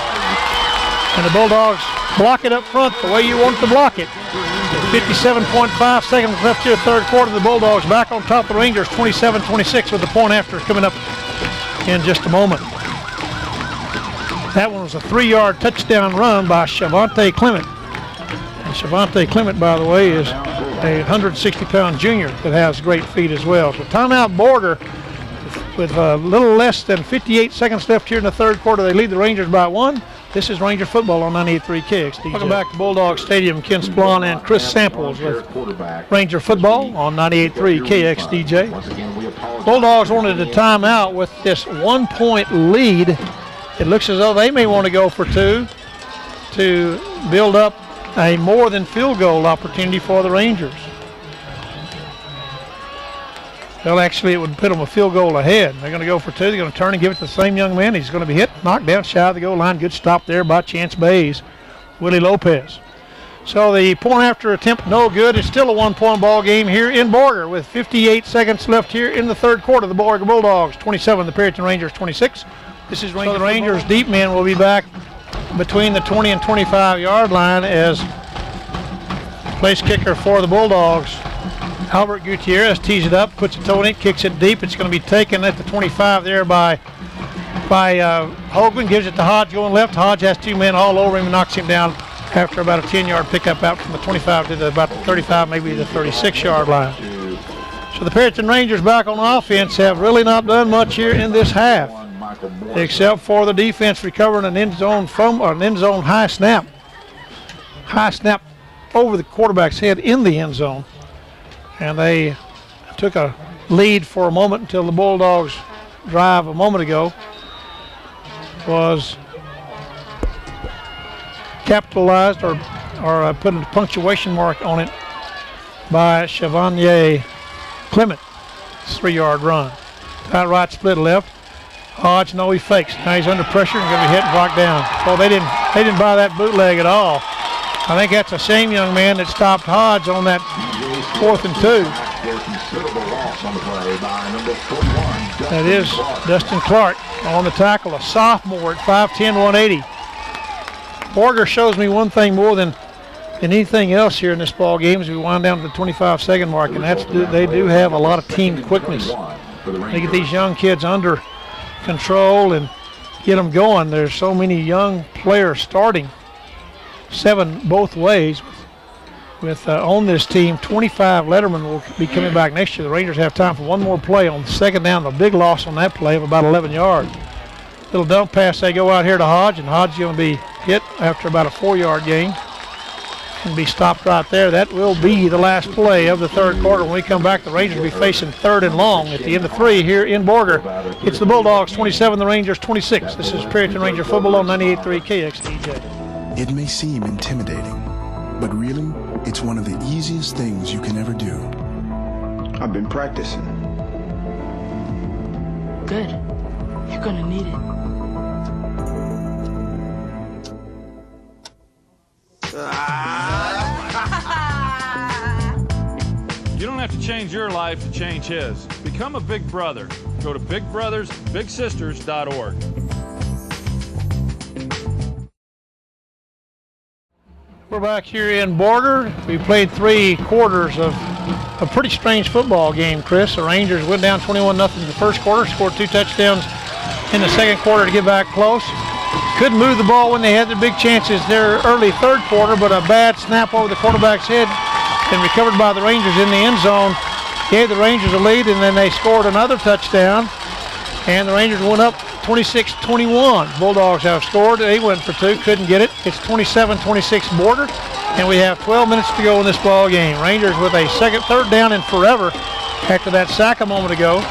And the Bulldogs block it up front the way you want to block it. 57.5 seconds left here, 3rd quarter. The Bulldogs back on top of the Rangers, 27-26, with the point after coming up in just a moment. That one was a 3-yard touchdown run by Shavante Clement. And Shavante Clement, by the way, is a 160-pound junior that has great feet as well. So timeout Borger with a little less than 58 seconds left here in the 3rd quarter. They lead the Rangers by 1. This is Ranger football on 98.3 KXDJ. Welcome back to Bulldog Stadium. Ken Splawn and Chris Samples with Ranger football on 98.3 KXDJ. Bulldogs wanted a timeout with this 1-point lead. It looks as though they may want to go for 2 to build up a more than field goal opportunity for the Rangers. Well, actually, it would put them a field goal ahead. They're going to go for two. They're going to turn and give it to the same young man. He's going to be hit, knocked down shy of the goal line. Good stop there by Chance Bays, Willie Lopez. So the point after attempt, no good. It's still a 1-point ball game here in Borger with 58 seconds left here in the third quarter. The Borger Bulldogs 27, the Perryton Rangers 26. This is Rangers. So the Rangers deep men will be back between the 20 and 25-yard line as place kicker for the Bulldogs. Albert Gutierrez tees it up, puts a toe in it, kicks it deep. It's going to be taken at the 25 there by Hogan. Gives it to Hodge going left. Hodge has two men all over him and knocks him down after about a 10-yard pickup out from the 25 to about the 35, maybe the 36-yard line. So the Perryton Rangers back on offense have really not done much here in this half, except for the defense recovering an end zone high snap. High snap over the quarterback's head in the end zone. And they took a lead for a moment until the Bulldogs' drive a moment ago was capitalized or put a punctuation mark on it by Chevanier Clement. 3-yard run. Tight right, split left. Hodge, no, he fakes. Now he's under pressure and going to be hit and blocked down. So they didn't buy that bootleg at all. I think that's the same young man that stopped Hodge on that 4th and 2. That is Dustin Clark on the tackle, a sophomore at 5'10", 180. Borger shows me one thing more than anything else here in this ball game as we wind down to the 25-second mark, and that's they do have a lot of team quickness. They get these young kids under control and get them going. There's so many young players starting, 7 both ways. With on this team, 25 lettermen will be coming back next year. The Rangers have time for one more play on second down. A big loss on that play of about 11 yards. Little dump pass, they go out here to Hodge, and Hodge is going to be hit after about a 4-yard gain and be stopped right there. That will be the last play of the third quarter. When we come back, the Rangers will be facing 3rd and long at the end of 3 here in Borger. It's the Bulldogs 27, the Rangers 26. This is Perryton Ranger football on 98.3 KXDJ. It may seem intimidating, but really, it's one of the easiest things you can ever do. I've been practicing. Good. You're gonna need it. You don't have to change your life to change his. Become a big brother. Go to bigbrothersbigsisters.org. We're back here in Borger. We played 3 quarters of a pretty strange football game, Chris. The Rangers went down 21-0 in the first quarter, scored 2 touchdowns in the second quarter to get back close. Couldn't move the ball when they had the big chances there early third quarter, but a bad snap over the quarterback's head and recovered by the Rangers in the end zone gave the Rangers a lead, and then they scored another touchdown, and the Rangers went up 26-21. Bulldogs have scored. They went for 2, couldn't get it. It's 27-26 Borger, and we have 12 minutes to go in this ball game. Rangers with a third down and forever after that sack a moment ago.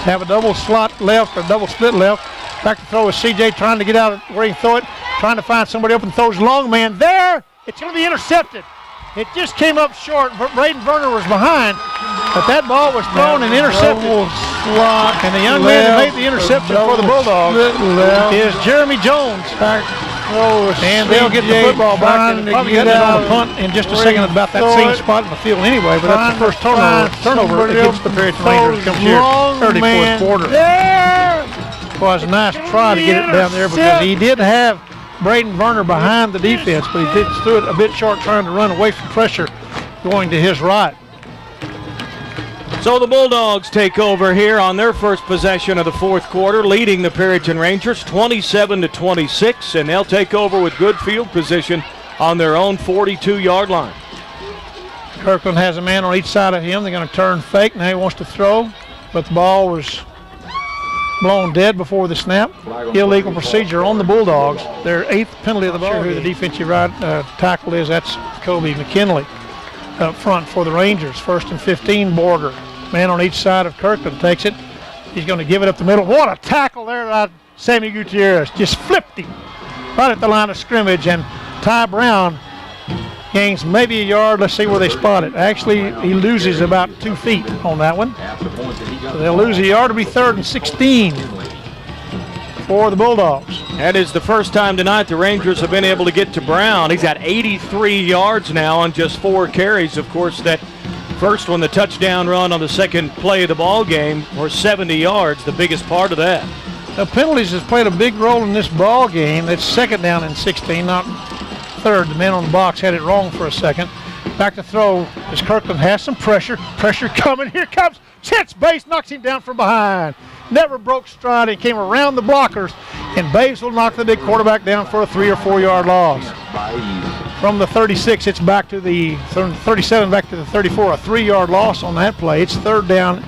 Have a double slot left or double split left. Back to throw is CJ trying to get out of where he can throw it, trying to find somebody open, throws long man there. It's going to be intercepted. It just came up short. Braden Verner was behind, but that ball was thrown and intercepted. And the young man that made the interception for the Bulldogs is Jeremy Jones. And they'll get the football back and probably get it on a punt in just a second at about that same spot in the field anyway, but that's the first turnover against the Perryton Rangers comes here early fourth quarter. It was a nice try to get it down there because he did have Braden Verner behind the defense, but he did threw it a bit short trying to run away from pressure going to his right. So the Bulldogs take over here on their first possession of the fourth quarter, leading the Perryton Rangers 27-26, and they'll take over with good field position on their own 42-yard line. Kirkland has a man on each side of him. They're going to turn fake. Now he wants to throw, but the ball was blown dead before the snap. Illegal procedure on the Bulldogs. Their 8th penalty of the ball. Who the defensive right tackle is, that's Kobe McKinley up front for the Rangers. 1st and 15, Borger. Man on each side of Kirkland takes it. He's going to give it up the middle. What a tackle there by Sammy Gutierrez. Just flipped him right at the line of scrimmage, and Ty Brown Gains maybe a yard. Let's see where they spot it. Actually, he loses about 2 feet on that one. So they'll lose a yard. It'll be 3rd and 16 for the Bulldogs. That is the first time tonight the Rangers have been able to get to Brown. He's got 83 yards now on just 4 carries. Of course, that first one, the touchdown run on the second play of the ball game, for 70 yards, the biggest part of that. The penalties has played a big role in this ball game. That's 2nd down and 16, not 3rd. The man on the box had it wrong for a second. Back to throw as Kirkland has some pressure. Pressure coming. Here comes Chet's base, knocks him down from behind. Never broke stride and came around the blockers, and Baves will knock the big quarterback down for a 3 or 4 yard loss. From the 36, it's back to the 37, back to the 34, a 3 yard loss on that play. It's 3rd down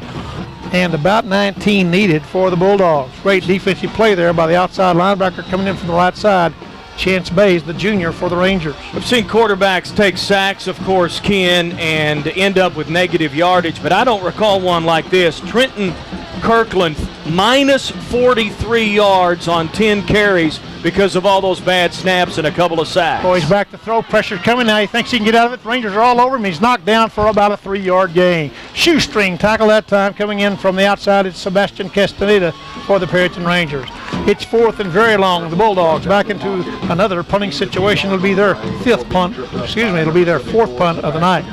and about 19 needed for the Bulldogs. Great defensive play there by the outside linebacker coming in from the right side. Chance Bays, the junior for the Rangers. I've seen quarterbacks take sacks, of course, Ken, and end up with negative yardage, but I don't recall one like this. Trenton Kirkland, minus 43 yards on 10 carries because of all those bad snaps and a couple of sacks. Boy, he's back to throw. Pressure coming now. He thinks he can get out of it. The Rangers are all over him. He's knocked down for about a 3 yard gain. Shoestring tackle that time. Coming in from the outside, it's Sebastian Castaneda for the Perryton Rangers. It's 4th and very long. The Bulldogs back into another punting situation. It'll be their 5th punt. Excuse me, it'll be their 4th punt of the night.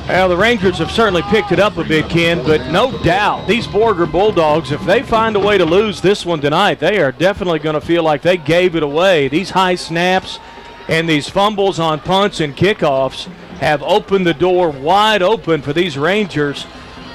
Well, the Rangers have certainly picked it up a bit, Ken, but no doubt these Borger Bulldogs, if they find a way to lose this one tonight, they are definitely going to feel like they gave it away. These high snaps and these fumbles on punts and kickoffs have opened the door wide open for these Rangers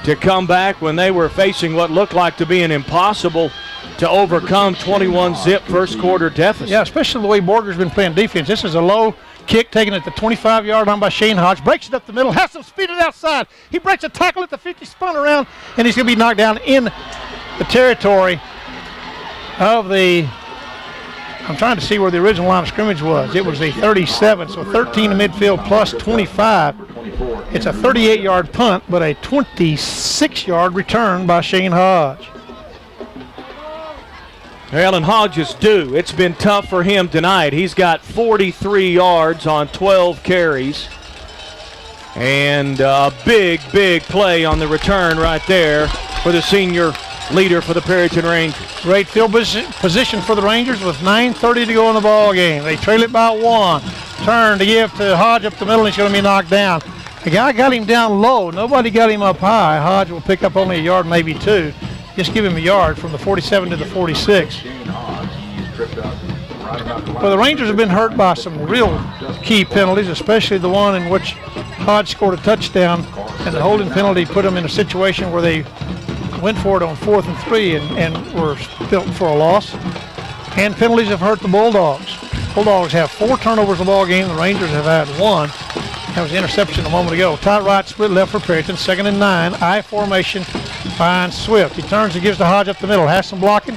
to come back when they were facing what looked like to be an impossible to overcome 21-zip first quarter deficit. Yeah, especially the way Borger's been playing defense. This is a low kick taken at the 25-yard line by Shane Hodge. Breaks it up the middle, has some speed on the outside. He breaks a tackle at the 50, spun around, and he's going to be knocked down in the territory of the, I'm trying to see where the original line of scrimmage was. It was the 37, so 13 to midfield plus 25. It's a 38-yard punt, but a 26-yard return by Shane Hodge. Well, and Hodge is due. It's been tough for him tonight. He's got 43 yards on 12 carries. And a big, big play on the return right there for the senior leader for the Perryton Rangers. Great field position for the Rangers with 9:30 to go in the ball game. They trail it by 1. Turn to give to Hodge up the middle, and he's going to be knocked down. The guy got him down low. Nobody got him up high. Hodge will pick up only a yard, maybe 2. Just give him a yard from the 47 to the 46. Well, the Rangers have been hurt by some real key penalties, especially the one in which Hodge scored a touchdown, and the holding penalty put them in a situation where they went for it on 4th and 3 and were built for a loss. And penalties have hurt the Bulldogs. Bulldogs have 4 turnovers in the ball game. The Rangers have had 1. That was an interception a moment ago. Tight right, split left for Perryton. 2nd and 9. I formation. Finds Swift. He turns and gives to Hodge up the middle. Has some blocking,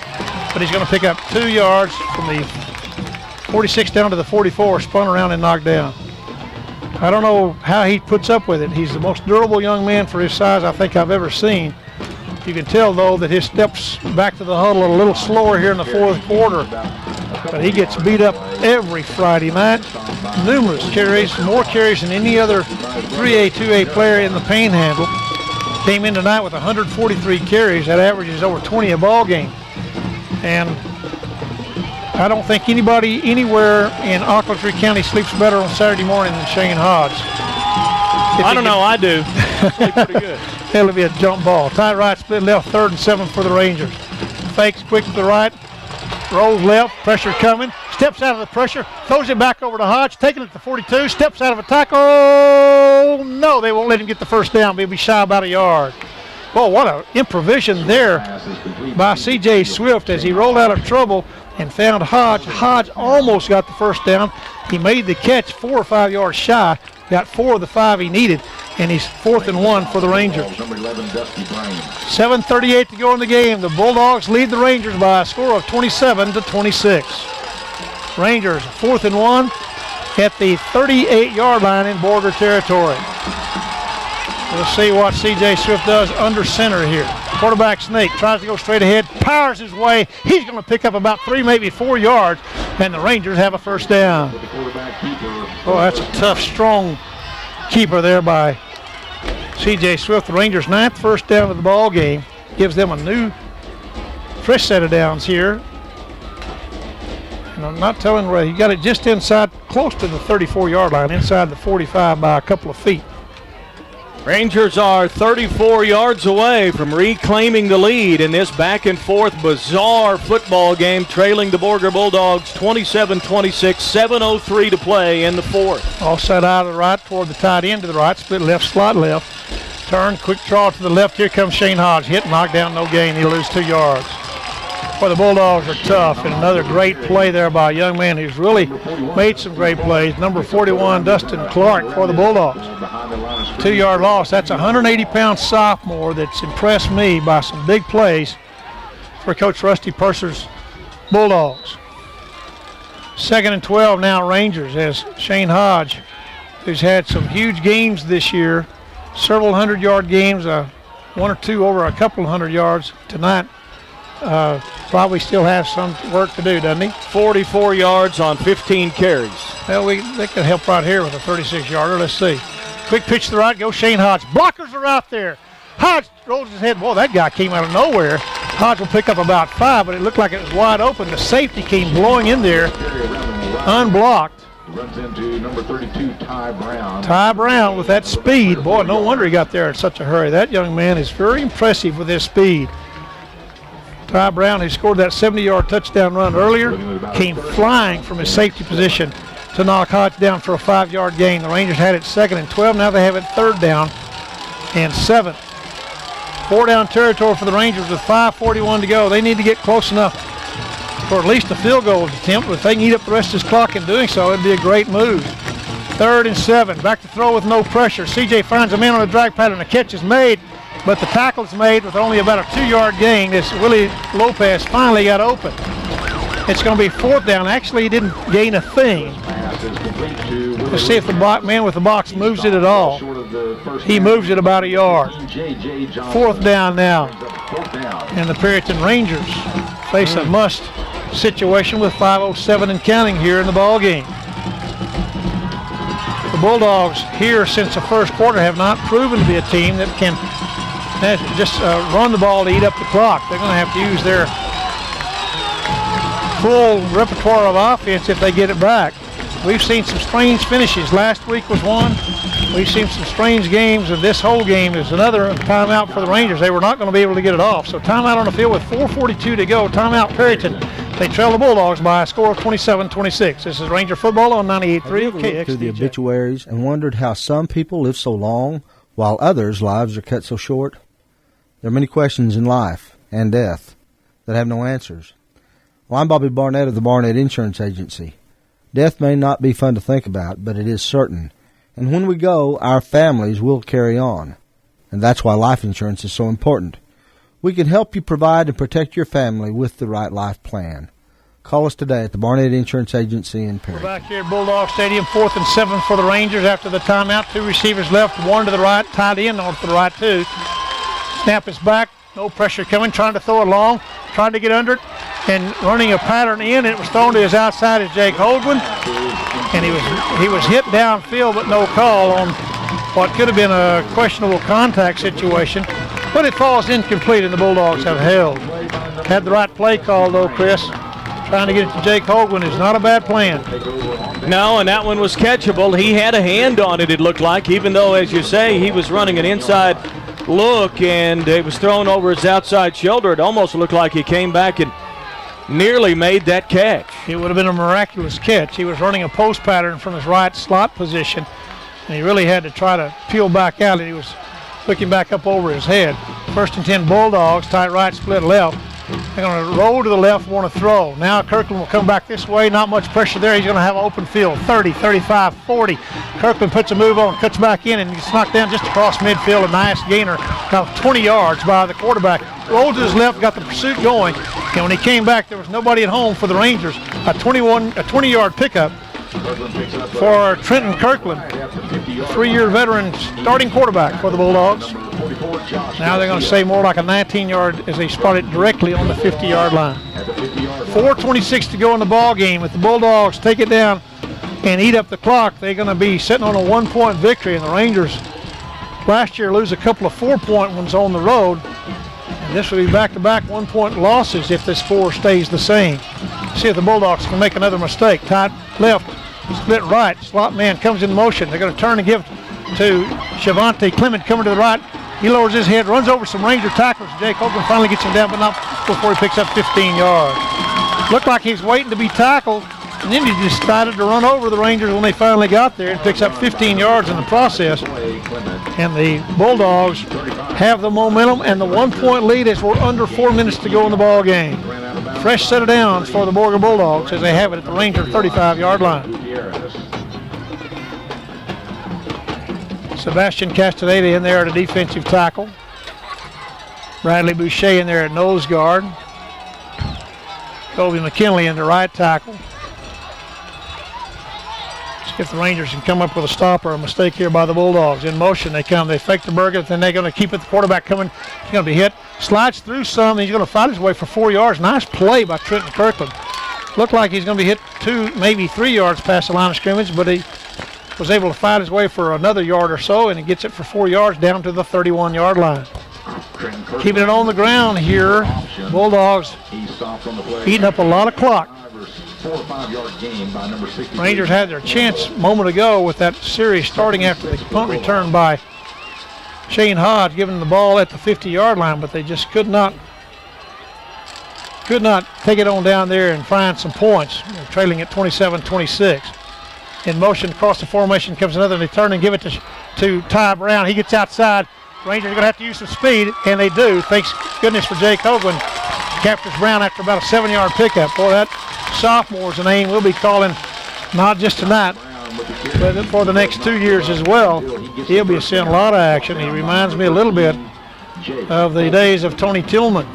but he's going to pick up 2 yards from the 46 down to the 44. Spun around and knocked down. I don't know how he puts up with it. He's the most durable young man for his size I think I've ever seen. You can tell, though, that his steps back to the huddle are a little slower here in the 4th quarter. But he gets beat up every Friday night. Numerous carries, more carries than any other 3A, 2A player in the Panhandle. Came in tonight with 143 carries. That averages over 20 a ball game. And I don't think anybody anywhere in Ocklatree County sleeps better on Saturday morning than Shane Hodge. I don't know, I do. Sleep pretty good. That'll be a jump ball. Tight right, split left, 3rd and 7 for the Rangers. Fakes quick to the right, rolls left, pressure coming, steps out of the pressure, throws it back over to Hodge, taking it to 42, steps out of a tackle. Oh, no, they won't let him get the first down. They'll be shy about a yard. Well, what an improvisation there by C.J. Swift as he rolled out of trouble and found Hodge. Hodge almost got the first down. He made the catch 4 or 5 yards shy, got 4 of the 5 he needed, and he's 4th and 1 for the Rangers. 7:38 to go in the game. The Bulldogs lead the Rangers by a score of 27 to 26. Rangers 4th and 1 at the 38-yard line in Borger territory. We'll see what C.J. Swift does under center here. Quarterback Snake tries to go straight ahead, powers his way. He's going to pick up about 3, maybe 4 yards, and the Rangers have a first down. Oh, that's a tough, strong keeper there by C.J. Swift. The Rangers' 9th first down of the ball game gives them a new, fresh set of downs here. And I'm not telling where he got it just inside, close to the 34-yard line, inside the 45 by a couple of feet. Rangers are 34 yards away from reclaiming the lead in this back-and-forth bizarre football game, trailing the Borger Bulldogs 27-26, 7:03 to play in the fourth. All set out of the right toward the tight end to the right, split left, slot left. Turn, quick draw to the left. Here comes Shane Hodge. Hit, knocked down, no gain. He'll lose 2 yards. Boy, the Bulldogs are tough, and another great play there by a young man who's really made some great plays. Number 41, Dustin Clark for the Bulldogs. 2-yard loss. That's a 180-pound sophomore that's impressed me by some big plays for Coach Rusty Purser's Bulldogs. 2nd and 12 now, Rangers, as Shane Hodge, who's had some huge games this year, several 100-yard games, 1 or 2 over a couple of 100 yards tonight. Probably still has some work to do, doesn't he? 44 yards on 15 carries. Well, they could help right here with a 36-yarder. Let's see. Quick pitch to the right, goes Shane Hodge. Blockers are out there. Hodge rolls his head. Boy, that guy came out of nowhere. Hodge will pick up about 5, but it looked like it was wide open. The safety came blowing in there, unblocked. Runs into number 32, Ty Brown. Ty Brown with that speed. Boy, no wonder he got there in such a hurry. That young man is very impressive with his speed. Ty Brown, who scored that 70-yard touchdown run earlier, came flying from his safety position to knock Hodge down for a 5-yard gain. The Rangers had it 2nd and 12. Now they have it 3rd down and 7. 4-down territory for the Rangers with 5:41 to go. They need to get close enough for at least a field goal attempt. But if they can eat up the rest of this clock in doing so, it'd be a great move. 3rd and 7. Back to throw with no pressure. CJ finds a man on a drag pattern. The catch is made, but the tackle is made with only about a 2-yard gain. This Willie Lopez finally got open. It's going to be 4th down. Actually, he didn't gain a thing. Let's see if the man with the box moves it at all. He moves it about a yard. 4th down now. And the Perryton Rangers face a must situation with 5:07 and counting here in the ball game. The Bulldogs here since the first quarter have not proven to be a team that can just run the ball to eat up the clock. They're going to have to use their full repertoire of offense if they get it back. We've seen some strange finishes. Last week was one. We've seen some strange games, and this whole game is another timeout for the Rangers. They were not going to be able to get it off. So timeout on the field with 4:42 to go. Timeout Perryton. They trail the Bulldogs by a score of 27-26. This is Ranger football on 98.3 KXDJ. Through the obituaries and wondered how some people live so long while others' lives are cut so short. There are many questions in life and death that have no answers. Well, I'm Bobby Barnett of the Barnett Insurance Agency. Death may not be fun to think about, but it is certain. And when we go, our families will carry on. And that's why life insurance is so important. We can help you provide and protect your family with the right life plan. Call us today at the Barnett Insurance Agency in Perry. We're back here at Bulldog Stadium, 4th and 7 for the Rangers after the timeout. 2 receivers left, 1 to the right, tight end on to the right too. Snap is back, no pressure coming, trying to throw it long, trying to get under it, and running a pattern in. It was thrown to his outside as Jake Holdwin, and he was hit downfield, but no call on what could have been a questionable contact situation. But it falls incomplete, and the Bulldogs have held. Had the right play call, though, Chris. Trying to get it to Jake Holdwin is not a bad plan. No, and that one was catchable. He had a hand on it, it looked like, even though, as you say, he was running an inside look, and it was thrown over his outside shoulder. It almost looked like he came back and nearly made that catch. It would have been a miraculous catch. He was running a post pattern from his right slot position, and he really had to try to peel back out, and he was looking back up over his head. 1st and 10 Bulldogs, tight right, split left. They're going to roll to the left, want to throw. Now Kirkland will come back this way. Not much pressure there. He's going to have an open field. 30, 35, 40. Kirkland puts a move on, cuts back in, and gets knocked down just across midfield. A nice gainer, about 20 yards by the quarterback. Rolled to his left, got the pursuit going. And when he came back, there was nobody at home for the Rangers. A 20-yard pickup for Trenton Kirkland, 3-year veteran starting quarterback for the Bulldogs. Now they're going to say more like a 19-yard as they spot it directly on the 50-yard line. 4:26 to go in the ball game. If the Bulldogs take it down and eat up the clock, they're going to be sitting on a 1-point victory. And the Rangers last year lose a couple of 4-point ones on the road. And this will be back-to-back 1-point losses if this score stays the same. See if the Bulldogs can make another mistake. Tight left, split right. Slot man comes in motion. They're going to turn and give to Shavante Clement coming to the right. He lowers his head, runs over some Ranger tacklers. Jake Hogan finally gets him down, but not before he picks up 15 yards. Looked like he's waiting to be tackled, and then he decided to run over the Rangers when they finally got there and picks up 15 yards in the process. And the Bulldogs have the momentum and the 1-point lead as we're under 4 minutes to go in the ball game. Fresh set of downs for the Borger Bulldogs as they have it at the Ranger 35-yard line. Sebastian Castaneda in there at a defensive tackle. Bradley Boucher in there at nose guard. Colby McKinley in the right tackle. See if the Rangers can come up with a stop or a mistake here by the Bulldogs. In motion they come. They fake the burger, then they're going to keep it. The quarterback coming. He's going to be hit. Slides through some. And he's going to fight his way for 4 yards. Nice play by Trenton Kirkland. Looked like he's going to be hit 2, maybe 3 yards past the line of scrimmage, but he was able to fight his way for another yard or so, and he gets it for 4 yards down to the 31-yard line. Keeping it on the ground here, Bulldogs eating up a lot of clock. Rangers had their chance a moment ago with that series starting after the punt return by Shane Hodge, giving the ball at the 50-yard line, but they just could not take it on down there and find some points. They're trailing at 27-26. In motion across the formation comes another, and they turn and give it to Ty Brown. He gets outside. Rangers are going to have to use some speed, and they do. Thanks goodness for Jake Hoagland. Captures Brown after about a 7-yard pickup. Boy, that sophomore's a name we'll be calling not just tonight, but for the next 2 years as well. He'll be seeing a lot of action. He reminds me a little bit of the days of Tony Tillman,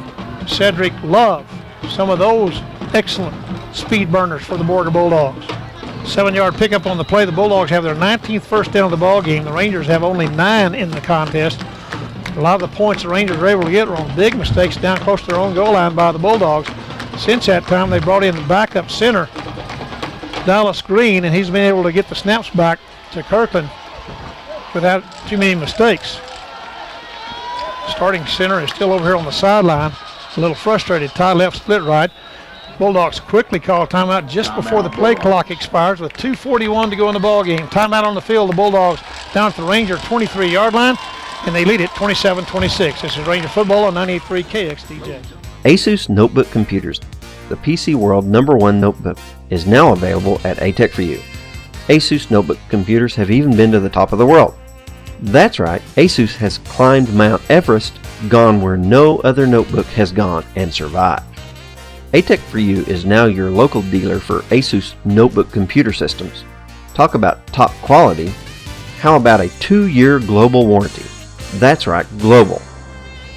Cedric Love, some of those excellent speed burners for the Borger Bulldogs. 7-yard pickup on the play. The Bulldogs have their 19th first down of the ball game. The Rangers have only 9 in the contest. A lot of the points the Rangers are able to get were on big mistakes down close to their own goal line by the Bulldogs. Since that time, they brought in backup center Dallas Green, and he's been able to get the snaps back to Kirkland without too many mistakes. Starting center is still over here on the sideline, a little frustrated. Tie left, split right. Bulldogs quickly call timeout just before the play clock expires with 2:41 to go in the ball game. Timeout on the field. The Bulldogs down at the Ranger 23-yard line, and they lead it 27-26. This is Ranger football on 98.3 KXDJ. Asus Notebook Computers, the PC World #1 notebook, is now available at ATech for you. Asus Notebook Computers have even been to the top of the world. That's right, Asus has climbed Mount Everest, gone where no other notebook has gone, and survived. ATech for you is now your local dealer for Asus notebook computer systems. Talk about top quality. How about a 2-year global warranty? That's right, global.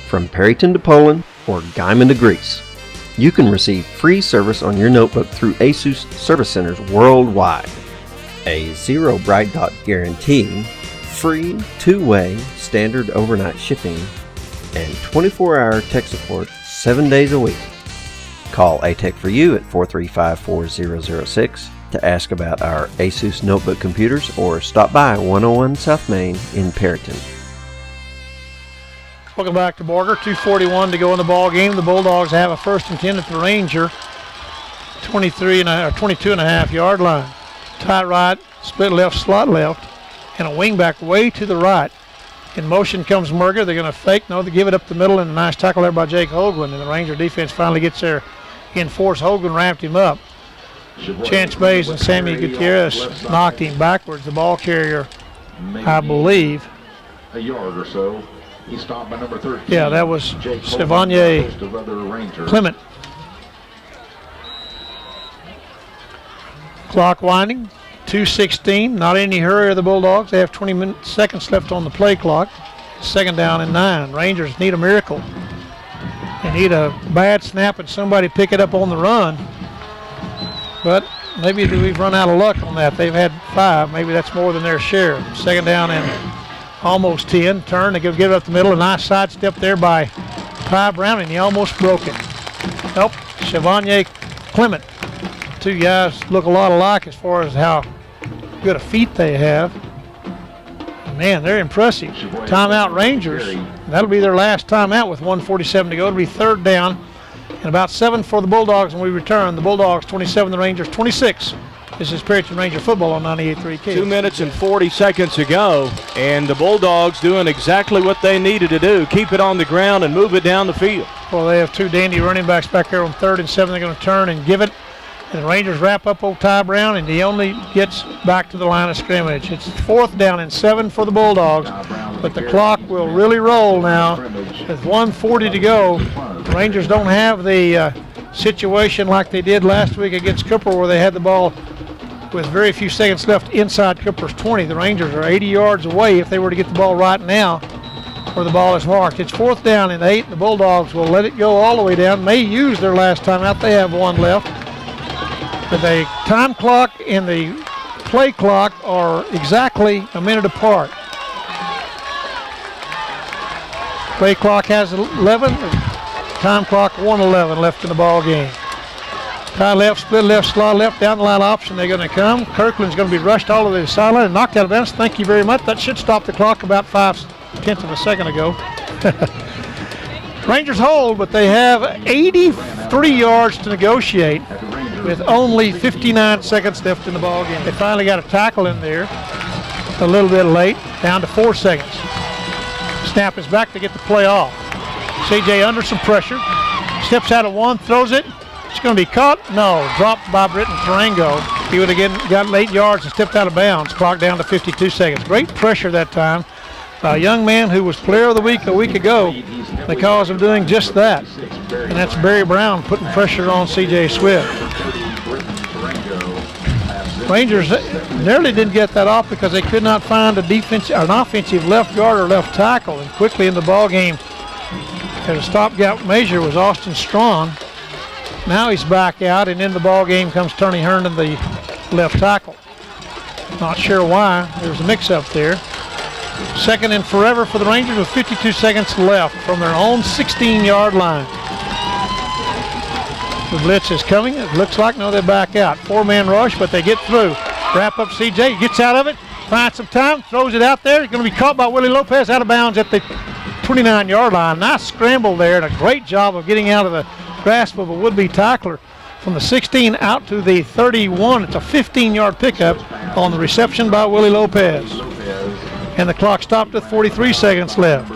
From Perryton to Poland or Gaiman to Greece, you can receive free service on your notebook through Asus service centers worldwide. A 0 bright dot guarantee, free 2-way standard overnight shipping, and 24-hour tech support 7 days a week. Call ATech for you at 435-4006 to ask about our Asus notebook computers, or stop by 101 South Main in Perryton. Welcome back to Borger. 2:41 to go in the ball game. The Bulldogs have a 1st and 10 at the Ranger 22.5-yard line. Tight right, split left, slot left, and a wingback way to the right. In motion comes Merger. They're going to fake. No, they give it up the middle, and a nice tackle there by Jake Hoagland. And the Ranger defense finally gets there in force. Hoagland ramped him up. Chance Bays and Sammy Gutierrez knocked him backwards. The ball carrier, I believe, a yard or so. He stopped by number 13. Yeah, that was Sevanye Clement. Clock winding. 2:16. Not in any hurry of the Bulldogs. They have 20 seconds left on the play clock. 2nd down and 9. Rangers need a miracle. They need a bad snap and somebody pick it up on the run. But maybe we've run out of luck on that. They've had 5. Maybe that's more than their share. Second down and almost 10. Turn, they give it up the middle. A nice sidestep there by Ty Brown, and he almost broke it. Nope, Chevanier Clement. 2 guys look a lot alike as far as how good a feet they have. Man, they're impressive. Timeout Rangers. That'll be their last timeout with 1:47 to go. It'll be third down and about 7 for the Bulldogs when we return. The Bulldogs 27, the Rangers 26. This is Perryton Ranger football on 98.3 Kids. 2 minutes and 40 seconds to go, and the Bulldogs doing exactly what they needed to do. Keep it on the ground and move it down the field. Well, they have 2 dandy running backs back there on 3rd and 7. They're going to turn and give it. And the Rangers wrap up old Ty Brown, and he only gets back to the line of scrimmage. It's 4th down and 7 for the Bulldogs, but the clock will really roll now. With 1:40 to go, the Rangers don't have the situation like they did last week against Cooper, where they had the ball with very few seconds left inside Cooper's 20. The Rangers are 80 yards away if they were to get the ball right now where the ball is marked. It's 4th down and 8. The Bulldogs will let it go all the way down. May use their last timeout. They have 1 left. But the time clock and the play clock are exactly a minute apart. Play clock has 11. Time clock 1:11 left in the ball game. Tie left, split left, slot left, down the line option. They're going to come. Kirkland's going to be rushed all the way to the sideline and knocked out of bounds. Thank you very much. That should stop the clock about 5/10 of a second ago. Rangers hold, but they have 83 yards to negotiate with only 59 seconds left in the ball game. They finally got a tackle in there a little bit late, down to 4 seconds. Snap is back to get the play off. CJ under some pressure, steps out of 1, throws it. It's going to be caught. No, dropped by Britton Tarango. He would have gotten 8 yards and stepped out of bounds. Clock down to 52 seconds. Great pressure that time. A young man who was player of the week a week ago because of doing just that. And that's Barry Brown putting pressure on C.J. Swift. Rangers nearly didn't get that off because they could not find an offensive left guard or left tackle. And quickly in the ball game, at a stopgap measure, was Austin Strawn. Now he's back out, and in the ball game comes Tony Herndon, the left tackle. Not sure why. There's a mix-up there. Second and forever for the Rangers with 52 seconds left from their own 16-yard line. The blitz is coming. It looks like, no, they back out. 4-man rush, but they get through. Wrap up CJ, he gets out of it, finds some time, throws it out there. He's going to be caught by Willie Lopez out of bounds at the 29-yard line. Nice scramble there and a great job of getting out of the grasp of a would-be tackler from the 16 out to the 31. It's a 15-yard pickup on the reception by Willie Lopez. And the clock stopped with 43 seconds left.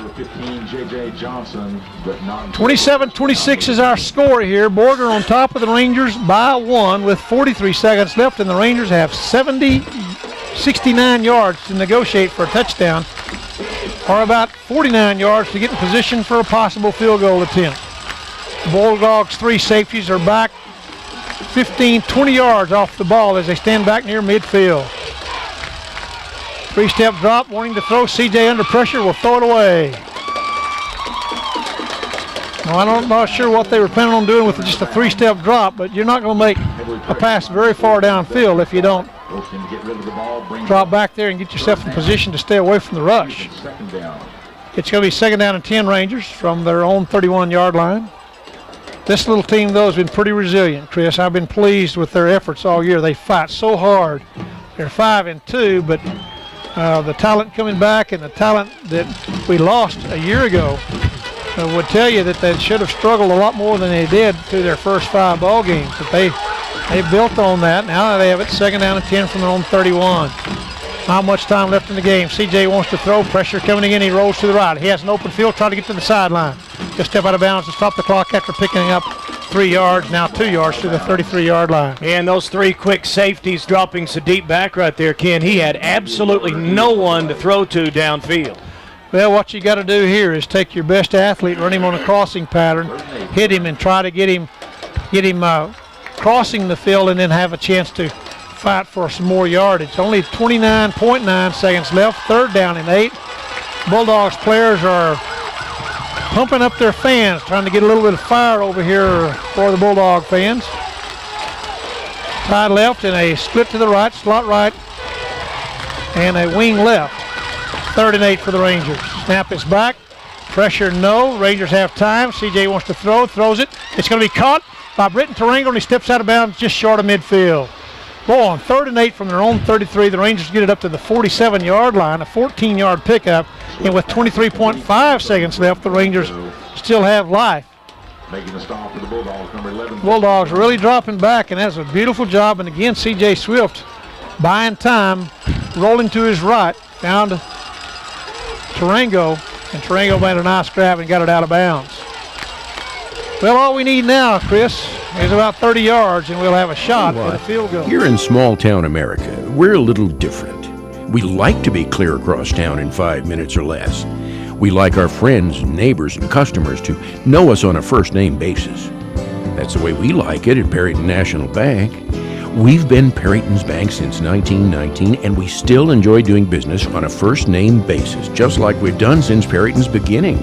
27-26 is our score here. Borger on top of the Rangers by 1 with 43 seconds left, and the Rangers have 69 yards to negotiate for a touchdown, or about 49 yards to get in position for a possible field goal attempt. The Bulldogs' 3 safeties are back 15, 20 yards off the ball as they stand back near midfield. 3-step drop, wanting to throw. CJ under pressure, will throw it away. Now, I'm not sure what they were planning on doing with just a 3-step drop, but you're not going to make a pass very far downfield if you don't drop back there and get yourself in position to stay away from the rush. It's going to be 2nd down and 10 Rangers from their own 31-yard line. This little team, though, has been pretty resilient, Chris. I've been pleased with their efforts all year. They fight so hard. They're 5-2, but the talent coming back and the talent that we lost a year ago would tell you that they should have struggled a lot more than they did through their first 5 ball games. But they built on that. Now they have it 2nd down and 10 from their own 31. Not much time left in the game. CJ wants to throw. Pressure coming in. He rolls to the right. He has an open field, trying to get to the sideline. Just step out of bounds to stop the clock after picking up 3 yards, now 2 yards to the 33-yard line. And those 3 quick safeties dropping so deep back right there, Ken. He had absolutely no one to throw to downfield. Well, what you got to do here is take your best athlete, run him on a crossing pattern, hit him, and try to get him crossing the field, and then have a chance to fight for some more yardage. Only 29.9 seconds left. 3rd down and 8. Bulldogs players are pumping up their fans, trying to get a little bit of fire over here for the Bulldog fans. Side left and a split to the right, slot right, and a wing left. 3rd and 8 for the Rangers. Snap is back. Pressure no. Rangers have time. CJ wants to throw, throws it. It's going to be caught by Britton Tarango, and he steps out of bounds just short of midfield. Boy, on 3rd and 8 from their own 33, the Rangers get it up to the 47-yard line, a 14-yard pickup, and with 23.5 seconds left, the Rangers still have life. Making a stop for the Bulldogs, number 11. Bulldogs really dropping back, and that's a beautiful job. And again, C.J. Swift buying time, rolling to his right, found Tarango, and Tarango made a nice grab and got it out of bounds. Well, all we need now, Chris, is about 30 yards, and we'll have a shot at a field goal. Here in small town America, we're a little different. We like to be clear across town in 5 minutes or less. We like our friends, neighbors, and customers to know us on a first-name basis. That's the way we like it at Perryton National Bank. We've been Perryton's bank since 1919, and we still enjoy doing business on a first-name basis, just like we've done since Perryton's beginning.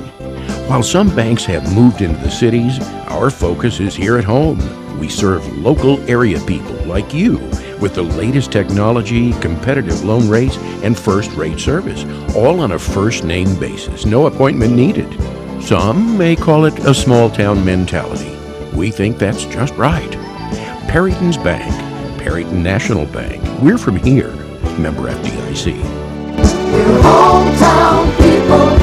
While some banks have moved into the cities, our focus is here at home. We serve local area people like you with the latest technology, competitive loan rates, and first-rate service, all on a first-name basis, no appointment needed. Some may call it a small-town mentality. We think that's just right. Perryton's Bank, Perryton National Bank. We're from here. Member FDIC. We're hometown people,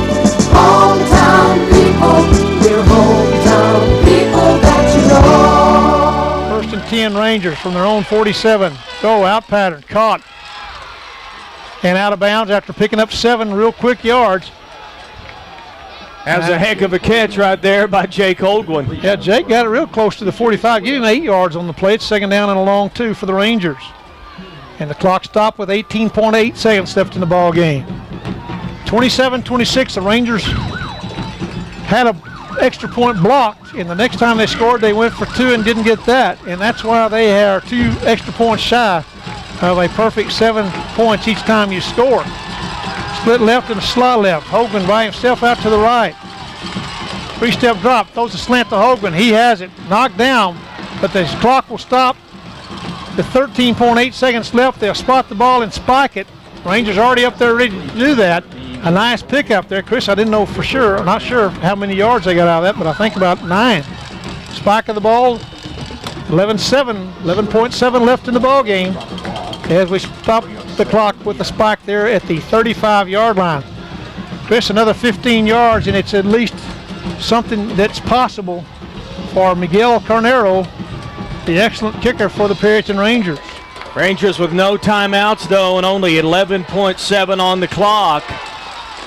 hometown people. We're hometown people that you know. 1st and 10 Rangers from their own 47. Go out pattern, caught. And out of bounds after picking up 7 real quick yards. That was a heck of a catch right there by Jake Oldwin. Yeah, Jake got it real close to the 45. Give him 8 yards on the play. It's 2nd down and a long 2 for the Rangers. And the clock stopped with 18.8 seconds left in the ball game. 27-26, the Rangers had an extra point blocked, and the next time they scored, they went for 2 and didn't get that. And that's why they are 2 extra points shy of a perfect 7 points each time you score. Split left and a slot left. Hoagland by himself out to the right. 3-step drop, throws a slant to Hoagland. He has it knocked down, but the clock will stop. The 13.8 seconds left. They'll spot the ball and spike it. Rangers already up there ready to do that. A nice pickup there. Chris, I didn't know for sure. I'm not sure how many yards they got out of that, but I think about 9. Spike of the ball, 11.7 left in the ball game as we stop the clock with the spike there at the 35-yard line. Chris, another 15 yards, and it's at least something that's possible for Miguel Carnero, the excellent kicker for the Perryton Rangers. Rangers with no timeouts, though, and only 11.7 on the clock.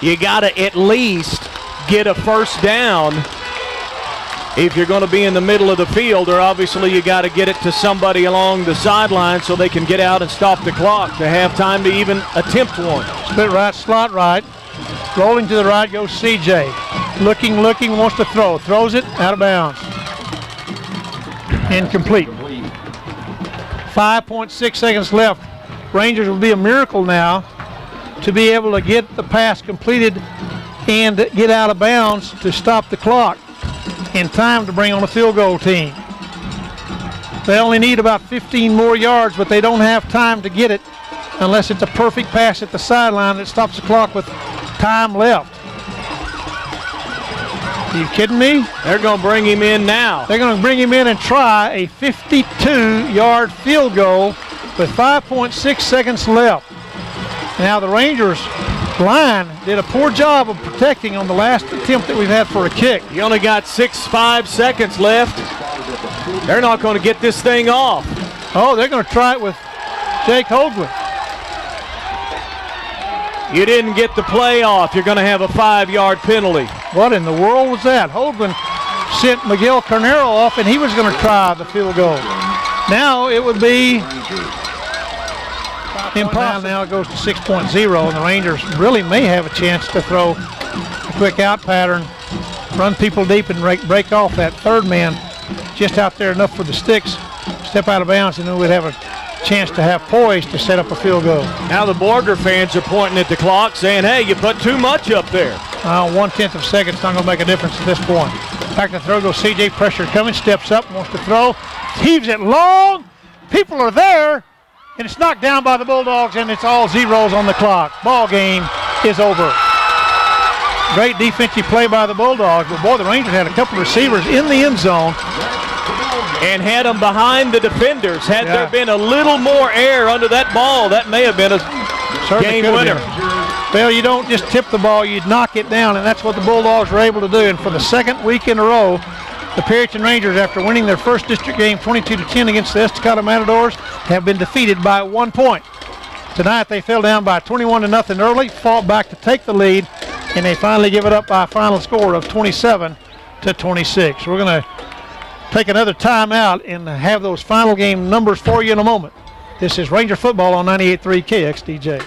You got to at least get a first down if you're going to be in the middle of the field, or obviously you got to get it to somebody along the sideline so they can get out and stop the clock to have time to even attempt one. Split right, slot right. Rolling to the right goes CJ. Looking, wants to throw. Throws it, out of bounds. Incomplete. 5.6 seconds left. Rangers will be a miracle now to be able to get the pass completed and get out of bounds to stop the clock in time to bring on a field goal team. They only need about 15 more yards, but they don't have time to get it unless it's a perfect pass at the sideline that stops the clock with time left. Are you kidding me? They're going to bring him in now. They're going to bring him in and try a 52-yard field goal with 5.6 seconds left. Now the Rangers line did a poor job of protecting on the last attempt that we've had for a kick. You only got 5 seconds left. They're not going to get this thing off. Oh, they're going to try it with Jake Hoagland. You didn't get the play off. You're going to have a 5-yard penalty. What in the world was that? Hoagland sent Miguel Carnero off, and he was going to try the field goal. Now it would be impossible. Now it goes to 6.0, and the Rangers really may have a chance to throw a quick out pattern, run people deep, and break off that third man just out there enough for the sticks, step out of bounds, and then we'd have a chance to have poise to set up a field goal. Now the Borger fans are pointing at the clock saying, hey, you put too much up there. 1/10 of a second, it's not going to make a difference at this point. Back to throw goes CJ, pressure coming, steps up, wants to throw, heaves it long, people are there, and it's knocked down by the Bulldogs, and it's all zeros on the clock. Ball game is over. Great defensive play by the Bulldogs, but boy, the Rangers had a couple of receivers in the end zone. And had them behind the defenders. Had there been a little more air under that ball, that may have been a game winner. Well, you don't just tip the ball, you knock it down, and that's what the Bulldogs were able to do. And for the second week in a row, the Perryton Rangers, after winning their first district game 22-10 against the Estacado Matadors, have been defeated by 1 point. Tonight they fell down by 21-0 early, fought back to take the lead, and they finally give it up by a final score of 27-26. We're going to take another timeout and have those final game numbers for you in a moment. This is Ranger football on 98.3 KXDJ.